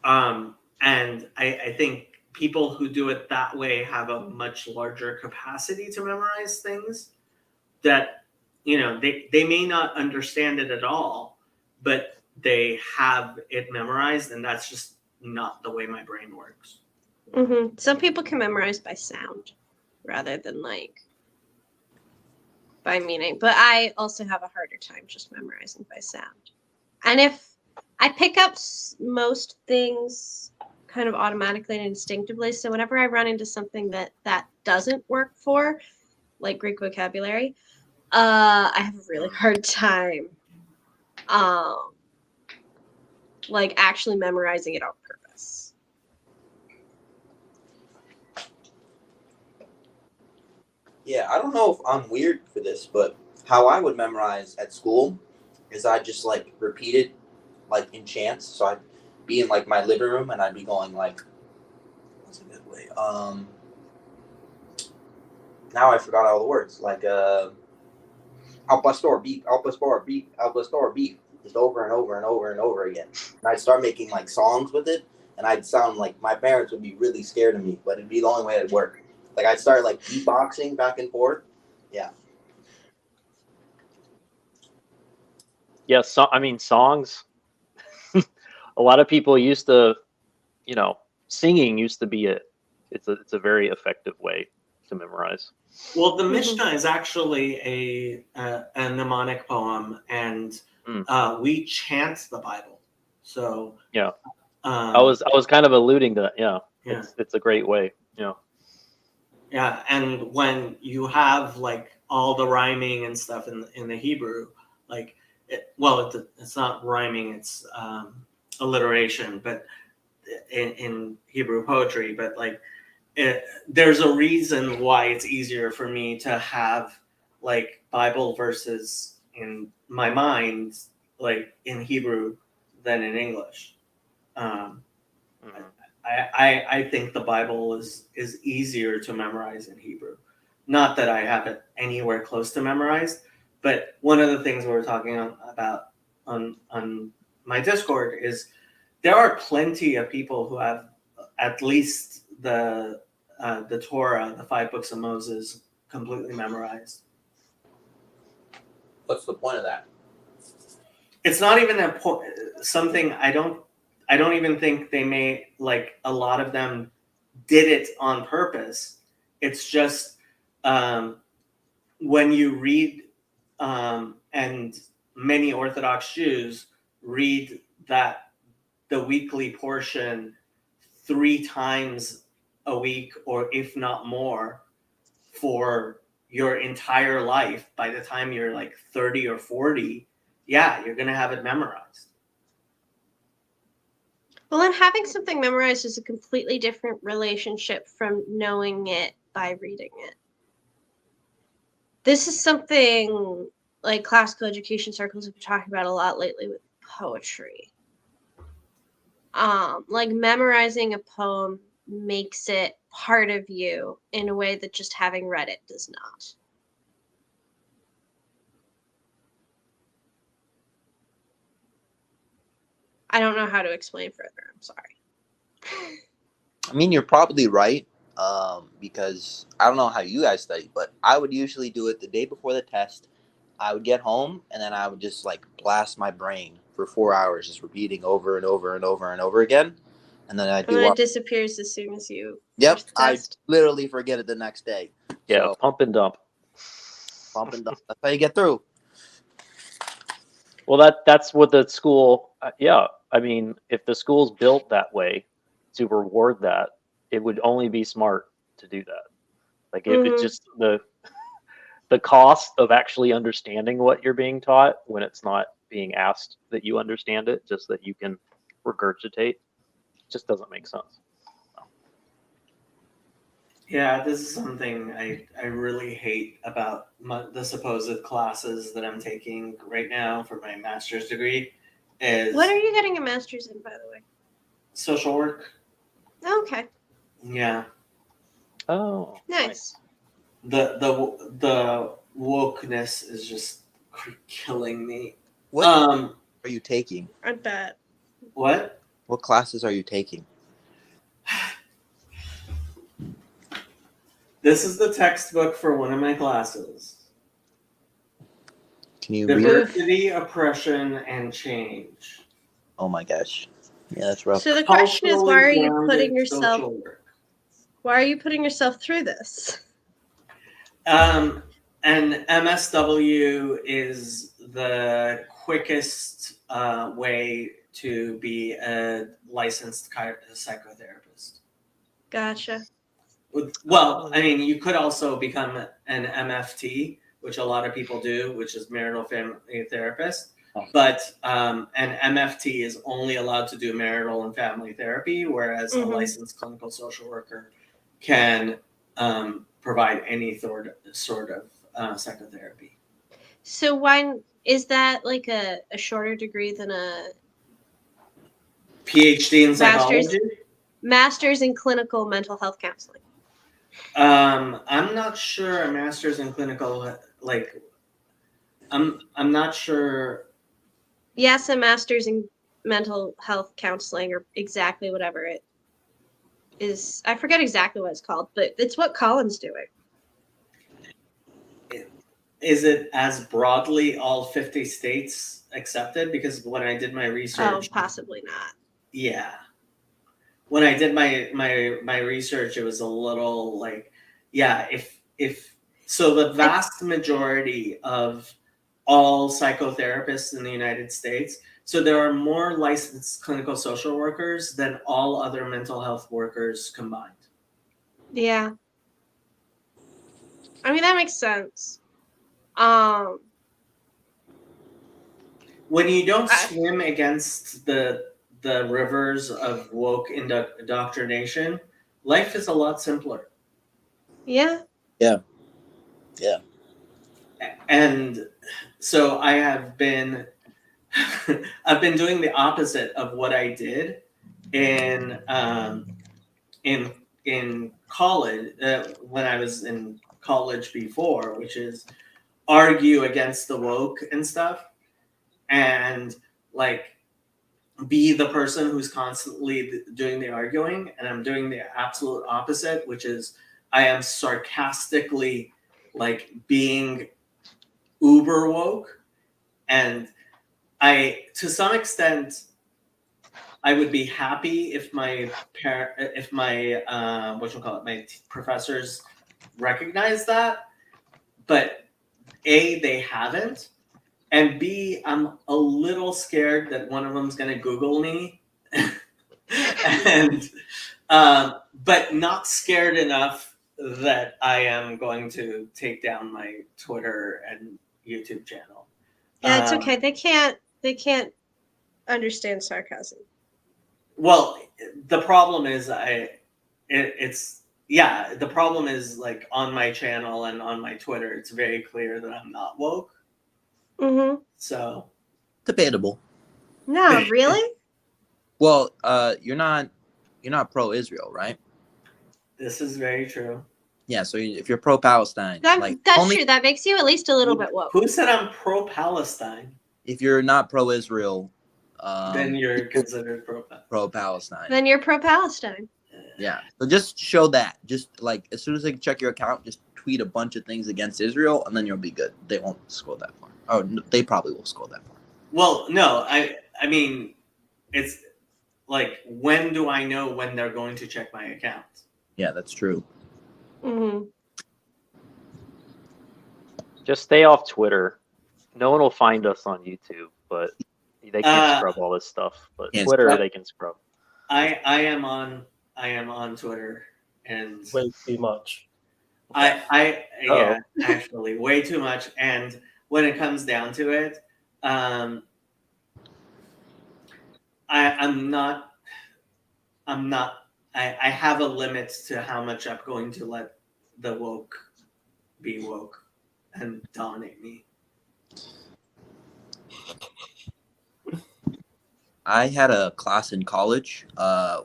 And I think people who do it that way have a much larger capacity to memorize things that, you know, they may not understand it at all, but they have it memorized, and that's just not the way my brain works. Some people can memorize by sound rather than like by meaning, but I also have a harder time just memorizing by sound. And if I pick up most things kind of automatically and instinctively, so whenever I run into something that doesn't work for, like Greek vocabulary, I have a really hard time like actually memorizing it on purpose. Yeah, I don't know if I'm weird for this, but how I would memorize at school is I just like repeat it like in chants. So I'd be in like my living room and I'd be going like, what's a good way? Now I forgot all the words. Like al pastor, beef, al pastor, beef, al pastor, beef. Just over and over and over and over again. And I'd start making like songs with it, and I'd sound like my parents would be really scared of me, but it'd be the only way it'd work. Like I'd start like beatboxing back and forth. Yeah. Yeah, so I mean songs. A lot of people used to, you know, singing used to be it's a very effective way to memorize. Well, the Mishnah is actually a mnemonic poem, and we chant the Bible. So yeah, I was kind of alluding to that. Yeah, Yeah. It's a great way. Yeah, and when you have like all the rhyming and stuff in the Hebrew, like it's not rhyming, it's alliteration, but in Hebrew poetry, but like there's a reason why it's easier for me to have like Bible verses in my mind, like in Hebrew, than in English. I think the Bible is easier to memorize in Hebrew. Not that I have it anywhere close to memorized, but one of the things we were talking about on my Discord is there are plenty of people who have at least the Torah, the 5 books of Moses, completely memorized. What's the point of that? It's not even something I don't even think they may, like, a lot of them did it on purpose. It's just when you read, and many Orthodox Jews read the weekly portion 3 times a week, or if not more, for your entire life. By the time you're like 30 or 40, yeah, you're going to have it memorized. Well, and having something memorized is a completely different relationship from knowing it by reading it. This is something like classical education circles have been talking about a lot lately with poetry. Like memorizing a poem makes it part of you in a way that just having read it does not. I don't know how to explain further. I'm sorry. I mean, you're probably right, because I don't know how you guys study, but I would usually do it the day before the test. I would get home, and then I would just like blast my brain for 4 hours, just repeating over and over and over and over again. And then I'd And then do it disappears as soon as you Yep, finish the I test. literally forget it the next day. Yeah, So, it's pump and dump. pump and dump. That's how you get through. Well, that's what the school. Yeah, I mean, if the school's built that way to reward that, it would only be smart to do that. Like it just the cost of actually understanding what you're being taught when it's not being asked that you understand it, just that you can regurgitate, just doesn't make sense. Yeah, this is something I really hate about the supposed classes that I'm taking right now for my master's degree. Is What are you getting a master's in, by the way? social work. Okay, Yeah, Oh, nice. the wokeness is just killing me. What are you taking? I bet. What? What classes are you taking? This is the textbook for one of my classes. Can you read? Diversity, oppression, and change. Oh my gosh. Yeah, that's rough. So the question is, why are you Culturally putting grounded yourself? social work. Why are you putting yourself through this? And MSW is the quickest way to be a licensed psychotherapist. Gotcha. Well, I mean, you could also become an MFT, which a lot of people do, which is marital family therapist. But an MFT is only allowed to do marital and family therapy, whereas a licensed clinical social worker can provide any sort of psychotherapy. So why is that like a shorter degree than a PhD in psychology? master's in clinical mental health counseling? I'm not sure a master's in clinical, like, I'm not sure. Yes, a master's in mental health counseling or exactly whatever it is. I forget exactly what it's called, but it's what Colin's doing. Is it as broadly all 50 states accepted? Because when I did my research, Possibly not. yeah. When I did my research, it was a little like, yeah, if so the vast majority of all psychotherapists in the United States So there are more licensed clinical social workers than all other mental health workers combined. Yeah. I mean, that makes sense. Um, When you don't I- swim against the rivers of woke indoctrination, life is a lot simpler. yeah. And so I have been I've been doing the opposite of what I did in college when I was in college before, which is argue against the woke and stuff, and like be the person who's constantly doing the arguing. And I'm doing the absolute opposite, which is I am sarcastically like being uber woke. And I, to some extent, I would be happy if my my professors recognize that, but A, they haven't, and B, I'm a little scared that one of them's gonna Google me, and but not scared enough that I am going to take down my Twitter and YouTube channel. Yeah, it's okay. They can't understand sarcasm. Well, the problem is the problem is like on my channel and on my Twitter, it's very clear that I'm not woke. Mm-hmm. So Debatable. No, really? Well, you're not pro-Israel, right? this is very true. Yeah. So if you're pro-Palestine, That's true. That makes you at least a little bit woke. Who said I'm pro-Palestine? if you're not pro-Israel, Then you're considered pro-Palestine. pro-Palestine. Then you're pro-Palestine. Yeah. So just show that. Just like as soon as they check your account, just tweet a bunch of things against Israel, and then you'll be good. They won't scroll that far. Oh, no, they probably will scroll that far. Well, no, I mean, it's like, when do I know when they're going to check my account? Yeah, that's true. Mm-hmm. Just stay off Twitter. No one will find us on YouTube, but they can't scrub all this stuff. But Can't Twitter, scrub. they can scrub. I am on Twitter, and Way too much. yeah, actually way too much. And when it comes down to it, I'm not. I have a limit to how much I'm going to let the woke be woke and dominate me. I had a class in college,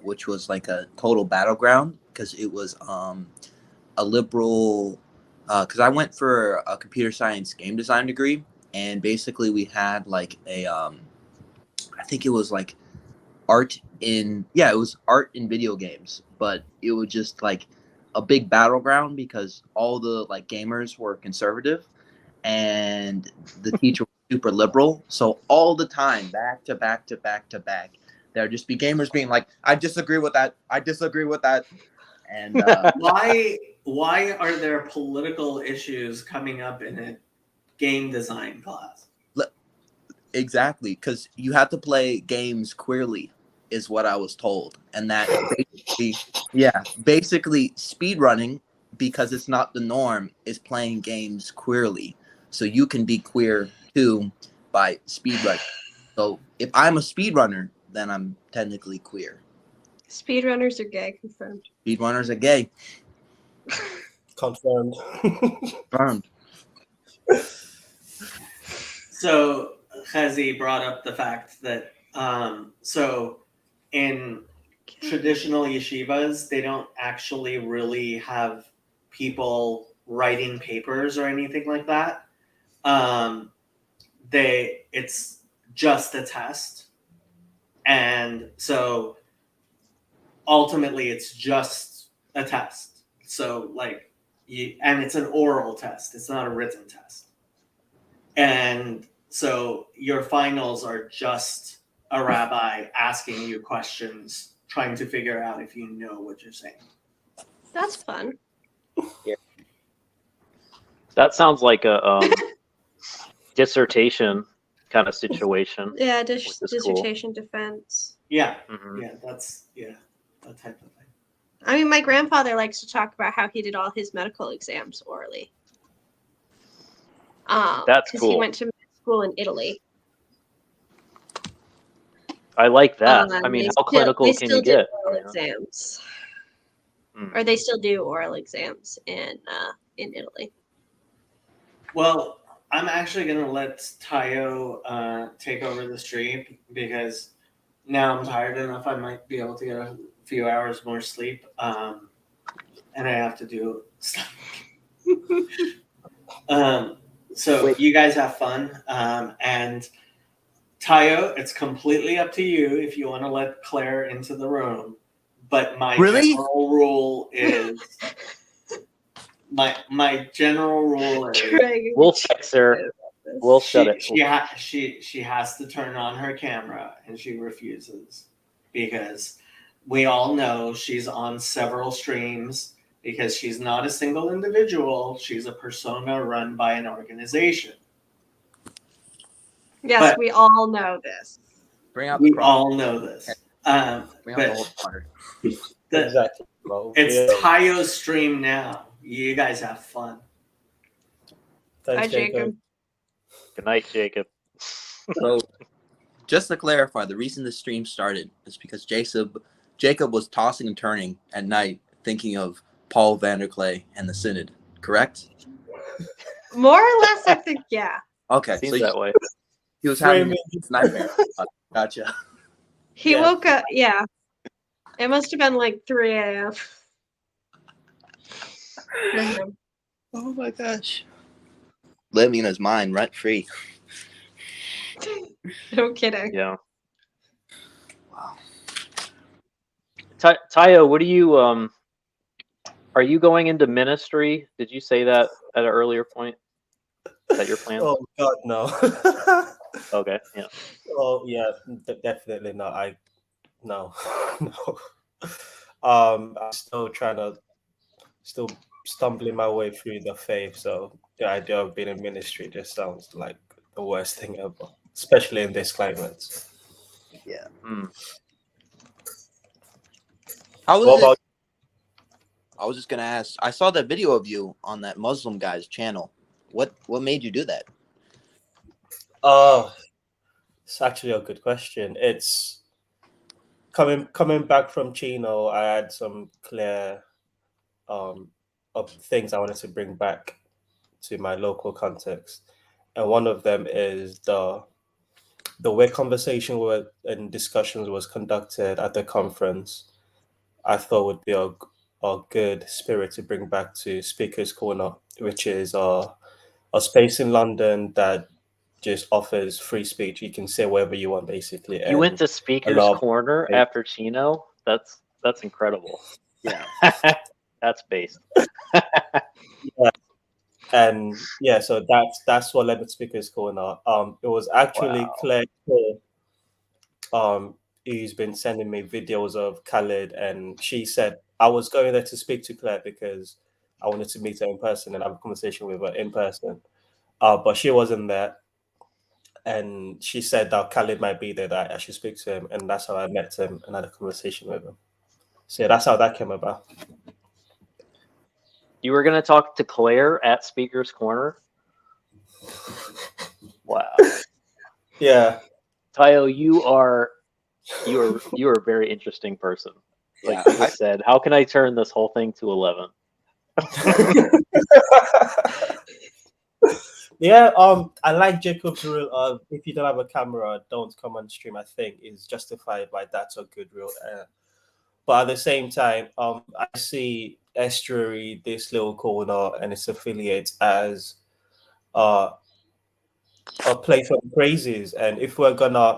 which was like a total battleground because it was a liberal. Because I went for a computer science game design degree, and basically we had like a, I think it was like art in video games, but it was just like a big battleground because all the like gamers were conservative, and the teacher was super liberal. So all the time, back to back, there'd just be gamers being like, "I disagree with that. I disagree with that." And Why are there political issues coming up in a game design class? exactly, because you have to play games queerly, is what I was told, and that basically speed running, because it's not the norm, is playing games queerly. So you can be queer too by speed running. So if I'm a speedrunner, then I'm technically queer. Speedrunners are gay, confirmed. Speedrunners are gay. Confirmed. Confirmed. So Chazi brought up the fact that so in traditional yeshivas, they don't actually really have people writing papers or anything like that. It's just a test, and so ultimately it's just a test. So like, and it's an oral test. It's not a written test. And so your finals are just a rabbi asking you questions, trying to figure out if you know what you're saying. That's fun. That sounds like a dissertation kind of situation. Yeah, Which is cool. dissertation defense. Yeah, Mhm. yeah, that type of thing. I mean, my grandfather likes to talk about how he did all his medical exams orally. That's 'Cause cool. he went to med school in Italy. I like that. I And mean, they how clinical they can still you did get? oral You know? exams, Mm. or they still do oral exams in Italy. Well, I'm actually gonna let Tayo take over the stream because now I'm tired enough. I might be able to get a few hours more sleep, and I have to do stuff. So Wait. you guys have fun, and Tayo, it's completely up to you if you want to let Claire into the room. But my Really? general rule is my general rule is We'll fix her. We'll shut it. she has to turn on her camera, and she refuses because we all know she's on several streams because she's not a single individual. She's a persona run by an organization. Yes, But- we all know this. Bring out the We cross. all know this. Bring out the But whole water. Exactly. Well, it's yeah. Tayo's stream now. You guys have fun. Thanks, Hi, Jacob. Jacob. Good night, Jacob. So, just to clarify, the reason the stream started is because Jacob was tossing and turning at night, thinking of Paul Vanderklay and the Synod. Correct? More or less, I think, yeah. Okay, Seems that way. he was having Framing. this nightmare. Gotcha. He Yeah. woke up, yeah. It must have been like 3 a.m. for him. Oh my gosh. Living in his mind, rent free. No kidding. Yeah. Wow. Tayo, what do you are you going into ministry? Did you say that at an earlier point? Is that your plan? Oh God, no. Okay, yeah. Oh yeah, definitely not. No, no. I'm still still stumbling my way through the faith. So the idea of being in ministry just sounds like the worst thing ever, especially in this climate. Mm. How was What it? about? I was just gonna ask. I saw that video of you on that Muslim guy's channel. What made you do that? Oh, it's actually a good question. It's coming back from Chino. I had some clear of things I wanted to bring back to my local context, and one of them is the way conversation and discussions was conducted at the conference. I thought would be a good spirit to bring back to Speaker's Corner, which is a space in London that just offers free speech. You can say whatever you want, basically. You went and to Speaker's lot of- Corner after Chino? That's incredible. Yeah. That's based. And yeah, so that's what led me to Speaker's Corner. It was actually Wow. Claire who's been sending me videos of Khalid, and she said I was going there to speak to Claire because I wanted to meet her in person and have a conversation with her in person. But she wasn't there, and she said that Khalid might be there, that I should speak to him, and that's how I met him and had a conversation with him. So yeah, that's how that came about. You were gonna talk to Claire at Speaker's Corner? Wow. Yeah. Tayo, you are a very interesting person. Like Yeah, you just said, how can I turn this whole thing to 11? Yeah, I like Jacob's rule of if you don't have a camera, don't come on stream. I think is justified by that's a good rule. But at the same time, I see Estuary, this little corner, and its affiliates as a place for crazies. And if we're gonna,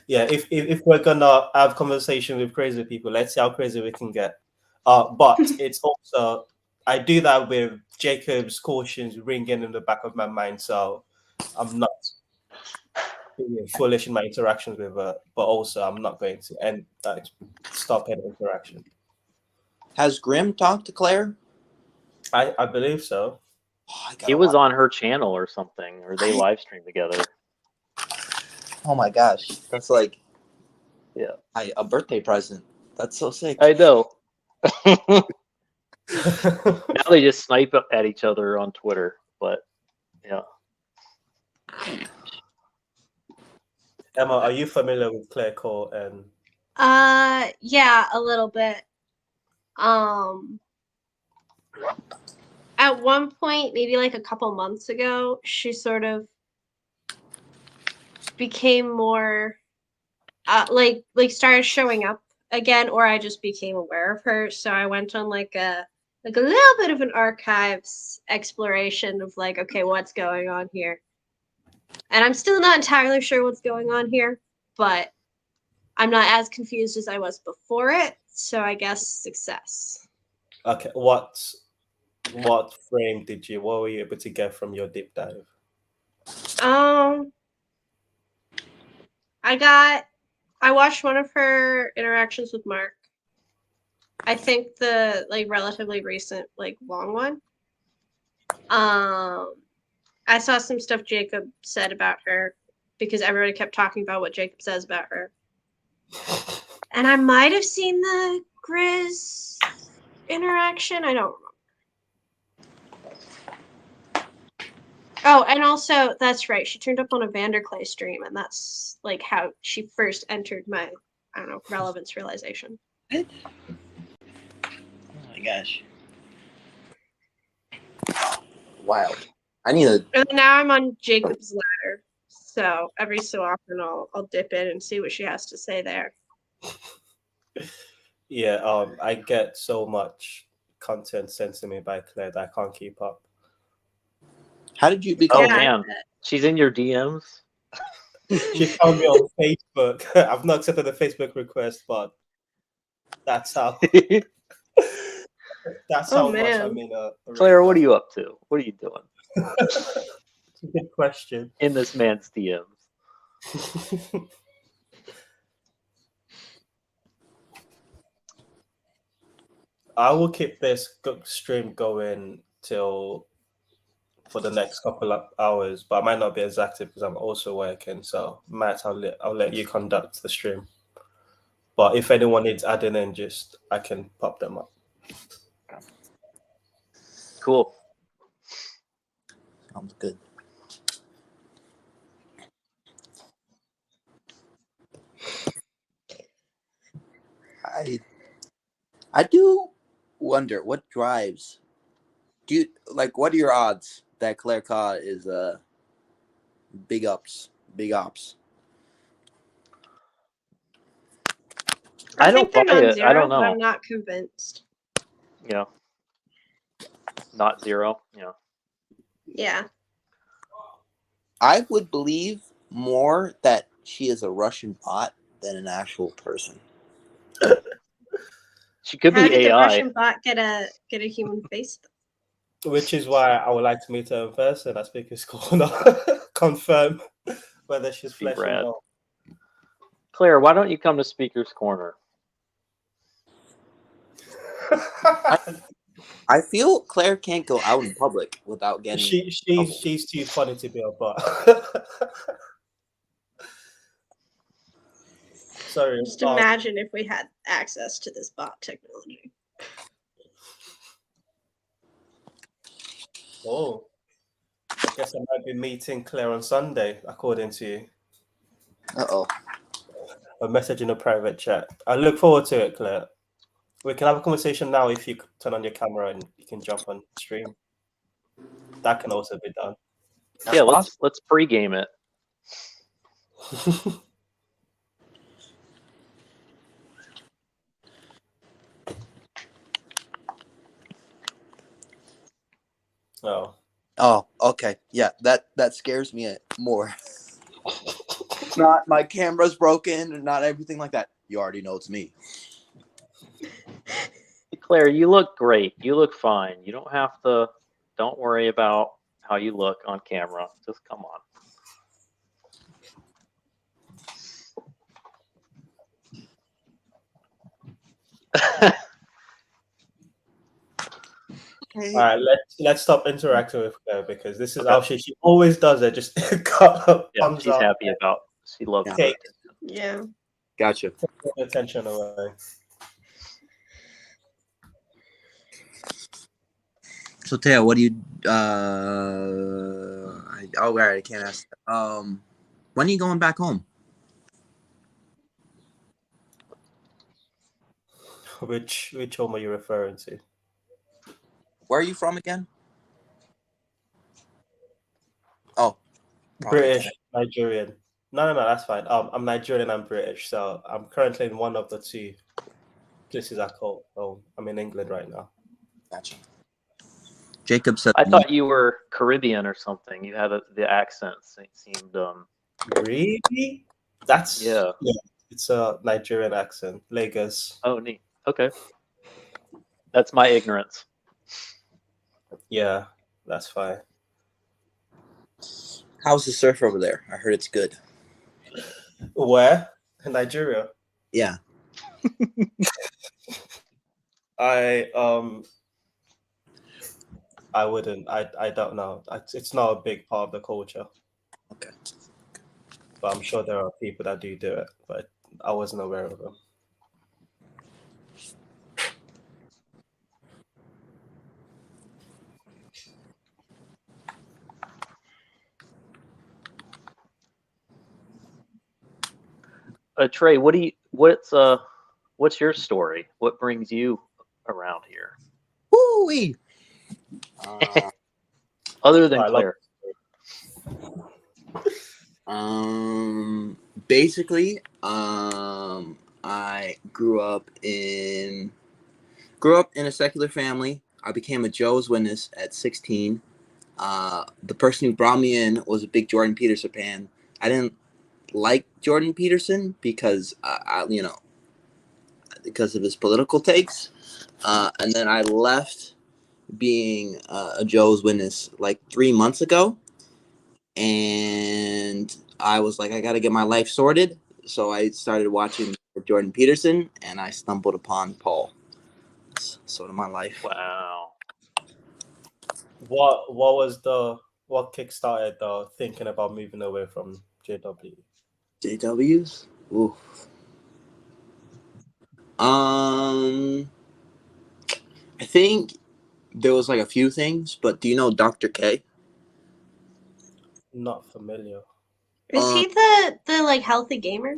yeah, if we're gonna have conversation with crazy people, let's see how crazy we can get. But it's also I do that with Jacob's cautions ringing in the back of my mind, so I'm not being foolish in my interactions with her, but also I'm not going to stop any interaction. Has Grim talked to Claire? I believe so. Oh, I He gotta was watch. on her channel or something, or they live streamed together. Oh my gosh, that's like Yeah, a birthday present. That's so sick. I know. Now they just snipe at each other on Twitter, but yeah. Emma, are you familiar with Claire Cole and Yeah, a little bit. At one point, maybe like a couple months ago, she sort of became more like started showing up again, or I just became aware of her. So I went on like a little bit of an archives exploration of like, okay, what's going on here? And I'm still not entirely sure what's going on here, but I'm not as confused as I was before it. So I guess success. okay, what frame what were you able to get from your deep dive? I watched one of her interactions with Mark. I think the like relatively recent, like long one. I saw some stuff Jacob said about her because everybody kept talking about what Jacob says about her. And I might have seen the Grizz interaction. I don't remember. Oh, and also that's right. She turned up on a Vanderclay stream, and that's like how she first entered my, I don't know, relevance realization. Oh my gosh. Wild. I need a. And now I'm on Jacob's ladder, so every so often I'll dip in and see what she has to say there. Yeah, I get so much content sent to me by Claire that I can't keep up. How did you Oh become? Yeah, I man, bet. she's in your DMs. She found me on Facebook. I've not accepted the Facebook request, but that's how that's Oh how much I'm man. in a Claire, what are you up to? What are you doing Good question. in this man's DMs? I will keep this stream going till for the next couple of hours, but I might not be as active because I'm also working. So, Matt, I'll let you conduct the stream. But if anyone needs adding in, just I can pop them up. Cool. Sounds good. I do wonder what drives. Do you like? What are your odds that Claire Ka is big ops? I think don't they're buy it. I non-zero, don't but know. I'm not convinced. Yeah. Not zero. Yeah. Yeah. I would believe more that she is a Russian bot than an actual person. She could How be did the AI. Russian bot get a human face? Which is why I would like to meet her in person at Speaker's Corner. Confirm whether she's Be flesh or rad. not. Claire, why don't you come to Speaker's Corner? I feel Claire can't go out in public without getting. She's too funny to be a bot. Sorry. Just imagine if we had access to this bot technology. Oh, I guess I might be meeting Claire on Sunday, according to you. Uh-oh. A message in a private chat. I look forward to it, Claire. We can have a conversation now if you turn on your camera and you can jump on stream. That can also be done. Yeah, let's pregame it. Oh, okay. Yeah, that scares me more. Not my camera's broken and not everything like that. You already know it's me. Claire, you look great. You look fine. You don't have to. Don't worry about how you look on camera. Just come on. All right, let's stop interacting with her because this is how she always does it. Just cut her Yeah, thumbs she's up, happy about. She loves Yeah. the take Yeah. Gotcha. attention away. So Taya, what do you all right, I can't ask. When are you going back home? Which home are you referring to? Where are you from again? Oh, probably British, can't. Nigerian. No, that's fine. I'm Nigerian and British, so I'm currently in one of the two places I call home. I'm in England right now. Gotcha. Jacob said I thought you were Caribbean or something. You had the accent seemed Really? That's yeah. It's a Nigerian accent, Lagos. Oh, neat. Okay, that's my ignorance. Yeah, that's fine. how's the surf over there? I heard it's good. Where? In Nigeria. Yeah. I wouldn't. I don't know. It's not a big part of the culture, Okay. but I'm sure there are people that do it. But I wasn't aware of them. Trey, what's your story? What brings you around here? Woo-wee. Other than I love- Claire. Basically, I grew up in a secular family. I became a Jehovah's Witness at 16. The person who brought me in was a big Jordan Peterson fan. I didn't like Jordan Peterson because because of his political takes. And then I left being a Jehovah's Witness like 3 months ago. And I was like, I got to get my life sorted. So I started watching Jordan Peterson and I stumbled upon Paul. It's sort of my life. Wow. What kickstarted the thinking about moving away from JW? JWs? Ooh. I think there was like a few things, but do you know Dr. K? Not familiar. Is he the like healthy gamer?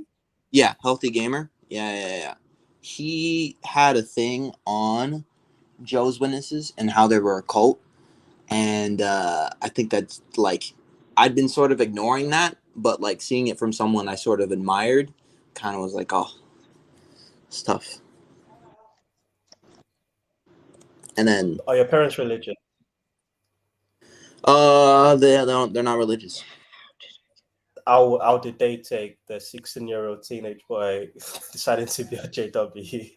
Yeah, Healthy Gamer. Yeah. He had a thing on Joe's Witnesses and how they were a cult. And I think that's like, I'd been sort of ignoring that, but like seeing it from someone I sort of admired kind of was like, oh, it's tough. And then Are your parents religious? they're not religious. How did they take the 16-year-old teenage boy deciding to be a JW?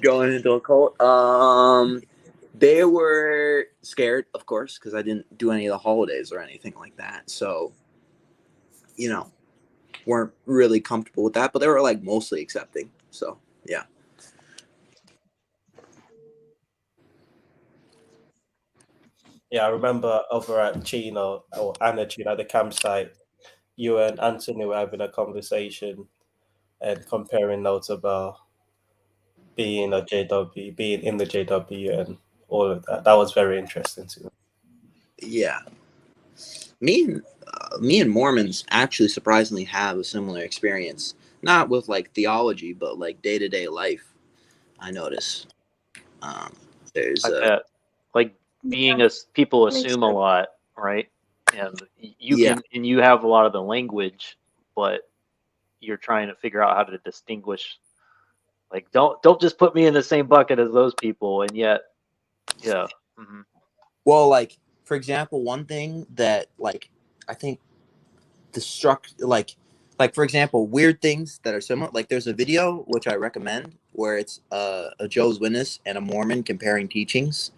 Going into a cult. They were scared, of course, because I didn't do any of the holidays or anything like that. So, weren't really comfortable with that, but they were like mostly accepting. So, yeah. Yeah, I remember over at Chino or Anna Chino at the campsite, you and Anthony were having a conversation and comparing notes about being a JW, being in the JW, and all of that. That was very interesting to me. Yeah. Me and Mormons actually surprisingly have a similar experience. Not with like theology, but like day-to-day life. I notice. There's I bet. Like being people assume a lot, right? And you have a lot of the language, but you're trying to figure out how to distinguish. Like don't just put me in the same bucket as those people, and yet, yeah. Mm-hmm. Well, like for example, one thing that like I think like for example, weird things that are similar. Like there's a video which I recommend where it's a Jehovah's Witness and a Mormon comparing teachings,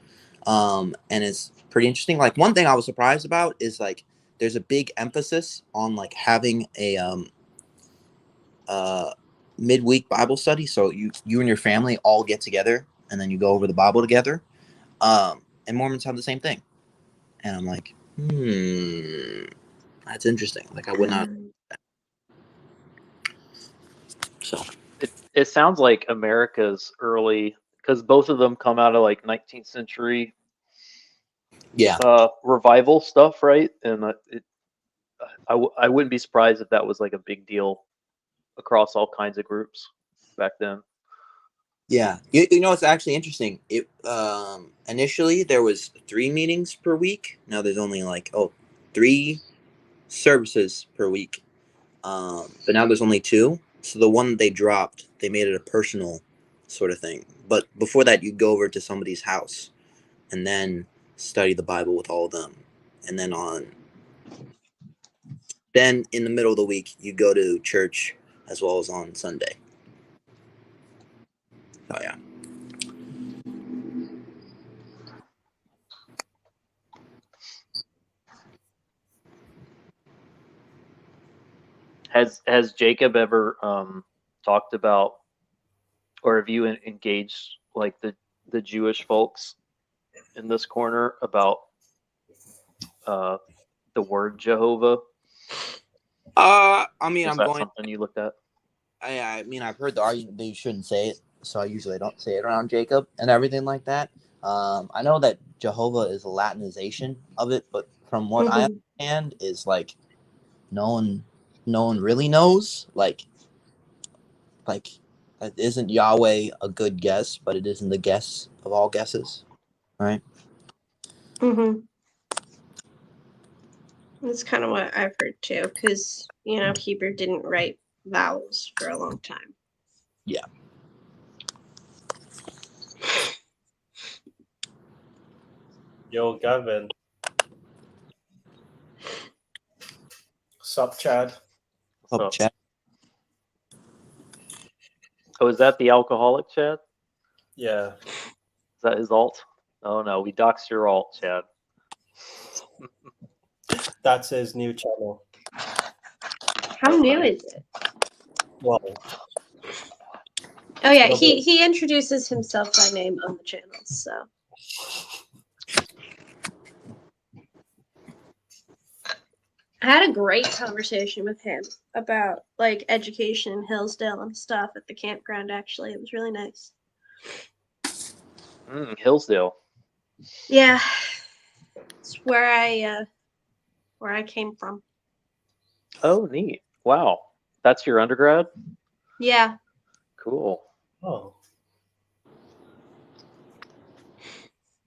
and it's pretty interesting. Like one thing I was surprised about is like there's a big emphasis on like having a midweek Bible study. So you and your family all get together and then you go over the Bible together. and Mormons have the same thing. And I'm like, that's interesting. Like I would not. So It sounds like America's early, because both of them come out of like 19th century yeah, revival stuff, right? And I wouldn't be surprised if that was like a big deal across all kinds of groups back then. yeah. You know, it's actually interesting. It initially there was 3 meetings per week. Now there's only like 3 services per week. But now there's only 2. So the one they dropped, they made it a personal sort of thing. But before that, you'd go over to somebody's house and then study the Bible with all of them. And then in the middle of the week, you go to church as well as on Sunday. Oh yeah. Has Jacob ever talked about, or have you engaged like the Jewish folks in this corner about the word Jehovah? I mean, Is that something you looked at? I mean, I've heard the argument that you shouldn't say it, so I usually don't say it around Jacob and everything like that. I know that Jehovah is a Latinization of it, but from what I understand, is like no one really knows. Like, isn't Yahweh a good guess? But it isn't the guess of all guesses, right? That's kind of what I've heard too, because Hebrew didn't write vowels for a long time. Yeah. Yo, Gavin. Sup, Chad? Oh, Chad. Oh, is that the alcoholic, Chad? Yeah. Is that his alt? Oh no, we doxed your alt, Chad. That's his new channel. How new is it? Well, Oh yeah, he introduces himself by name on the channel, so. I had a great conversation with him about like education in Hillsdale and stuff at the campground. Actually, it was really nice. Hillsdale. Yeah, it's where I came from. Oh, neat! Wow, that's your undergrad. Yeah. Cool. oh,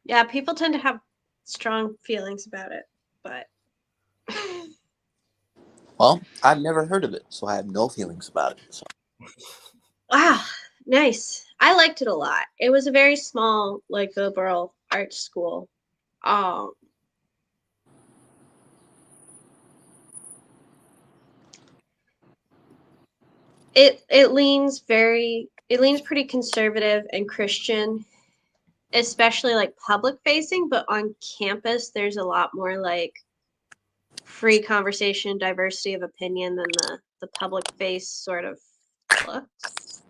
Yeah, people tend to have strong feelings about it, but. Well, I've never heard of it, so I have no feelings about it. So. Wow, nice. I liked it a lot. It was a very small, like, liberal arts school. It leans pretty conservative and Christian, especially like public facing, but on campus there's a lot more like free conversation, diversity of opinion than the public face sort of looks.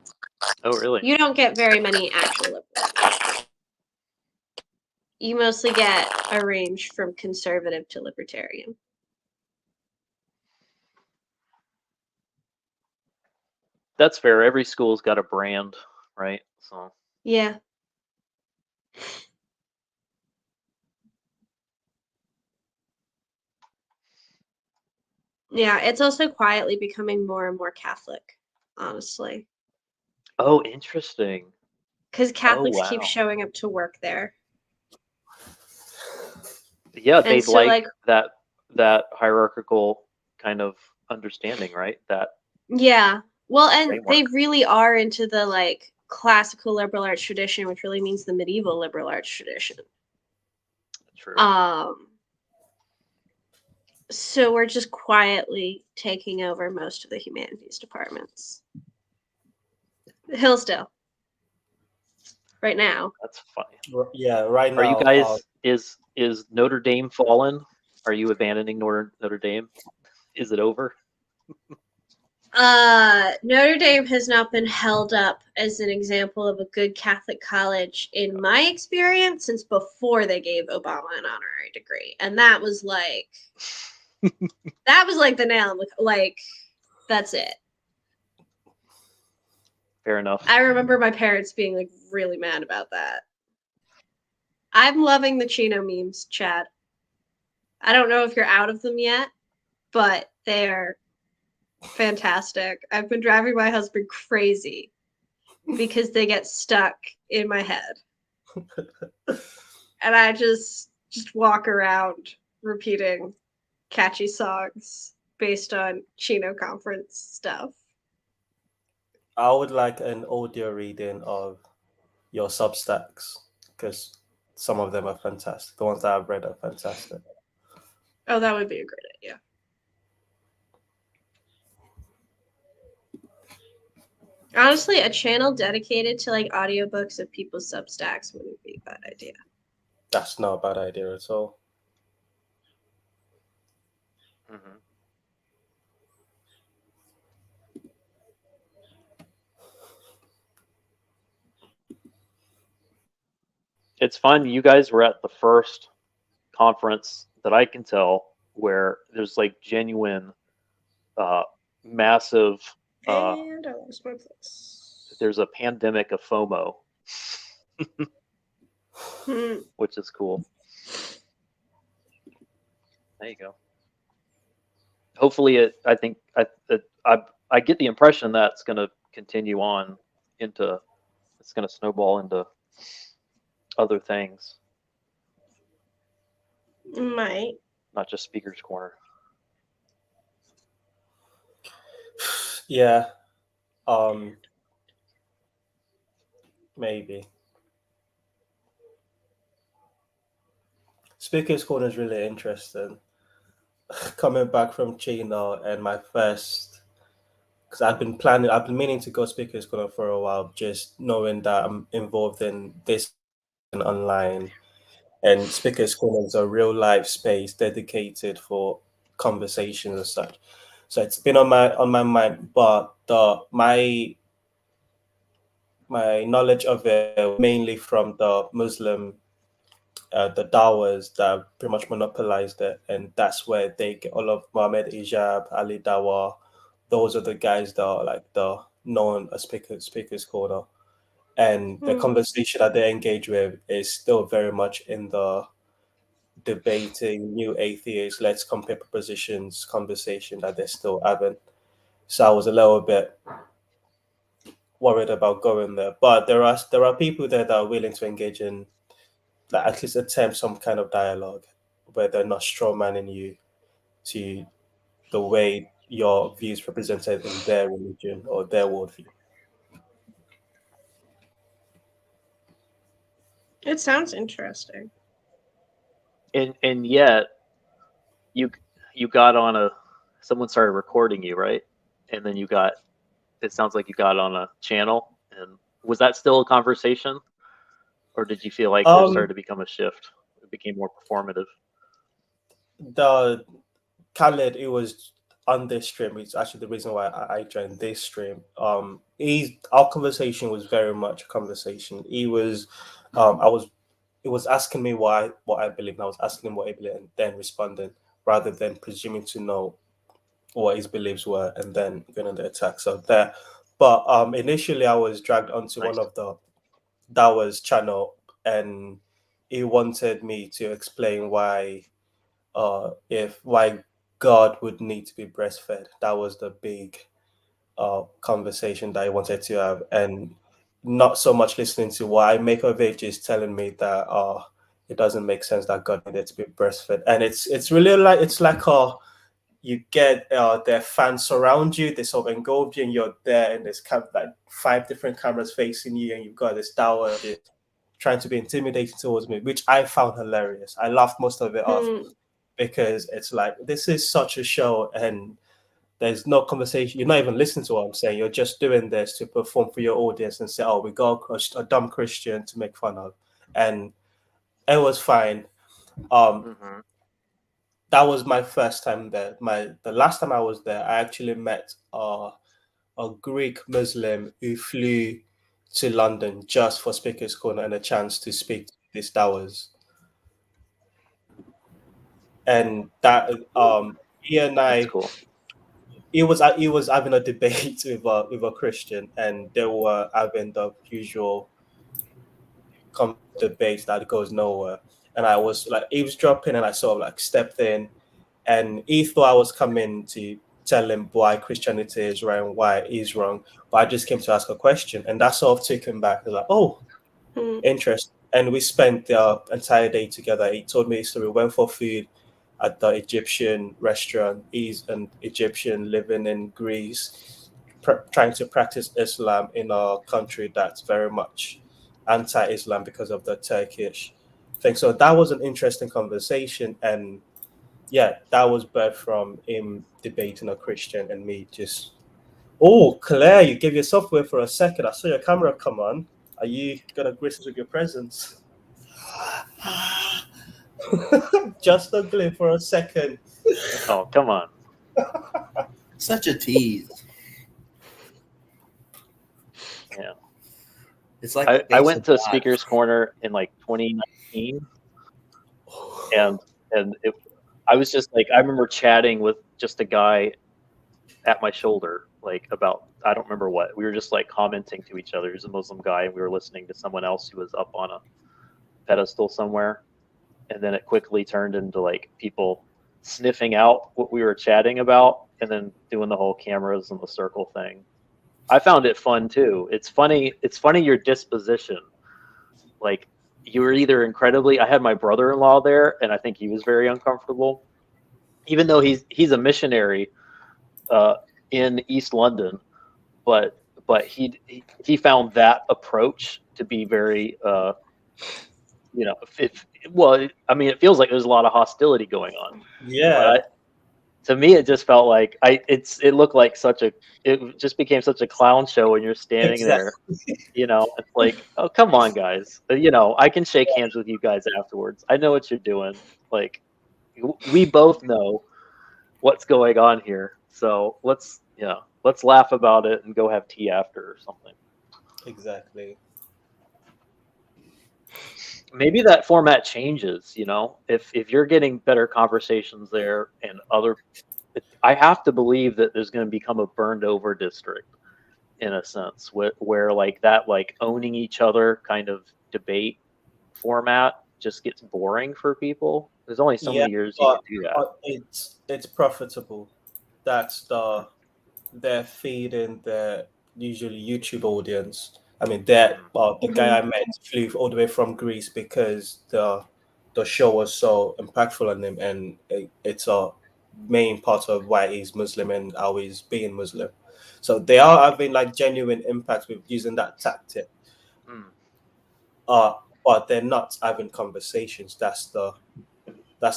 Oh, really? You don't get very many actual liberals. You mostly get a range from conservative to libertarian. That's fair. Every school's got a brand, right? So. Yeah. Yeah, it's also quietly becoming more and more Catholic, honestly. Oh, interesting. Because Catholics keep wow. showing up to work there. Yeah, And they'd so, like that hierarchical kind of understanding, right? That. Yeah. Well, and framework. they really are into the like classical liberal arts tradition, which really means the medieval liberal arts tradition. True. So we're just quietly taking over most of the humanities departments. Hillsdale. Right now. That's funny. Yeah, right now. Are you guys? Is Notre Dame fallen? Are you abandoning Notre Dame? Is it over? Notre Dame has not been held up as an example of a good Catholic college in my experience since before they gave Obama an honorary degree. And that was like the nail in the like that's it. Fair enough. I remember my parents being like really mad about that. I'm loving the Chino memes, Chad. I don't know if you're out of them yet, but they're fantastic. I've been driving my husband crazy because they get stuck in my head. And I just walk around repeating catchy songs based on Chino conference stuff. I would like an audio reading of your Substacks because some of them are fantastic. The ones that I've read are fantastic. Oh, that would be a great idea. Honestly, a channel dedicated to like audiobooks of people's Substacks wouldn't be a bad idea. That's not a bad idea at all. Mhm. It's fun. You guys were at the first conference that I can tell where there's like genuine, massive. And I lost my place. There's a pandemic of FOMO, Hmm. which is cool. There you go. Hopefully, I think I get the impression that it's going to continue on into. It's going to snowball into other things, Might. not just Speaker's Corner. Yeah. Maybe. Speaker's Corner is really interesting. Coming back from Chino and my first, because I've been meaning to go Speaker's Corner for a while, just knowing that I'm involved in this online. And Speaker's Corner is a real life space dedicated for conversations and such. So it's been on my mind, but my knowledge of it mainly from the Muslim, the Dawas that pretty much monopolized it, and that's where they get all of Mohammed Ijab, Ali Dawa. Those are the guys that are like the known as Speaker's Corner, and the conversation that they engage with is still very much in the debating new atheists, let's compare propositions conversation that they're still having. So I was a little bit worried about going there, but there are people there that are willing to engage in, like, at least attempt some kind of dialogue where they're not strawmanning you to the way your views represented in their religion or their worldview. It sounds interesting. And yet, you got on someone started recording you, right? And then it sounds like you got on a channel. And was that still a conversation, or did you feel like there started to become a shift? It became more performative. The Khaled, it was on this stream. It's actually the reason why I joined this stream. Our conversation was very much a conversation. He was asking me what I believe, and I was asking him what he believed, and then responding rather than presuming to know what his beliefs were and then going on the attack. So there, but initially I was dragged onto Nice. one of the Dawa's channel, and he wanted me to explain why God would need to be breastfed. That was the big conversation that I wanted to have, and not so much listening to what I make of it, just telling me that it doesn't make sense that God needed to be breastfed. And it's really like you get their fans surround you, they sort of engulf you, and you're there, and there's like 5 different cameras facing you, and you've got this Dawa trying to be intimidating towards me, which I found hilarious. I laughed most of it off because it's like, this is such a show, and there's no conversation. You're not even listening to what I'm saying. You're just doing this to perform for your audience and say, oh, we got a dumb Christian to make fun of. And it was fine. That was my first time there. The last time I was there, I actually met a Greek Muslim who flew to London just for Speaker's Corner and a chance to speak to these Dawahs. And that he and That's I, cool. he was having a debate with a Christian, and they were having the usual debate that goes nowhere. And I was like eavesdropping, and I sort of like stepped in, and he thought I was coming to tell him why Christianity is right and why he's wrong, but I just came to ask a question, and that sort of took him back. He was like, "Oh, interesting." And we spent the entire day together. He told me his story. We went for food at the Egyptian restaurant. He's an Egyptian living in Greece, trying to practice Islam in a country that's very much anti-Islam because of the Turkish thing. So that was an interesting conversation, and yeah, that was birthed from him debating a Christian and me just, oh, Claire, you gave yourself away for a second. I saw your camera come on. Are you gonna grace us with your presence? Just a glimpse for a second. Oh, come on. Such a tease. Yeah. It's like I went to Speaker's Corner in like 2019, and I was just like, I remember chatting with just a guy at my shoulder, like about, I don't remember what. We were just like commenting to each other. He was a Muslim guy, and we were listening to someone else who was up on a pedestal somewhere. And then it quickly turned into like people sniffing out what we were chatting about, and then doing the whole cameras and the circle thing. I found it fun too. It's funny your disposition. Like, you were either incredibly, I had my brother-in-law there, and I think he was very uncomfortable, even though he's a missionary in East London, but he found that approach to be very it feels like there's a lot of hostility going on. Yeah. But to me, it just felt like it looked like it just became such a clown show when you're standing there. It's like, oh, come on, guys. I can shake hands with you guys afterwards. I know what you're doing. Like, we both know what's going on here. So let's laugh about it and go have tea after or something. Exactly. Maybe that format changes, if you're getting better conversations there, and I have to believe that there's going to become a burned over district in a sense where like that, like owning each other kind of debate format just gets boring for people. There's only so many years you can do that. It's profitable. That's they're feeding their usually YouTube audience. I mean, the guy I met flew all the way from Greece because the show was so impactful on him, and it's a main part of why he's Muslim and how he's being Muslim. So they are having like genuine impact with using that tactic. But they're not having conversations. That's the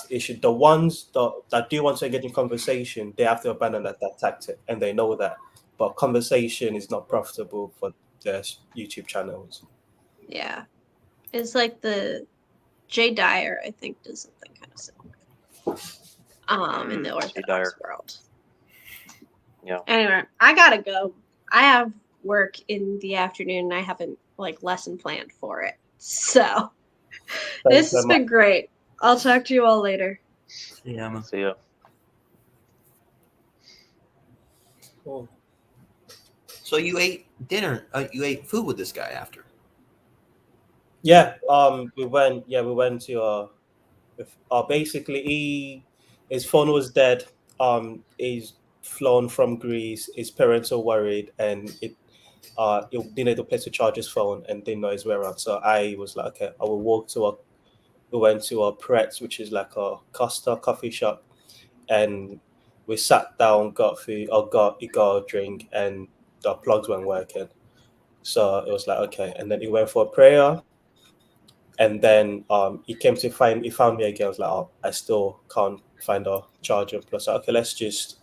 issue. The ones that do want to engage in conversation, they have to abandon that tactic, and they know that. But conversation is not profitable for their YouTube channels. Yeah. It's like the Jay Dyer, I think, does something kind of similar. In the Orthodox world. Yeah. Anyway, I gotta go. I have work in the afternoon, and I haven't like lesson planned for it. So this has been great. I'll talk to you all later. Yeah. See ya. Cool. So you ate dinner. You ate food with this guy after. Yeah. We went to basically his phone was dead. He's flown from Greece. His parents are worried, and he didn't have a place to charge his phone and didn't know his way around. So I was like, okay, I will we went to a Pretz, which is like a Costa coffee shop, and we sat down, got food, got a drink, and the plugs weren't working. So it was like, okay. And then he went for a prayer. And then he found me again. I was like, oh, I still can't find a charger. Plus, okay, let's just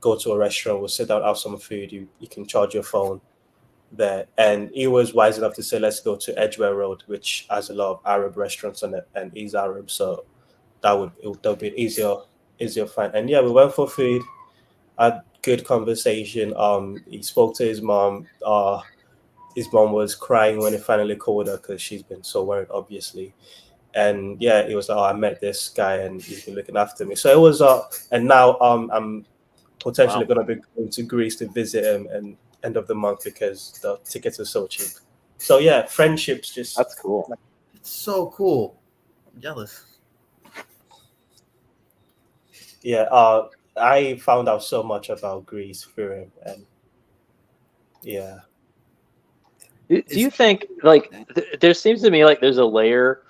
go to a restaurant. We'll sit down, have some food. You can charge your phone there. And he was wise enough to say, let's go to Edgware Road, which has a lot of Arab restaurants on it. And he's Arab. So that would be easier find. And yeah, we went for food. I good conversation. He spoke to his mom. His mom was crying when he finally called her because she's been so worried, obviously. And yeah, it was I met this guy and he's been looking after me. So it was and now I'm potentially Wow. going to be going to Greece to visit him and end of the month because the tickets are so cheap. So yeah, friendships just That's cool. It's so cool. I'm jealous. yeah. I found out so much about Greece through him, and yeah. Do you think like there seems to me like there's a layer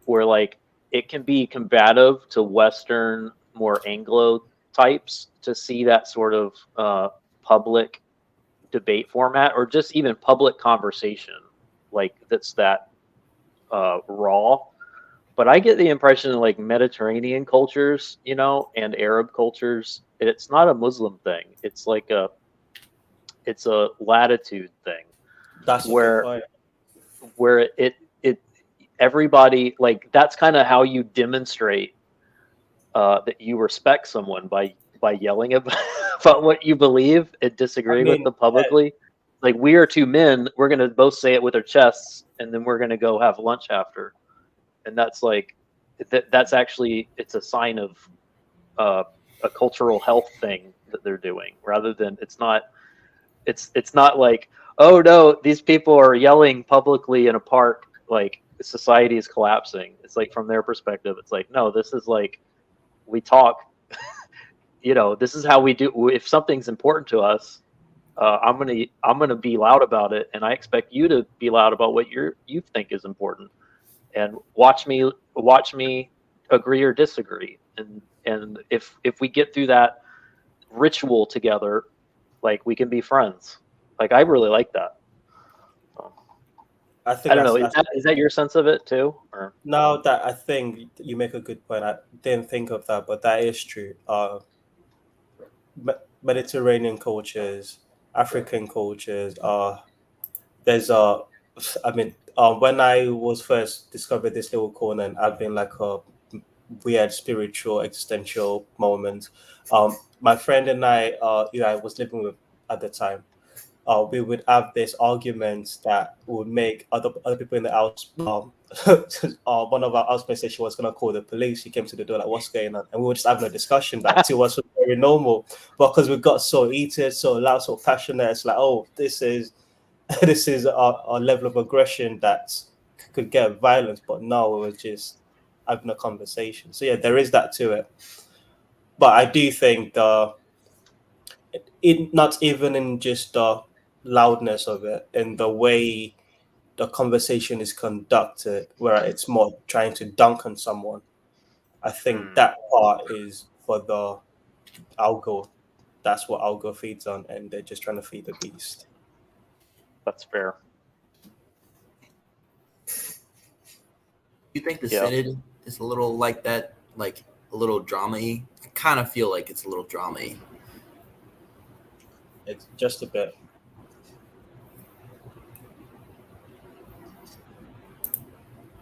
where like it can be combative to Western, more Anglo types to see that sort of public debate format or just even public conversation like that's that raw. But I get the impression like Mediterranean cultures, you know, and Arab cultures, it's not a Muslim thing. It's like it's a latitude thing. That's a Where- good point. Where it everybody like that's kind of how you demonstrate that you respect someone by yelling about what you believe and disagreeing with them publicly. Like we are two men, we're gonna both say it with our chests, and then we're gonna go have lunch after, and that's like that's actually it's a sign of a cultural health thing that they're doing, rather than it's not like, oh no, these people are yelling publicly in a park like society is collapsing. It's like from their perspective, it's like, no, this is like we talk. You know, this is how we do. If something's important to us, I'm gonna be loud about it, and I expect you to be loud about what you think is important, and watch me agree or disagree. And if we get through that ritual together, like we can be friends. Like I really like that. I think I don't know. that's- Is that your sense of it too? Or Now that I think you make a good point, I didn't think of that, but that is true. Mediterranean cultures, African cultures, there's I mean, when I was first discovered this little corner, and I've been like a weird spiritual existential moment. My friend and I, I was living with at the time. We would have this arguments that would make other people in the house. One of our housemates said she was gonna call the police. She came to the door like, "What's going on?" And we were just having a discussion that to us was very normal, but because we got so heated, so loud, so passionate, it's like, oh, this is this is a level of aggression that could get violence. But no, it was just having a conversation. So yeah, there is that to it. But I do think it not even in just the loudness of it, in the way the conversation is conducted, where it's more trying to dunk on someone. I think that part is for the algo. That's what algo feeds on, and they're just trying to feed the beast. that's fair. You think the Yeah. Synod is a little like that, like a little drama-y? I kind of feel like it's a little drama-y. It's just a bit.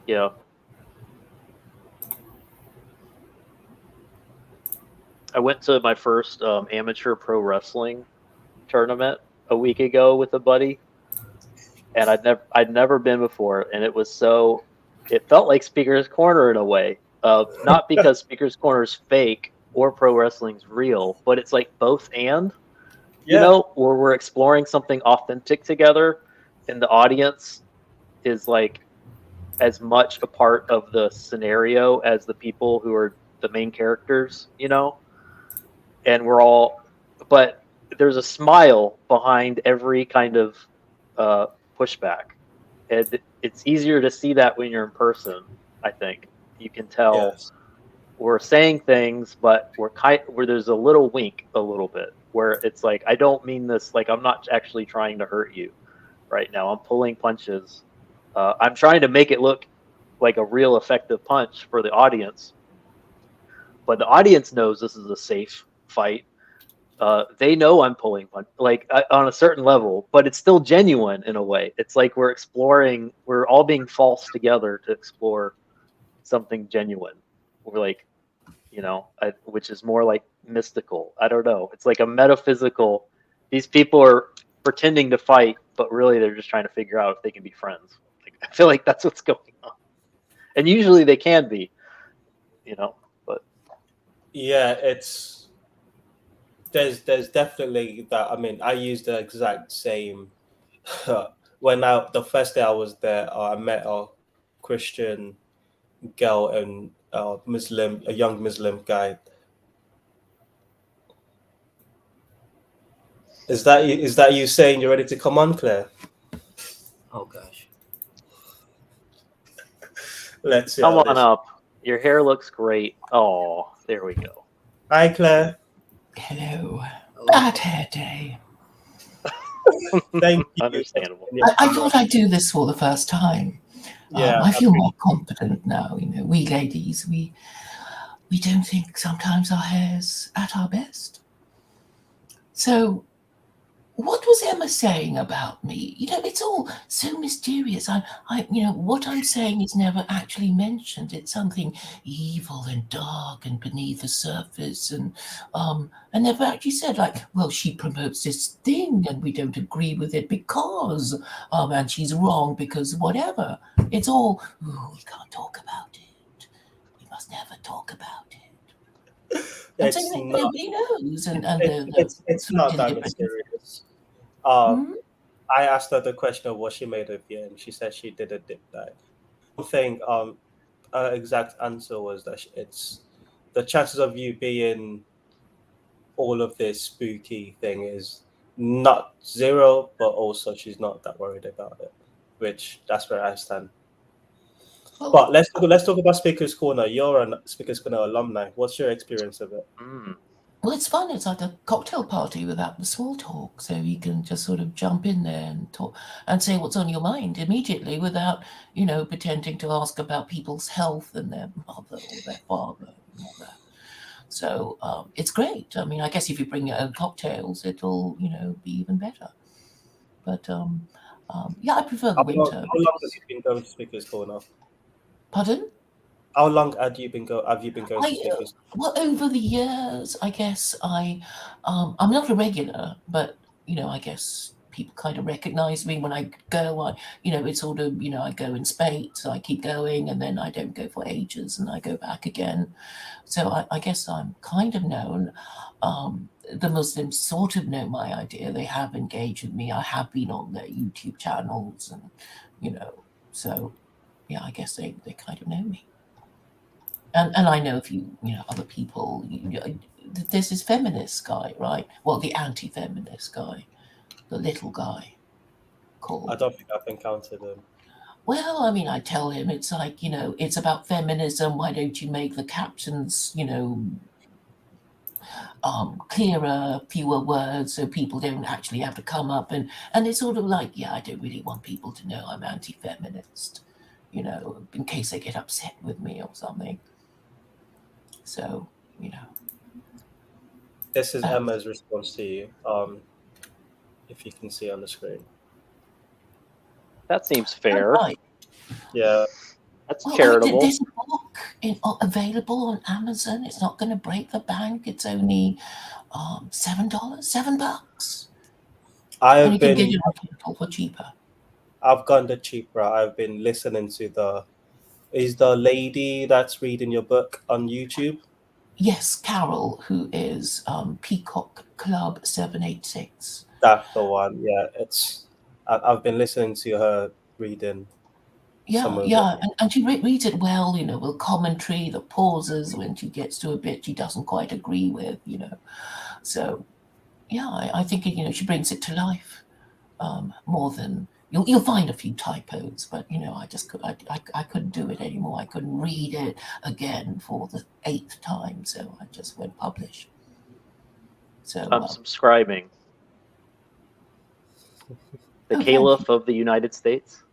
Yeah. I went to my first amateur pro wrestling tournament a week ago with a buddy, and I'd never been before, and it felt like Speaker's Corner in a way. Not because Speaker's Corner is fake or pro wrestling's real, but it's like both and. You know, where we're exploring something authentic together, and the audience is like as much a part of the scenario as the people who are the main characters, you know? And but there's a smile behind every kind of pushback. And it's easier to see that when you're in person, I think. You can tell Yes. we're saying things, but where there's a little wink a little bit, where it's like, I don't mean this, like I'm not actually trying to hurt you right now. I'm pulling punches. I'm trying to make it look like a real effective punch for the audience, but the audience knows this is a safe fight. They know I'm pulling punch, like on a certain level, but it's still genuine in a way. It's like we're all being false together to explore something genuine. We're like, which is more like mystical. I don't know. It's like a metaphysical. These people are pretending to fight, but really they're just trying to figure out if they can be friends. Like, I feel like that's what's going on, and usually they can be, But Yeah, there's definitely that. I mean, I use the exact same. When the first day I was there, I met a Christian girl and a young Muslim guy. Is that you saying you're ready to come on, Claire? Oh gosh. Let's see. come how on this- up. Your hair looks great. Oh, there we go. Hi, Claire. Hello. Oh, Bad hair day. Thank you. Understandable. I thought I'd do this for the first time. Yeah, I feel more confident now. We ladies, we don't think sometimes our hair's at our best. So, what was Emma saying about me? It's all so mysterious. What I'm saying is never actually mentioned. It's something evil and dark and beneath the surface, and I never actually said like, well, she promotes this thing and we don't agree with it because, and she's wrong because whatever. It's all, we can't talk about it. We must never talk about it. And so it's not. nobody knows, and It's not that mysterious. Hmm? I asked her the question of what she made of you, and she said she did a dip dive. I think her exact answer was that it's the chances of you being all of this spooky thing is not zero, but also she's not that worried about it, which that's where I stand. Well, But let's talk about Speaker's Corner. You're a Speaker's Corner alumni. What's your experience of it? Well, it's fun. It's like a cocktail party without the small talk. So you can just sort of jump in there and talk and say what's on your mind immediately without, pretending to ask about people's health and their mother or their father and all that. So it's great. I mean, I guess if you bring your own cocktails, it'll, be even better. But yeah, I prefer the How winter. long have you been going to Speaker's Corner? Pardon? How long have you been going to Speaker's? Well, over the years, I guess I'm not a regular, but I guess people kind of recognize me when I go. It's sort of I go in spate, so I keep going, and then I don't go for ages, and I go back again. So I guess I'm kind of known. The Muslims sort of know my idea. They have engaged with me. I have been on their YouTube channels, and so yeah, I guess they kind of know me. And I know a few, other people. There's this feminist guy, right? Well, the anti-feminist guy, the little guy called. I don't think I've encountered him. Well, I mean, I tell him it's like, it's about feminism. Why don't you make the captions, clearer, fewer words, so people don't actually have to come up and it's sort of like, yeah, I don't really want people to know I'm anti-feminist, in case they get upset with me or something. So, This is Emma's response to you. If you can see on the screen. That seems fair. Right. Yeah. That's Well, charitable. there's a book available on Amazon. It's not going to break the bank. It's only $7, $7. And you can get it on Kindle for cheaper. I've gone the cheap route. I've been listening to is the lady that's reading your book on YouTube? Yes, Carol, who is Peacock Club 786. That's the one. Yeah, I've been listening to her reading. Yeah, and she reads it well, with commentary, the pauses when she gets to a bit she doesn't quite agree with, So, yeah, I think she brings it to life more than you'll find a few typos, but I couldn't do it anymore. I couldn't read it again for the 8th time, so I just went publish. So I'm subscribing. The Oh, Caliph of the United States.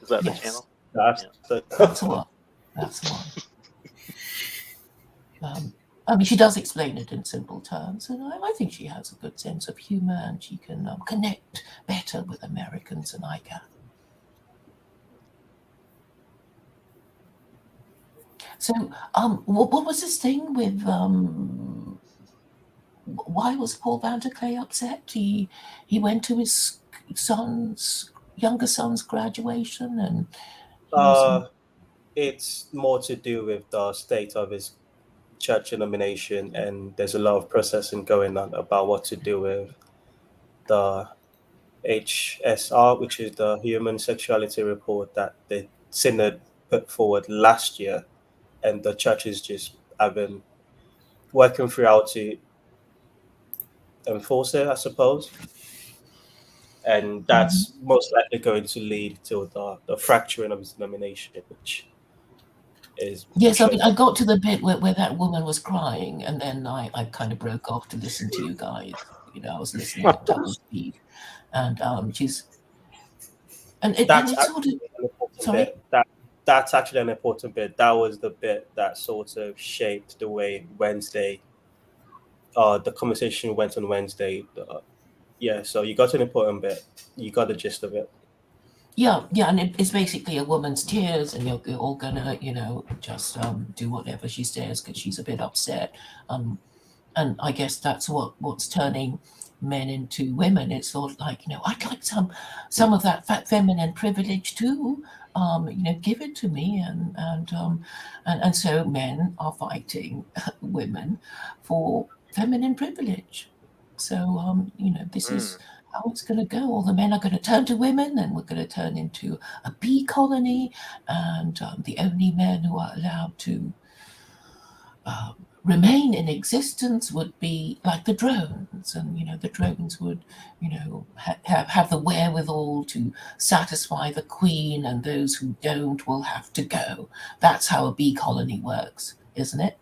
Is that Yes. the channel? That's the one. That's the one. I mean, she does explain it in simple terms, and I think she has a good sense of humor, and she can connect better with Americans than I can. So, what was this thing with why was Paul van der Klee upset? He went to his younger son's graduation, and he was It's more to do with the state of his church denomination, and there's a lot of processing going on about what to do with the HSR, which is the Human Sexuality Report that the Synod put forward last year, and the church is just working through how to enforce it, I suppose. And that's most likely going to lead to the fracturing of his denomination, which is yes. I mean, I got to the bit where that woman was crying, and then I kind of broke off to listen to you guys. You know, I was listening at double speed, and she's and that's it's sort of actually an important sorry. bit. That's actually an important bit. That was the bit that sort of shaped the way Wednesday, the conversation went on Wednesday. Yeah, so you got an important bit. You got the gist of it. Yeah, and it's basically a woman's tears, and you're all gonna, just do whatever she says because she's a bit upset. And I guess that's what's turning men into women. It's sort of like, I'd like some of that feminine privilege too. Give it to me, and so men are fighting women for feminine privilege. So this is how it's going to go. All the men are going to turn to women, and we're going to turn into a bee colony, and the only men who are allowed to remain in existence would be like the drones, and the drones would have the wherewithal to satisfy the queen, and those who don't will have to go. That's how a bee colony works, isn't it?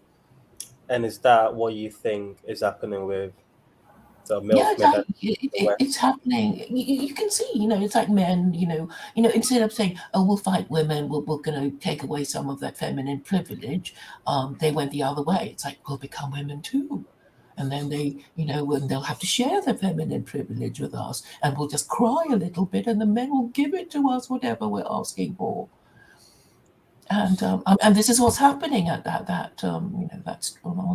And is that what you think is happening with the Yeah, milkmen? it's happening. You can see, it's like men, instead of saying, "Oh, we'll fight women, we're going to take away some of that feminine privilege," they went the other way. It's like, we'll become women too, and then they, and they'll have to share the feminine privilege with us, and we'll just cry a little bit, and the men will give it to us, whatever we're asking for. And this is what's happening at that's on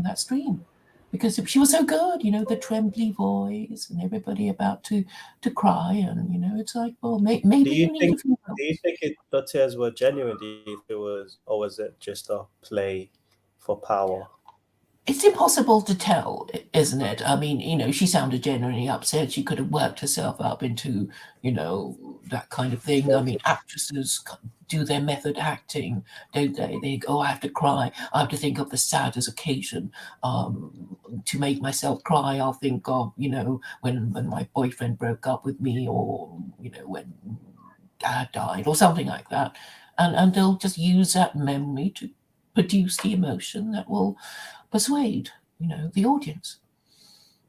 that stream. Because she was so good, the trembly voice and everybody about to cry, and it's like, well, maybe you need a few. Do you think the tears were genuine? Do you think it was, or was it just a play for power? It's impossible to tell, isn't it? I mean, she sounded genuinely upset. She could have worked herself up into, that kind of thing. I mean, actresses do their method acting, don't they? They go, I have to cry. I have to think of the saddest occasion to make myself cry. I'll think of, when my boyfriend broke up with me, or, when dad died, or something like that. And they'll just use that memory to produce the emotion that will persuade, the audience.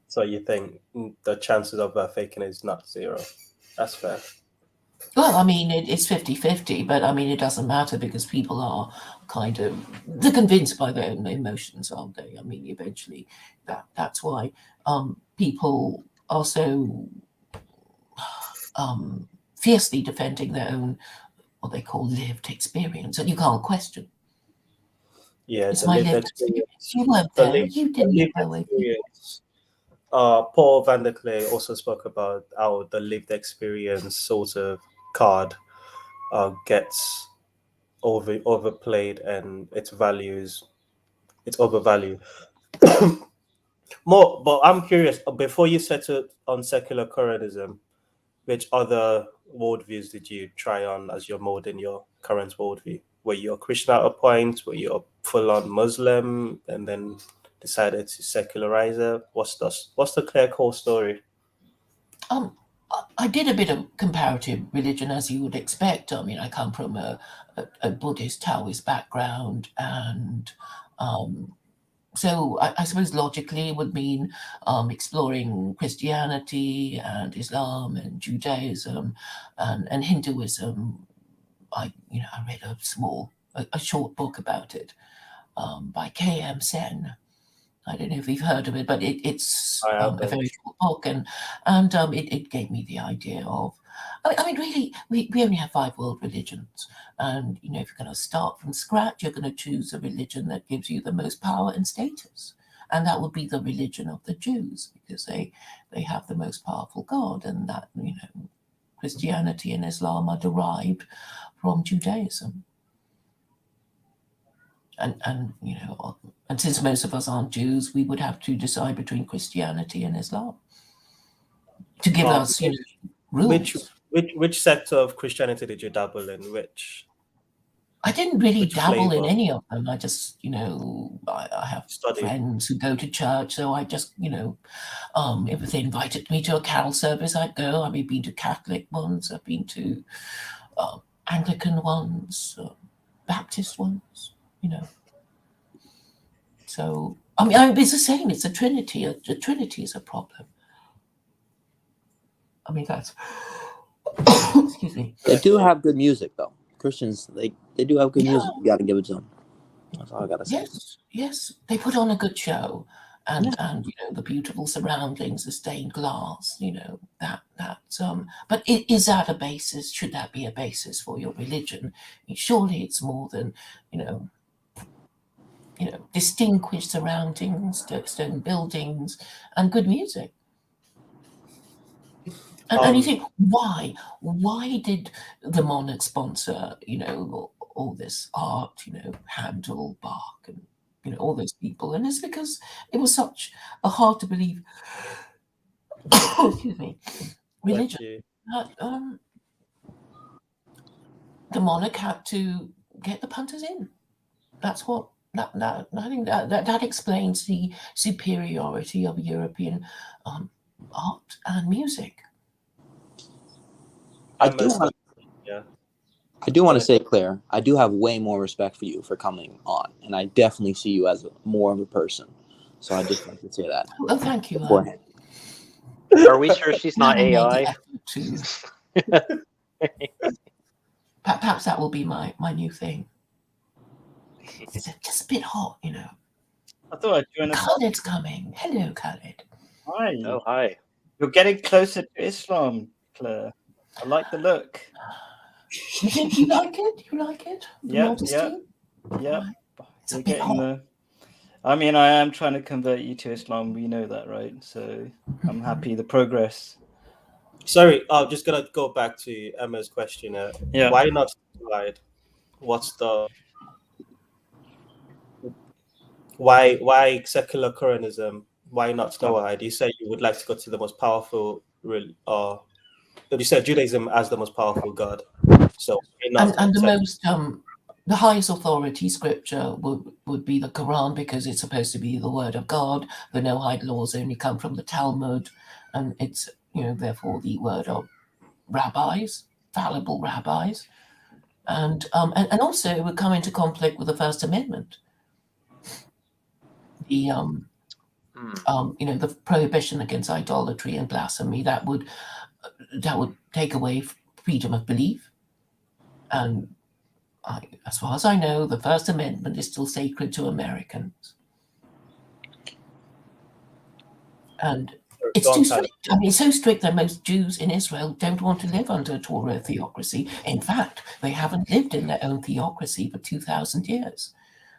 So you think the chances of faking is not zero? That's fair. Well, I mean, it's 50-50, but I mean, it doesn't matter because people are they're convinced by their own emotions, aren't they? I mean, eventually that's why people are so fiercely defending their own, what they call lived experience, and you can't question. Yeah, it's my lived experience. You weren't there. You didn't know it. Paul van der Klee also spoke about how the lived experience sort of card gets overplayed, and its overvalued. More, but I'm curious, before you settled on secular Quran, which other worldviews did you try on as your mode in your current worldview? Were you a Christian at a point? Were you a full-on Muslim and then decided to secularize it? What's the clear core story? I did a bit of comparative religion, as you would expect. I mean, I come from a Buddhist Taoist background, and so I suppose logically it would mean exploring Christianity and Islam and Judaism and Hinduism. I read a short book about it by K.M. Sen. I don't know if you've heard of it, but it's a very short book, and it gave me the idea of I mean, really, we only have 5 world religions. And, you know, if you're going to start from scratch, you're going to choose a religion that gives you the most power and status. And that would be the religion of the Jews, because they have the most powerful God. And that, you know, Christianity and Islam are derived from Judaism. And you know, and since most of us aren't Jews, we would have to decide between Christianity and Islam to give us, you know, rules. Which sector of Christianity did you dabble in? Which? I didn't really Which dabble in flavor? any of them. I just, you know, I have Study. friends who go to church, so I just, you know, if they invited me to a carol service, I'd go. I've been to Catholic ones, I've been to Anglican ones, Baptist ones, you know. So, I mean, it's the same. It's a Trinity. The Trinity is a problem. I mean, that's... Excuse me. They do have good music, though. Christians, they do have good music. You got to give it to them. That's all I got to say. Yes. They put on a good show. And you know, the beautiful surroundings, the stained glass, you know, that's but is that a basis? Should that be a basis for your religion? Surely it's more than, you know, distinguished surroundings, stone buildings, and good music. And you think, why? Why did the monarch sponsor, you know, all this art, you know, Handel, Bach, and, you know, all those people? And it's because it was such a hard to believe, excuse me, religion that the monarch had to get the punters in. That's what. I think that explains the superiority of European art and music. I do want to say, Claire, I do have way more respect for you for coming on, and I definitely see you as more of a person. So I just like to say that. Well, thank you. Beforehand. Are we sure she's not AI? Perhaps that will be my new thing. It's just a bit hot, you know. I thought I'd join us. Khaled's coming. Hello, Khaled. Hi. Oh, hi. You're getting closer to Islam, Claire. I like the look. You like it? You like it? Yeah. You're getting the... I mean, I am trying to convert you to Islam. We know that, right? So I'm happy. The progress. Sorry, I'm just gonna go back to Emma's question. Yeah. Why not slide? What's the why secular Quranism? Why not Tawhid? You said you would like to go to the most powerful, you said Judaism as the most powerful God. So and the most the highest authority scripture would be the Quran, because it's supposed to be the word of God. The Noahide laws only come from the Talmud, and it's, you know, therefore the word of rabbis, fallible rabbis, and also it would come into conflict with the First Amendment. The you know, the prohibition against idolatry and blasphemy, that would take away freedom of belief. And as far as I know, the First Amendment is still sacred to Americans. And it's too strict. I mean, it's so strict that most Jews in Israel don't want to live under a Torah theocracy. In fact, they haven't lived in their own theocracy for 2,000 years.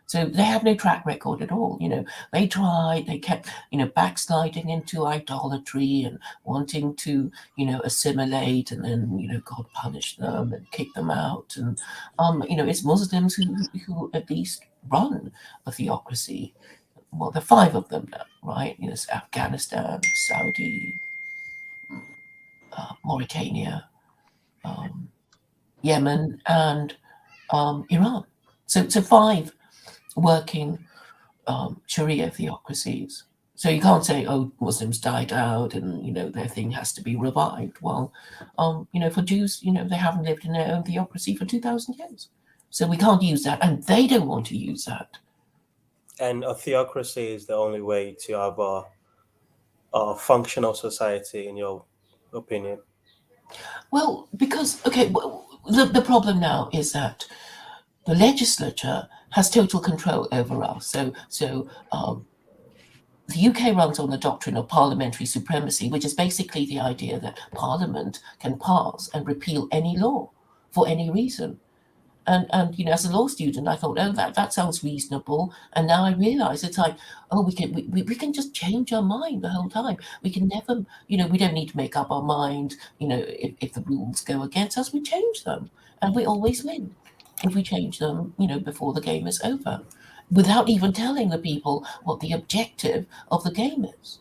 So they have no track record at all. You know, they tried, they kept, you know, backsliding into idolatry and wanting to, you know, assimilate, and then, you know, God punished them and kicked them out. And, you know, it's Muslims who at least run a theocracy. Well, there are 5 of them now, right? You know, it's Afghanistan, Saudi, Mauritania, Yemen, and Iran. So 5 working Sharia theocracies. So you can't say, oh, Muslims died out and, you know, their thing has to be revived. Well, you know, for Jews, you know, they haven't lived in their own theocracy for 2,000 years. So we can't use that, and they don't want to use that. And a theocracy is the only way to have a functional society, in your opinion? Well, because, okay, the problem now is that the legislature has total control over us. So the UK runs on the doctrine of parliamentary supremacy, which is basically the idea that Parliament can pass and repeal any law for any reason. And you know, as a law student, I thought, oh, that sounds reasonable. And now I realize it's like, oh, we can just change our mind the whole time. We can never, you know, we don't need to make up our mind. You know, if the rules go against us, we change them, and we always win if we change them. You know, before the game is over, without even telling the people what the objective of the game is.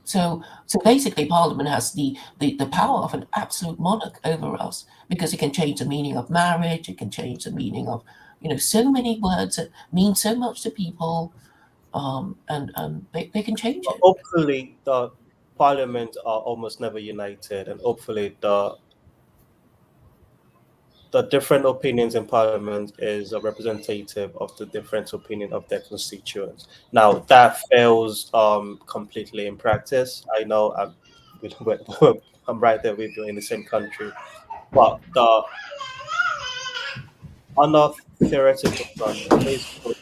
So basically, Parliament has the power of an absolute monarch over us, because it can change the meaning of marriage. It can change the meaning of, you know, so many words that mean so much to people, and they can change it. Hopefully, the Parliament are almost never united, and hopefully the different opinions in Parliament is a representative of the different opinion of their constituents. Now, that fails completely in practice. I know I'm right there with you in the same country, but on a theoretical front, basically,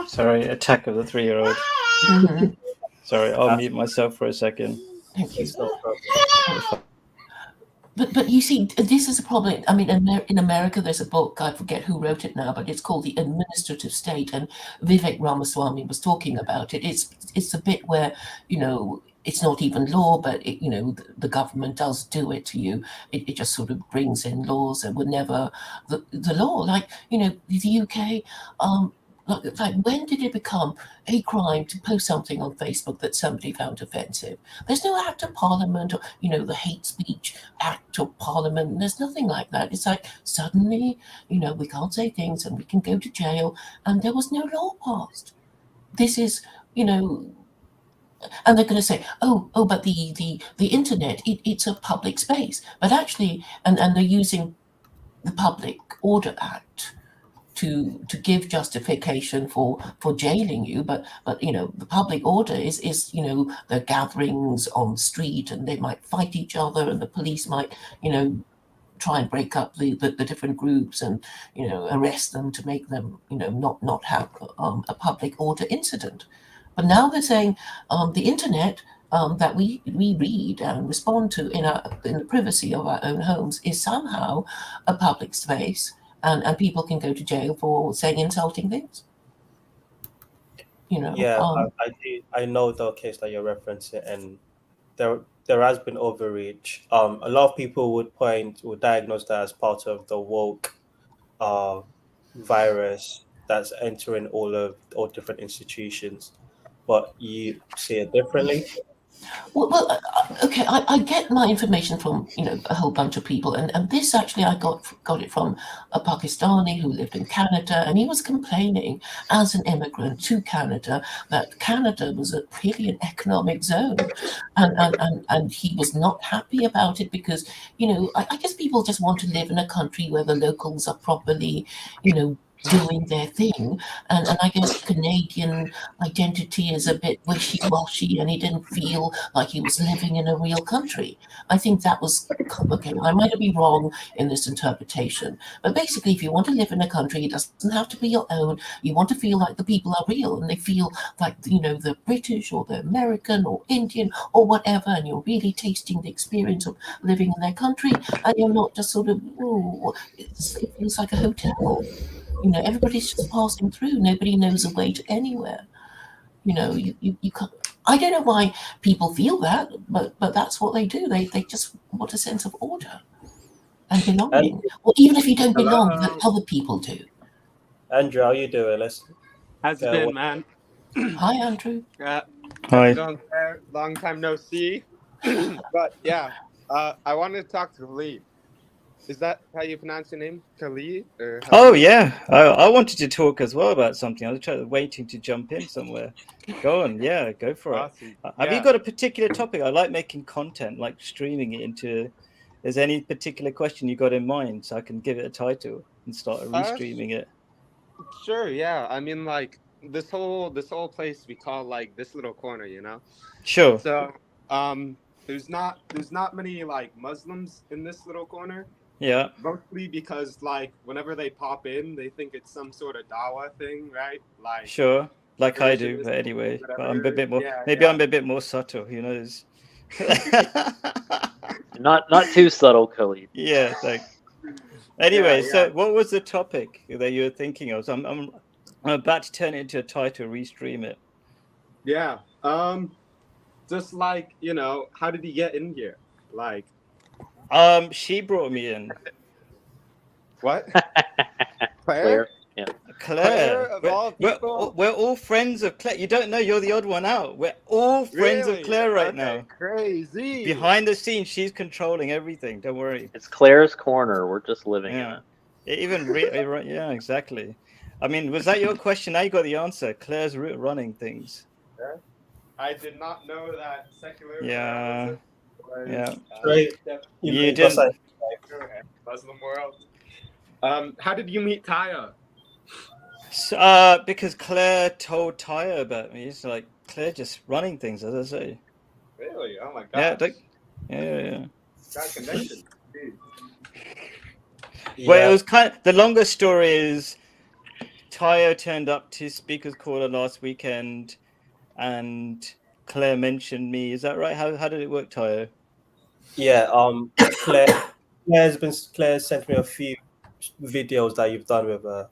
Sorry, attack of the 3-year-old. Mhm. Sorry, I'll mute myself for a second. Thank you. it's no problem. But you see, this is a problem. I mean, in America, there's a book, I forget who wrote it now, but it's called The Administrative State, and Vivek Ramaswamy was talking about it. It's a bit where, you know, it's not even law, but it, you know, the government does do it to you. It just sort of brings in laws that were never the law. Like, you know, the UK, like when did it become a crime to post something on Facebook that somebody found offensive? There's no act of Parliament, or, you know, the hate speech act of Parliament. There's nothing like that. It's like suddenly, you know, we can't say things and we can go to jail, and there was no law passed. This is, you know, and they're going to say, oh, but the internet, it's a public space. But actually, and they're using the Public Order Act to give justification for jailing you, but you know, the public order is you know, the gatherings on the street, and they might fight each other, and the police might, you know, try and break up the different groups, and, you know, arrest them to make them, you know, not have a public order incident. But now they're saying the internet that we read and respond to in the privacy of our own homes is somehow a public space. And people can go to jail for saying insulting things. You know. Yeah, I know the case that you're referencing, and there has been overreach. A lot of people would diagnose that as part of the woke virus that's entering all different institutions. But you see it differently. Well, okay. I get my information from, you know, a whole bunch of people, and this actually I got it from a Pakistani who lived in Canada, and he was complaining as an immigrant to Canada that Canada was really an economic zone, and he was not happy about it because, you know, I guess people just want to live in a country where the locals are properly, you know, doing their thing, and I guess Canadian identity is a bit wishy-washy, and he didn't feel like he was living in a real country. I think that was, okay, I might be wrong in this interpretation, but basically, if you want to live in a country, it doesn't have to be your own. You want to feel like the people are real, and they feel like, you know, they're British or they're American or Indian or whatever, and you're really tasting the experience of living in their country, and you're not just sort of, oh, it feels like a hotel. You know, everybody's just passing through. Nobody knows the way to anywhere. You know, you can't. I don't know why people feel that, but that's what they do. They just want a sense of order and belonging. Or even if you don't belong, that other people do. Andrew, how you doing? How's it been, man? Hi, Andrew. Hi. Long time no see. But yeah, I wanted to talk to Khalid. Is that how you pronounce your name, Khalid? Oh yeah, I wanted to talk as well about something. I was waiting to jump in somewhere. Go on, yeah, go for Awesome. it. Have you got a particular topic? I like making content, like streaming it into. Is there any particular question you got in mind, so I can give it a title and start restreaming it? Sure, yeah. I mean, like this whole place we call like this little corner, you know. Sure. So, there's not many like Muslims in this little corner. Yeah. Mostly because like whenever they pop in, they think it's some sort of dawah thing, right? Like sure. like I do. Revisionist, But anyway, but I'm a whatever. bit more. Yeah, Maybe yeah. I'm a bit more subtle. Who knows? Not too subtle, Khalid. Yeah. Like. Anyway, Yeah, so yeah. what was the topic that you were thinking of? So I'm about to turn it into a title, restream it. Yeah. Just like, you know, how did he get in here? Like, She brought me in. what? Claire. Yeah. Claire, of all people? We're all friends of Claire. You don't know, you're the odd one out. We're all friends of Really? Claire right Okay, now. Crazy. Behind the scenes, she's controlling everything. Don't worry. It's Claire's corner. We're just living in Yeah. it. Yeah, exactly. I mean, was that your question? Now you got the answer. Claire's running things. I did not know that secular. Yeah. Yeah. Right. You didn't. Muslim world. How did you meet Taya? Because Claire told Taya about me. It's like Claire just running things, as I say. Really? Oh my god. Yeah. That connection. Dude. Well, it was the longer story is Taya turned up to Speaker's Corner last weekend, and Claire mentioned me. Is that right? How did it work, Taya? Yeah. Claire sent me a few videos that you've done with her,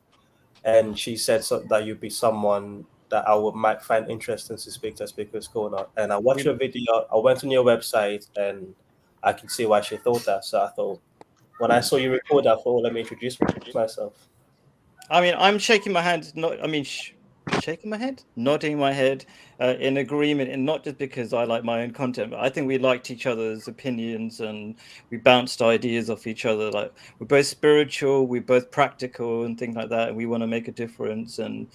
and she said that you'd be someone that might find interesting to speak to Speaker's Corner. And I watched your video. I went on your website, and I can see why she thought that. So I thought, when I saw you record, I thought, let me introduce myself. I mean, I'm shaking my hand. Shaking my head, nodding my head, in agreement, and not just because I like my own content, but I think we liked each other's opinions and we bounced ideas off each other. Like, we're both spiritual, we're both practical, and things like that. And we want to make a difference, and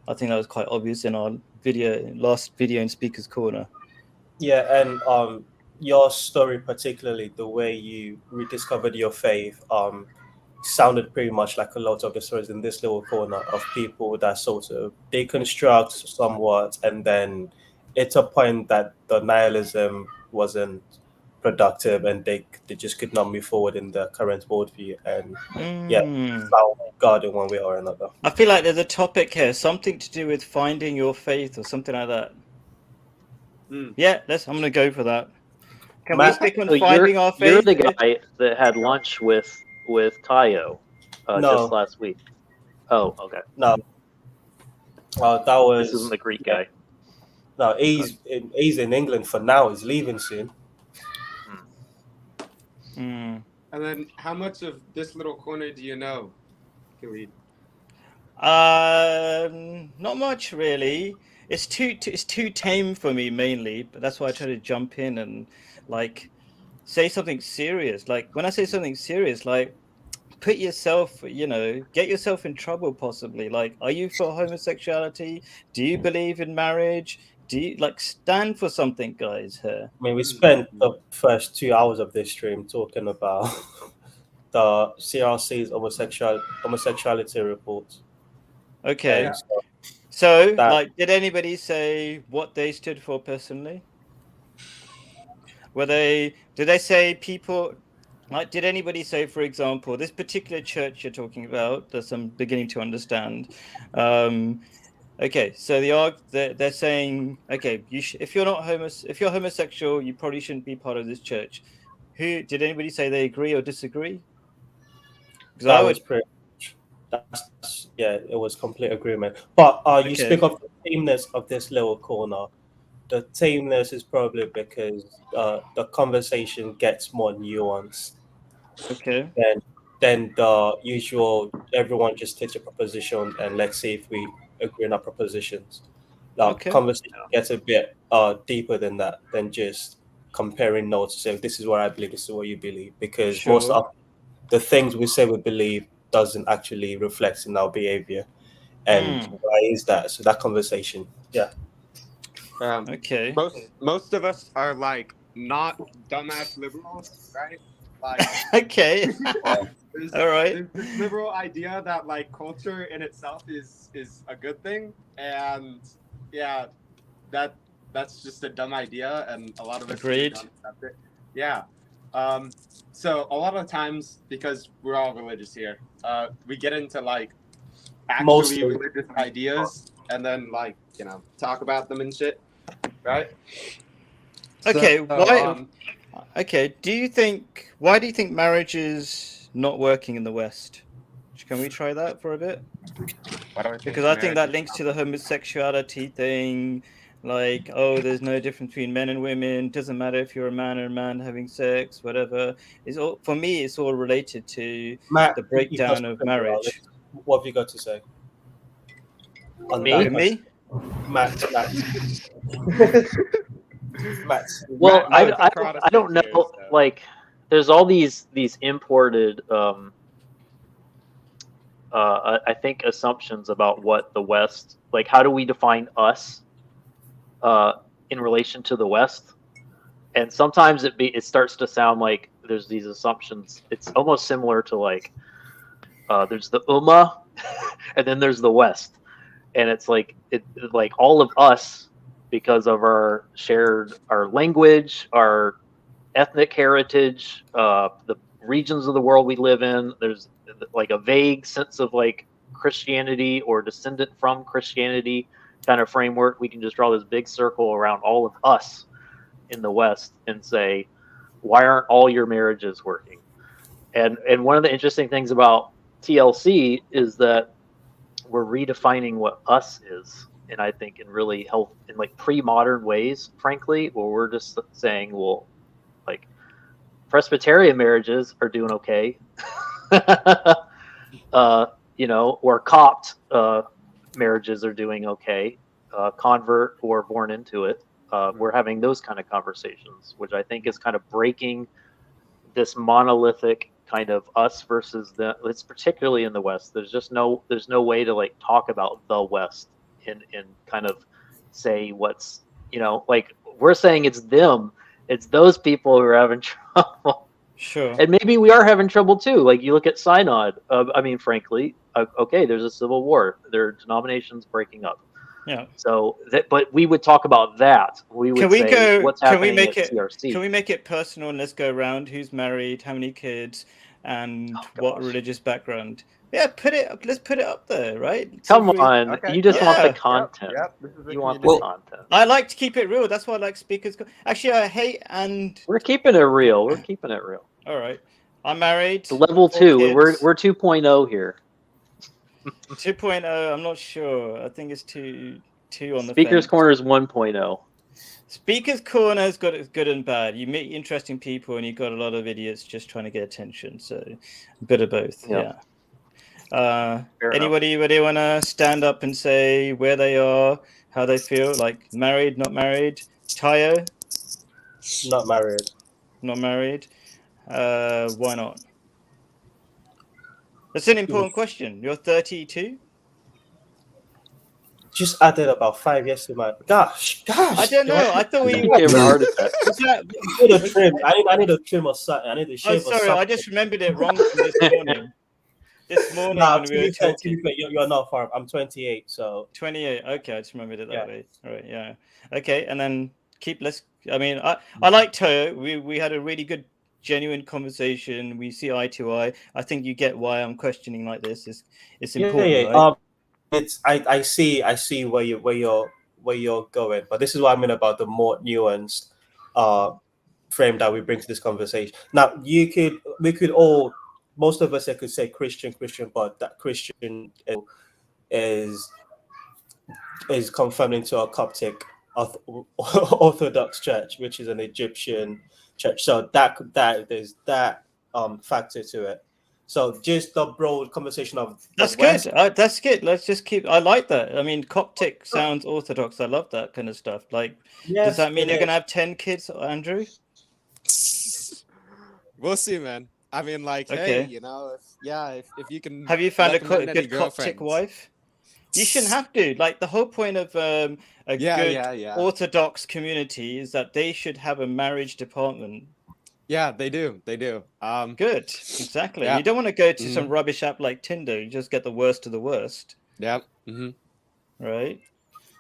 I think that was quite obvious in our last video in Speaker's Corner. Yeah, and your story, particularly the way you rediscovered your faith, sounded pretty much like a lot of the stories in this little corner of people that sort of deconstruct somewhat, and then it's a point that the nihilism wasn't productive and they just could not move forward in the current worldview, and found God in one way or another. I feel like there's a topic here, something to do with finding your faith or something like that. Yeah, I'm gonna go for that. Can we stick on finding our faith? You're the guy that had lunch with Tayo just last week. Oh, okay. No. That was. This isn't the Greek guy. No, he's in England for now. He's leaving soon. And then, how much of this little corner do you know, Khalid? Not much really. It's too tame for me mainly, but that's why I try to jump in and like say something serious. Like when I say something serious, like put yourself, get yourself in trouble possibly. Like, are you for homosexuality? Do you believe in marriage? Do you stand for something, guys? Here. I mean, we spent the first 2 hours of this stream talking about the CRC's homosexuality report. Okay. So, did anybody say what they stood for personally? Did they say people? Did anybody say, for example, this particular church you're talking about, that I'm beginning to understand? Okay, so they're saying, okay, if you're homosexual, you probably shouldn't be part of this church. Did anybody say they agree or disagree? It was complete agreement. But you speak of the tameness of this little corner. The tameness is probably because the conversation gets more nuanced. Okay. Then the usual, everyone just takes a proposition and let's see if we agree on our propositions. Conversation gets a bit deeper than that, than just comparing notes to say, this is what I believe, this is what you believe. Because most of the things we say we believe doesn't actually reflect in our behavior. And why is that? So that conversation, okay. Most of us are not dumbass liberals, right? Okay. All right. There's this liberal idea that culture in itself is a good thing, and that's just a dumb idea, and a lot of us don't accept it. Yeah. So a lot of times, because we're all religious here, we get into actually religious ideas, and then like talk about them and shit, right? Okay, So, why? Okay, why do you think marriage is not working in the West? Can we try that for a bit? why do I think Because I think that marriage links to the homosexuality thing. Like, oh, there's no difference between men and women. Doesn't matter if you're a man or a man having sex, whatever. It's all, for me, it's all related to Matt, the you've breakdown got of something to marriage. What have you got to say? On Me? that Me? Matt. Matt. Well, Matt's a I Protestant don't know. here, so. Like, there's all these imported, I think, assumptions about what the West, like, how do we define us in relation to the West? And sometimes it starts to sound like there's these assumptions. It's almost similar to like there's the Ummah, and then there's the West, and it's like like all of us, because of our language, our ethnic heritage, the regions of the world we live in. There's like a vague sense of like Christianity or descendant from Christianity kind of framework. We can just draw this big circle around all of us in the West and say, why aren't all your marriages working? And one of the interesting things about TLC is that we're redefining what us is, and I think in really in like pre-modern ways, frankly, where we're just saying, well, like Presbyterian marriages are doing okay, or Copt marriages are doing okay, convert or born into it. We're having those kind of conversations, which I think is kind of breaking this monolithic kind of us versus the. It's particularly in the West. There's no way to like talk about the West and kind of say what's like we're saying it's them, it's those people who are having trouble. Sure. And maybe we are having trouble too. Like you look at Synod. I mean, frankly, okay, there's a civil war. There are denominations breaking up. Yeah. So but we would talk about that. We would say what's happening at CRC. Can we make it personal and let's go around? Who's married? How many kids? And what religious background? Yeah, let's put it up there, right? Come on, okay. You just want the content. Yep. You want the content. I like to keep it real. That's why I like speakers. Actually, I hate and we're keeping it real. We're keeping it real. All right, I'm married. It's level 2. We're 2.0 here. 2.0. I'm not sure. I think it's 2 on the Speaker's Corner is 1.0. Speaker's Corner has got its good and bad. You meet interesting people, and you've got a lot of idiots just trying to get attention. So, a bit of both. Yep. Yeah. Anybody want to stand up and say where they are, how they feel, like married, not married? Tayo? Not married. Not married. Why not? That's an important question. You're 32. Just added about 5 years to my gosh. I don't know. I thought we were. I need a trim or something. I need to shave. Oh, sorry. I just remembered it wrong from this morning. This morning nah, when we were talking. You're not far. I'm 28, so 28. Okay, I just remembered it that way. All right, yeah. Okay, and then I like Toyo. We had a really good, genuine conversation. We see eye to eye. I think you get why I'm questioning like this. It's important. Yeah. Right? It's I see where you're going, but this is what I mean about the more nuanced frame that we bring to this conversation. Now, we could all, most of us could say Christian, but that Christian is confirmed into a Coptic Orthodox church, which is an Egyptian church. So that there's that factor to it. So just the broad conversation of that's good. That's good. Let's just keep. I like that. I mean, Coptic sounds Orthodox. I love that kind of stuff. Like, does that mean you're gonna have 10 kids, Andrew? We'll see, man. I mean, like, okay. Hey, if you can. Have you found a good Coptic wife? You shouldn't have to. Like, the whole point of a good Orthodox community is that they should have a marriage department. Yeah, they do. Good. Exactly. Yeah. You don't want to go to some rubbish app like Tinder. You just get the worst of the worst. Yep. Right.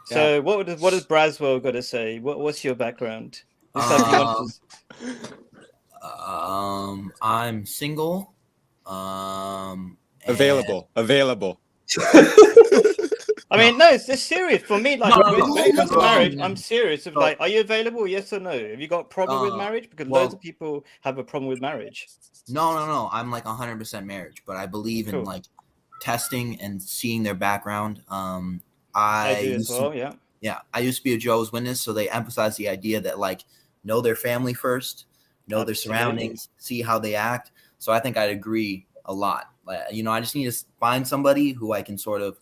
So what does Braswell got to say? What's your background? I'm single. Available. I mean, no, it's serious for me. Like, No. when it comes to marriage, I'm Um, serious. Of like, are you available? Yes or no? Have you got a problem with marriage? Because loads of people have a problem with marriage. No. I'm like 100% marriage, but I believe in Cool. like testing and seeing their background. I do as well. Yeah. I used to be a Jehovah's Witness, so they emphasize the idea that like know their family first, know their Absolutely. surroundings, see how they act. So I think I'd agree a lot. Like, I just need to find somebody who I can sort of.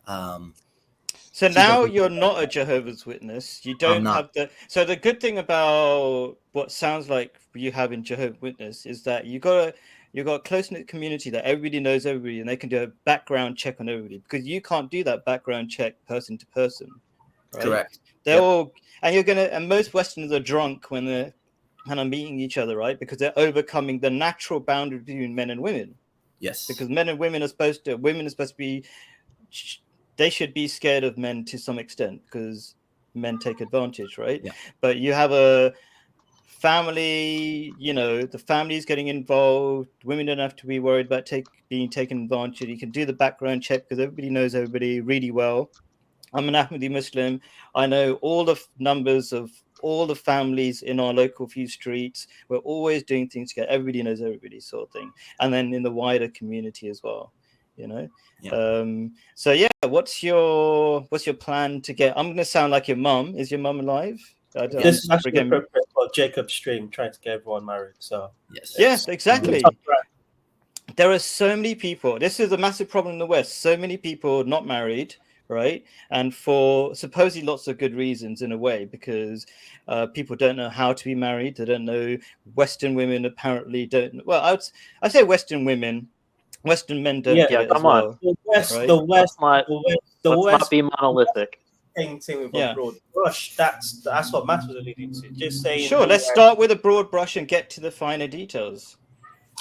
So see now that- you're not a Jehovah's Witness. You don't not. have the. So the good thing about what sounds like you have in Jehovah's Witness is that you got a close knit community that everybody knows everybody, and they can do a background check on everybody, because you can't do that background check person to person. Right? Correct. They're all, and most Westerners are drunk when they're kind of meeting each other, right? Because they're overcoming the natural boundary between men and women. Yes. Because men and women are supposed to be, they should be scared of men to some extent, because men take advantage, right? Yeah. But you have a family, the family's getting involved. Women don't have to be worried about being taken advantage. You can do the background check because everybody knows everybody really well. I'm an Ahmadi Muslim. I know all the numbers of all the families in our local few streets. We're always doing things together. Everybody knows everybody, sort of thing. And then in the wider community as well, Yeah. So yeah, what's your plan to get? I'm going to sound like your mum. Is your mum alive? This is actually appropriate for Jacob's stream, trying to get everyone married. So yes, exactly. There are so many people. This is a massive problem in the West. So many people not married, right? And for supposedly lots of good reasons, in a way, because people don't know how to be married. They don't know. Western women apparently don't. Well, I'd say Western women. Western men don't get it as well. The West, right? let's not be monolithic. Painting with a broad brush. That's what Matt was alluding to. Just saying. Sure, let's start with a broad brush and get to the finer details.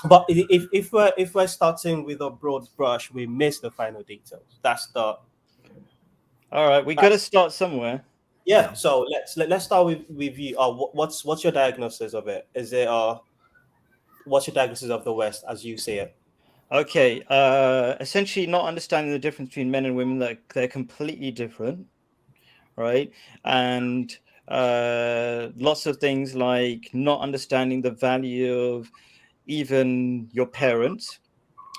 But if we're starting with a broad brush, we miss the final details. That's the. All right, we got to start somewhere. Yeah. So let's start with you. What's your diagnosis of it? Is it what's your diagnosis of the West as you see it? Okay, essentially not understanding the difference between men and women, that they're completely different, right? And lots of things like not understanding the value of even your parents.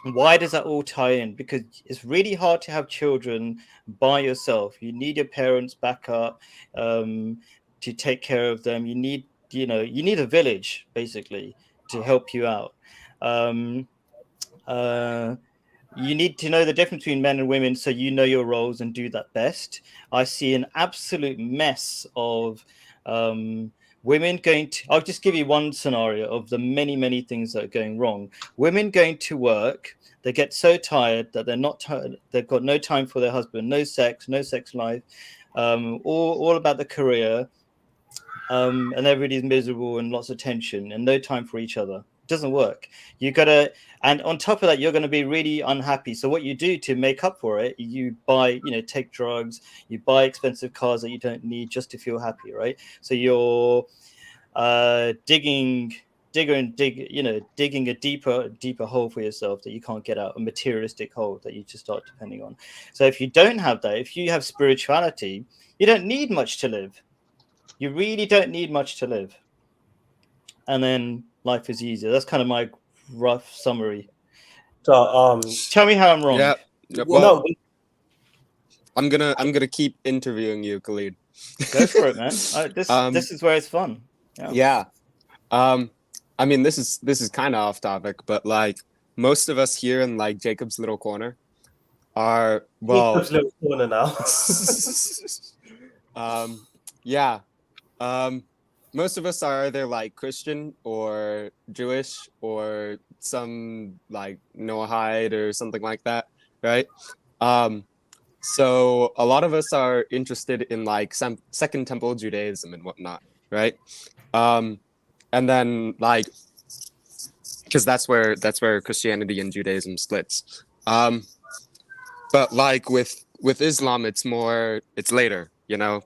Why does that all tie in? Because it's really hard to have children by yourself. You need your parents' backup to take care of them. You need a village basically to help you out. You need to know the difference between men and women, so you know your roles and do that best. I see an absolute mess of women going to. I'll just give you one scenario of the many, many things that are going wrong. Women going to work, they get so tired that they're not tired. They've got no time for their husband, no sex life, all about the career, and everybody's miserable and lots of tension and no time for each other. Doesn't work. And on top of that, you're going to be really unhappy. So what you do to make up for it, you buy, take drugs, you buy expensive cars that you don't need just to feel happy, right? So you're digging a deeper hole for yourself that you can't get out, a materialistic hole that you just start depending on. So if you don't have that, if you have spirituality, you don't need much to live. You really don't need much to live. And then life is easier. That's kind of my rough summary. So tell me how I'm wrong. Yeah. Well, I'm gonna keep interviewing you, Khalid. Go for it, man. This is where it's fun. Yeah. I mean, this is kind of off topic, but like most of us here in like Jacob's little corner are Jacob's little corner now. Yeah. Most of us are either like Christian or Jewish or some like Noahide or something like that, right? So a lot of us are interested in like some Second Temple Judaism and whatnot, right? And then like, because that's where Christianity and Judaism splits. But like with Islam, it's later,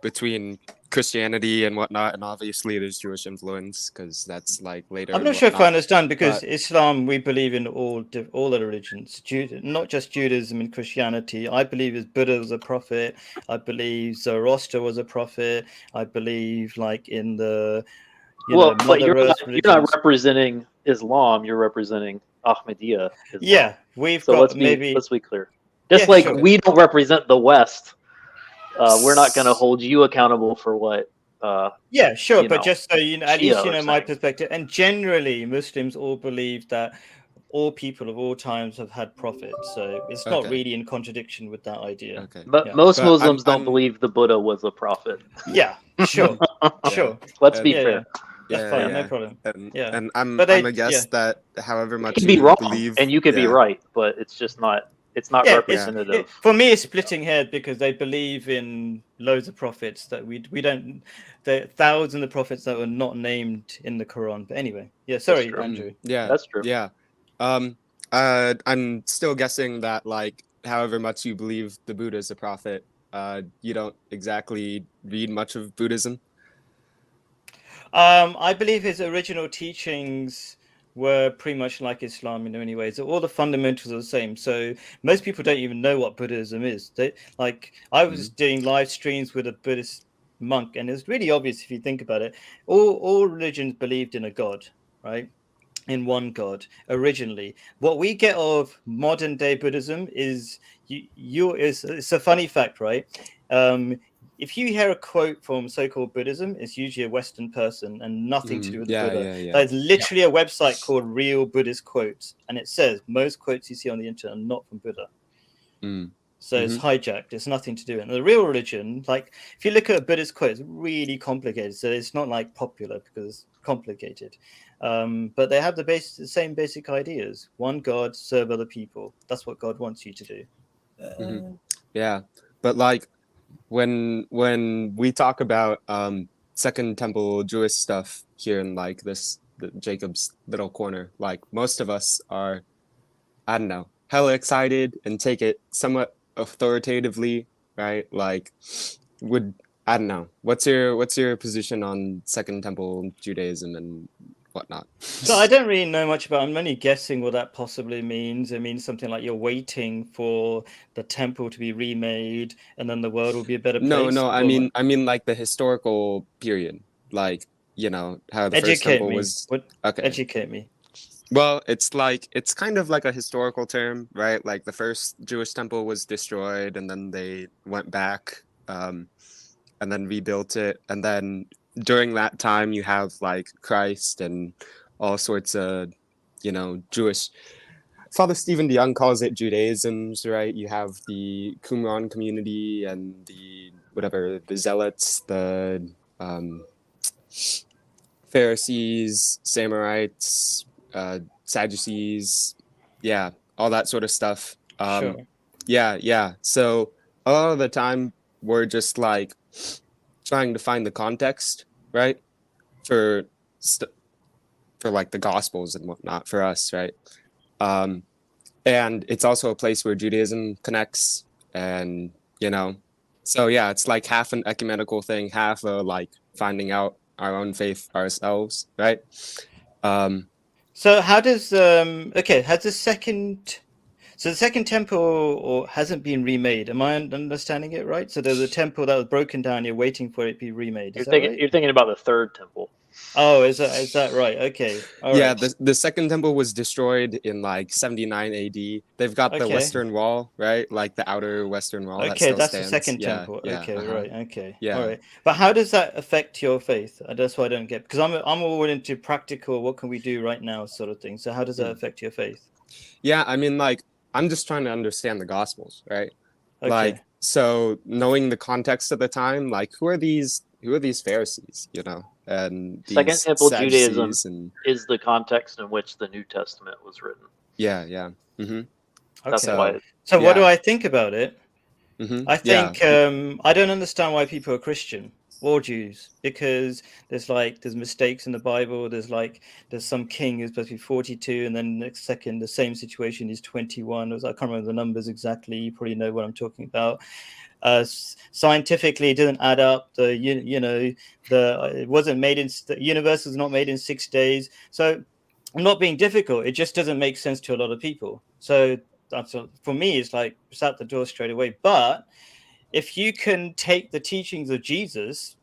between Christianity and whatnot, and obviously there's Jewish influence because that's like later. I'm and not sure if I whatnot. understand because But- Islam, we believe in all the religions, not just Judaism and Christianity. I believe is Buddha was a prophet. I believe Zoroaster was a prophet. I believe like in the Well, but Mother Earth you're not religions. representing Islam. You're representing Ahmadiyya. Islam. Yeah, we've So got let's maybe. be clear. Just Yeah, like sure. we don't represent the West, we're not going to hold you accountable for what. Yeah, sure, you but know, just so you know, at Shia least you are know my saying. perspective. And generally, Muslims all believe that all people of all times have had prophets. So it's not Okay. really in contradiction with that idea. Okay. But Yeah. most But Muslims don't I'm- believe the Buddha was a prophet. Yeah, sure, sure. Let's be Yeah, fair. yeah. That's Yeah, fine, yeah. no problem. And, Yeah. and I'm But I'm they- a guess that however You much could be you wrong, believe, and you could be yeah. right, but it's just not. It's not Yeah, representative. for me, it's splitting hairs because they believe in loads of prophets that we don't. There are thousands of prophets that were not named in the Quran. But anyway, yeah. Sorry, true. Andrew. Yeah, That's true. Yeah. I'm still guessing that like however much you believe the Buddha is a prophet, you don't exactly read much of Buddhism. I believe his original teachings were pretty much like Islam in many ways. All the fundamentals are the same. So most people don't even know what Buddhism is. I was doing live streams with a Buddhist monk, and it's really obvious if you think about it. All religions believed in a god, right? In one god originally. What we get of modern day Buddhism is it's a funny fact, right? If you hear a quote from so-called Buddhism, it's usually a Western person and nothing to do with the Yeah, Buddha. yeah, yeah. There's literally a website called Real Buddhist Quotes, and it says most quotes you see on the internet are not from Buddha. So it's hijacked. It's nothing to do with it. And the real religion, like if you look at a Buddhist quote, it's really complicated. So it's not like popular because it's complicated. But they have the same basic ideas. One God, serve other people. That's what God wants you to do. Yeah, but like when we talk about Second Temple Jewish stuff here in like the Jacob's little corner, like most of us are, I don't know, hella excited and take it somewhat authoritatively, right? Like I don't know. What's your position on Second Temple Judaism and whatnot? So I don't really know much about it. I'm only guessing what that possibly means. It means something like you're waiting for the temple to be remade and then the world will be a better place. No, I mean like the historical period. Like, you know, how the first temple was okay. Educate me. Well, it's kind of like a historical term, right? Like the first Jewish temple was destroyed and then they went back and then rebuilt it. And then during that time you have like Christ and all sorts of, you know, Jewish. Father Stephen DeYoung calls it Judaisms, right? You have the Qumran community and the Zealots, the Pharisees, Samarites, Sadducees, yeah, all that sort of stuff. Sure. Yeah. So a lot of the time we're just like trying to find the context, right? For like the Gospels and whatnot for us, right? And it's also a place where Judaism connects, and you know, so yeah, it's like half an ecumenical thing, half a like finding out our own faith ourselves, right? So how does has the second temple hasn't been remade? Am I understanding it right? So there's a temple that was broken down. You're waiting for it to be remade. You're thinking about the third temple. Oh, is that right? Okay. All yeah, right. the second temple was destroyed in like 79 AD. They've got the Okay. western wall, right? Like the outer western wall. that Okay, still that's stands. the second Yeah, temple. yeah, Okay, uh-huh. right. Okay. Yeah. All right. But how does that affect your faith? That's what I don't get, because I'm all into practical. What can we do right now, sort of thing. So how does that affect your faith? Yeah, I mean, like, I'm just trying to understand the Gospels, right? Okay. Like, so knowing the context of the time, like, who are these Pharisees, you know, and these Second Temple Judaism Sadducees and is the context in which the New Testament was written. yeah. Mm-hmm. That's Okay. why. So what yeah. do I think about it? Mm-hmm. I think I don't understand why people are Christian. or Jews, because there's mistakes in the Bible. There's some king who's supposed to be 42, and then next second the same situation is 21. I can't remember the numbers exactly. You probably know what I'm talking about. Scientifically, it doesn't add up. The universe was not made in 6 days. So I'm not being difficult. It just doesn't make sense to a lot of people. So for me, it's like it's out the door straight away. But if you can take the teachings of Jesus,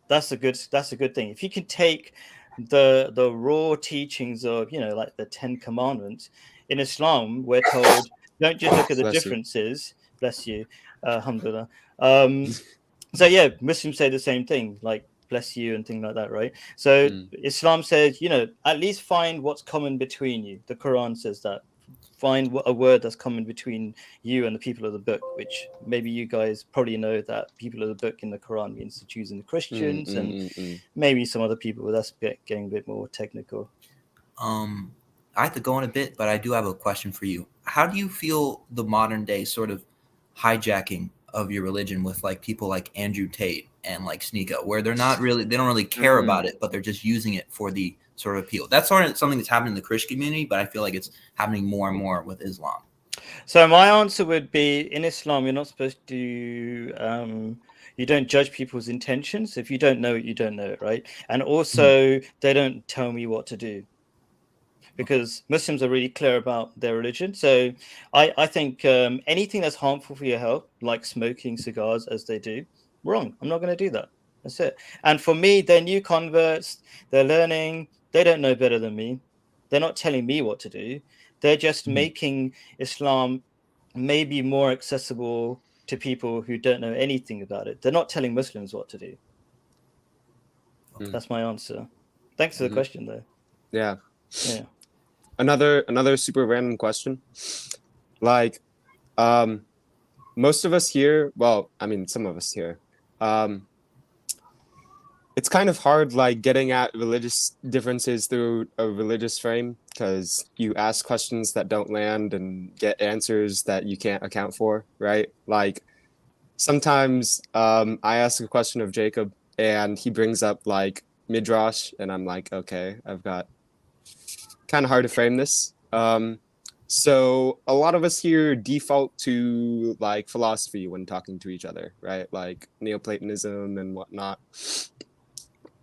that's a good thing. If you can take the raw teachings of, like the 10 Commandments in Islam, we're told don't just look at the Bless you. differences. Bless you, alhamdulillah. So yeah, Muslims say the same thing, like bless you and things like that, right? So Islam says, at least find what's common between you. The Quran says that. Find a word that's common between you and the people of the book, which maybe you guys probably know that people of the book in the Quran means the Jews and the Christians, and maybe some other people, but that's getting a bit more technical. I have to go in a bit, but I do have a question for you. How do you feel the modern day sort of hijacking of your religion with like people like Andrew Tate and like Sneeko, where they don't really care about it, but they're just using it for the sort of appeal? That's sort of something that's happening in the Christian community, but I feel like it's happening more and more with Islam. So my answer would be, in Islam, you're not supposed to, you don't judge people's intentions. If you don't know it, you don't know it, right? And also, they don't tell me what to do, because Muslims are really clear about their religion. So I think anything that's harmful for your health, like smoking cigars as they do, wrong. I'm not going to do that. That's it. And for me, they're new converts. They're learning. They don't know better than me. They're not telling me what to do. They're just making Islam maybe more accessible to people who don't know anything about it. They're not telling Muslims what to do. That's my answer. Thanks for the question, though. Yeah. Yeah. Another super random question. Like, most of us here, well, I mean, some of us here, it's kind of hard, like, getting at religious differences through a religious frame, because you ask questions that don't land and get answers that you can't account for, right? Like, sometimes I ask a question of Jacob, and he brings up, like, Midrash, and I'm like, okay, I've got kind of hard to frame this. So a lot of us here default to, like, philosophy when talking to each other, right? Like Neoplatonism and whatnot.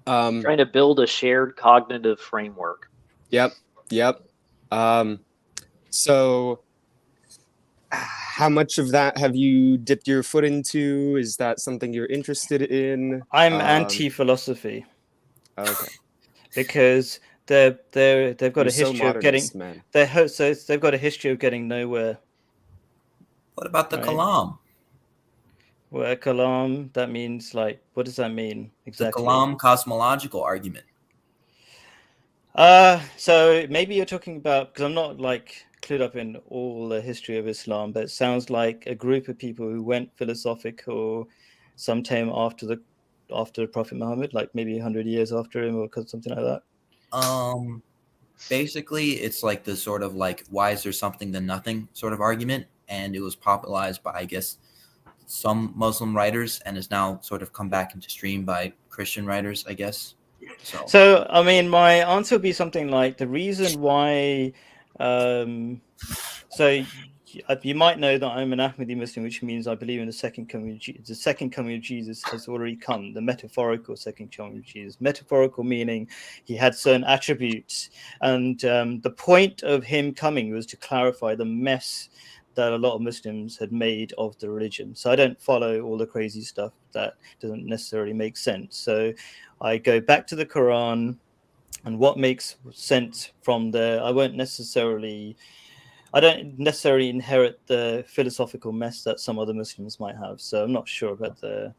Trying to build a shared cognitive framework. Yep. So how much of that have you dipped your foot into? Is that something you're interested in? I'm anti-philosophy. Okay. Because they've got a history of getting they've got a history of getting nowhere. What about the Kalam? Well, Kalam, that means, like, what does that mean exactly? The Kalam cosmological argument. So maybe you're talking about, because I'm not like clued up in all the history of Islam, but it sounds like a group of people who went philosophical sometime after Prophet Muhammad, like maybe 100 years after him or something like that. Basically, it's like the sort of like, why is there something than nothing sort of argument, and it was popularized by, I guess, some Muslim writers, and is now sort of come back into stream by Christian writers, I guess. So I mean, my answer would be something like, the reason why. So you might know that I'm an Ahmadi Muslim, which means I believe in the second coming. The second coming of Jesus has already come. The metaphorical second coming of Jesus. Metaphorical meaning he had certain attributes, and the point of him coming was to clarify the mess that a lot of Muslims had made of the religion. So I don't follow all the crazy stuff that doesn't necessarily make sense. So I go back to the Quran and what makes sense from there. I don't necessarily inherit the philosophical mess that some other Muslims might have. So I'm not sure about the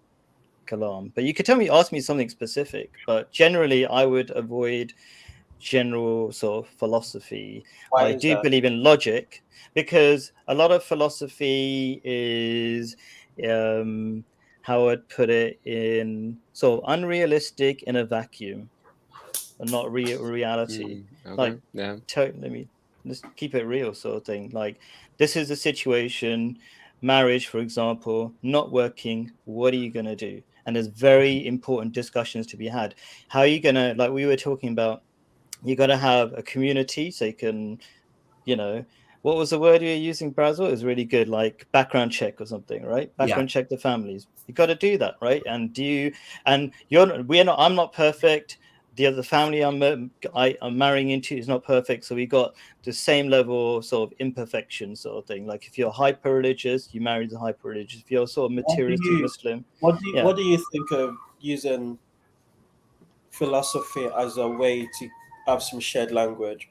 Kalam. But you could ask me something specific. But generally, I would avoid general sort of philosophy. I do believe in logic, because a lot of philosophy is, how I'd put it, in sort of unrealistic in a vacuum, and not reality. Okay. Like, let's keep it real, sort of thing. Like, this is a situation, marriage, for example, not working. What are you going to do? and there's very important discussions to be had. How are you gonna, like we were talking about, you got to have a community so you can, you know, what was the word you were using, Brazil? It was really good, like background check or something, right? Background check the families. You got to do that, right? And I'm not perfect. The other family I'm marrying into is not perfect, so we got the same level of sort of imperfection sort of thing. Like if you're hyper religious, you marry the hyper religious. If you're sort of materialistic Muslim, What do you think of using philosophy as a way to have some shared language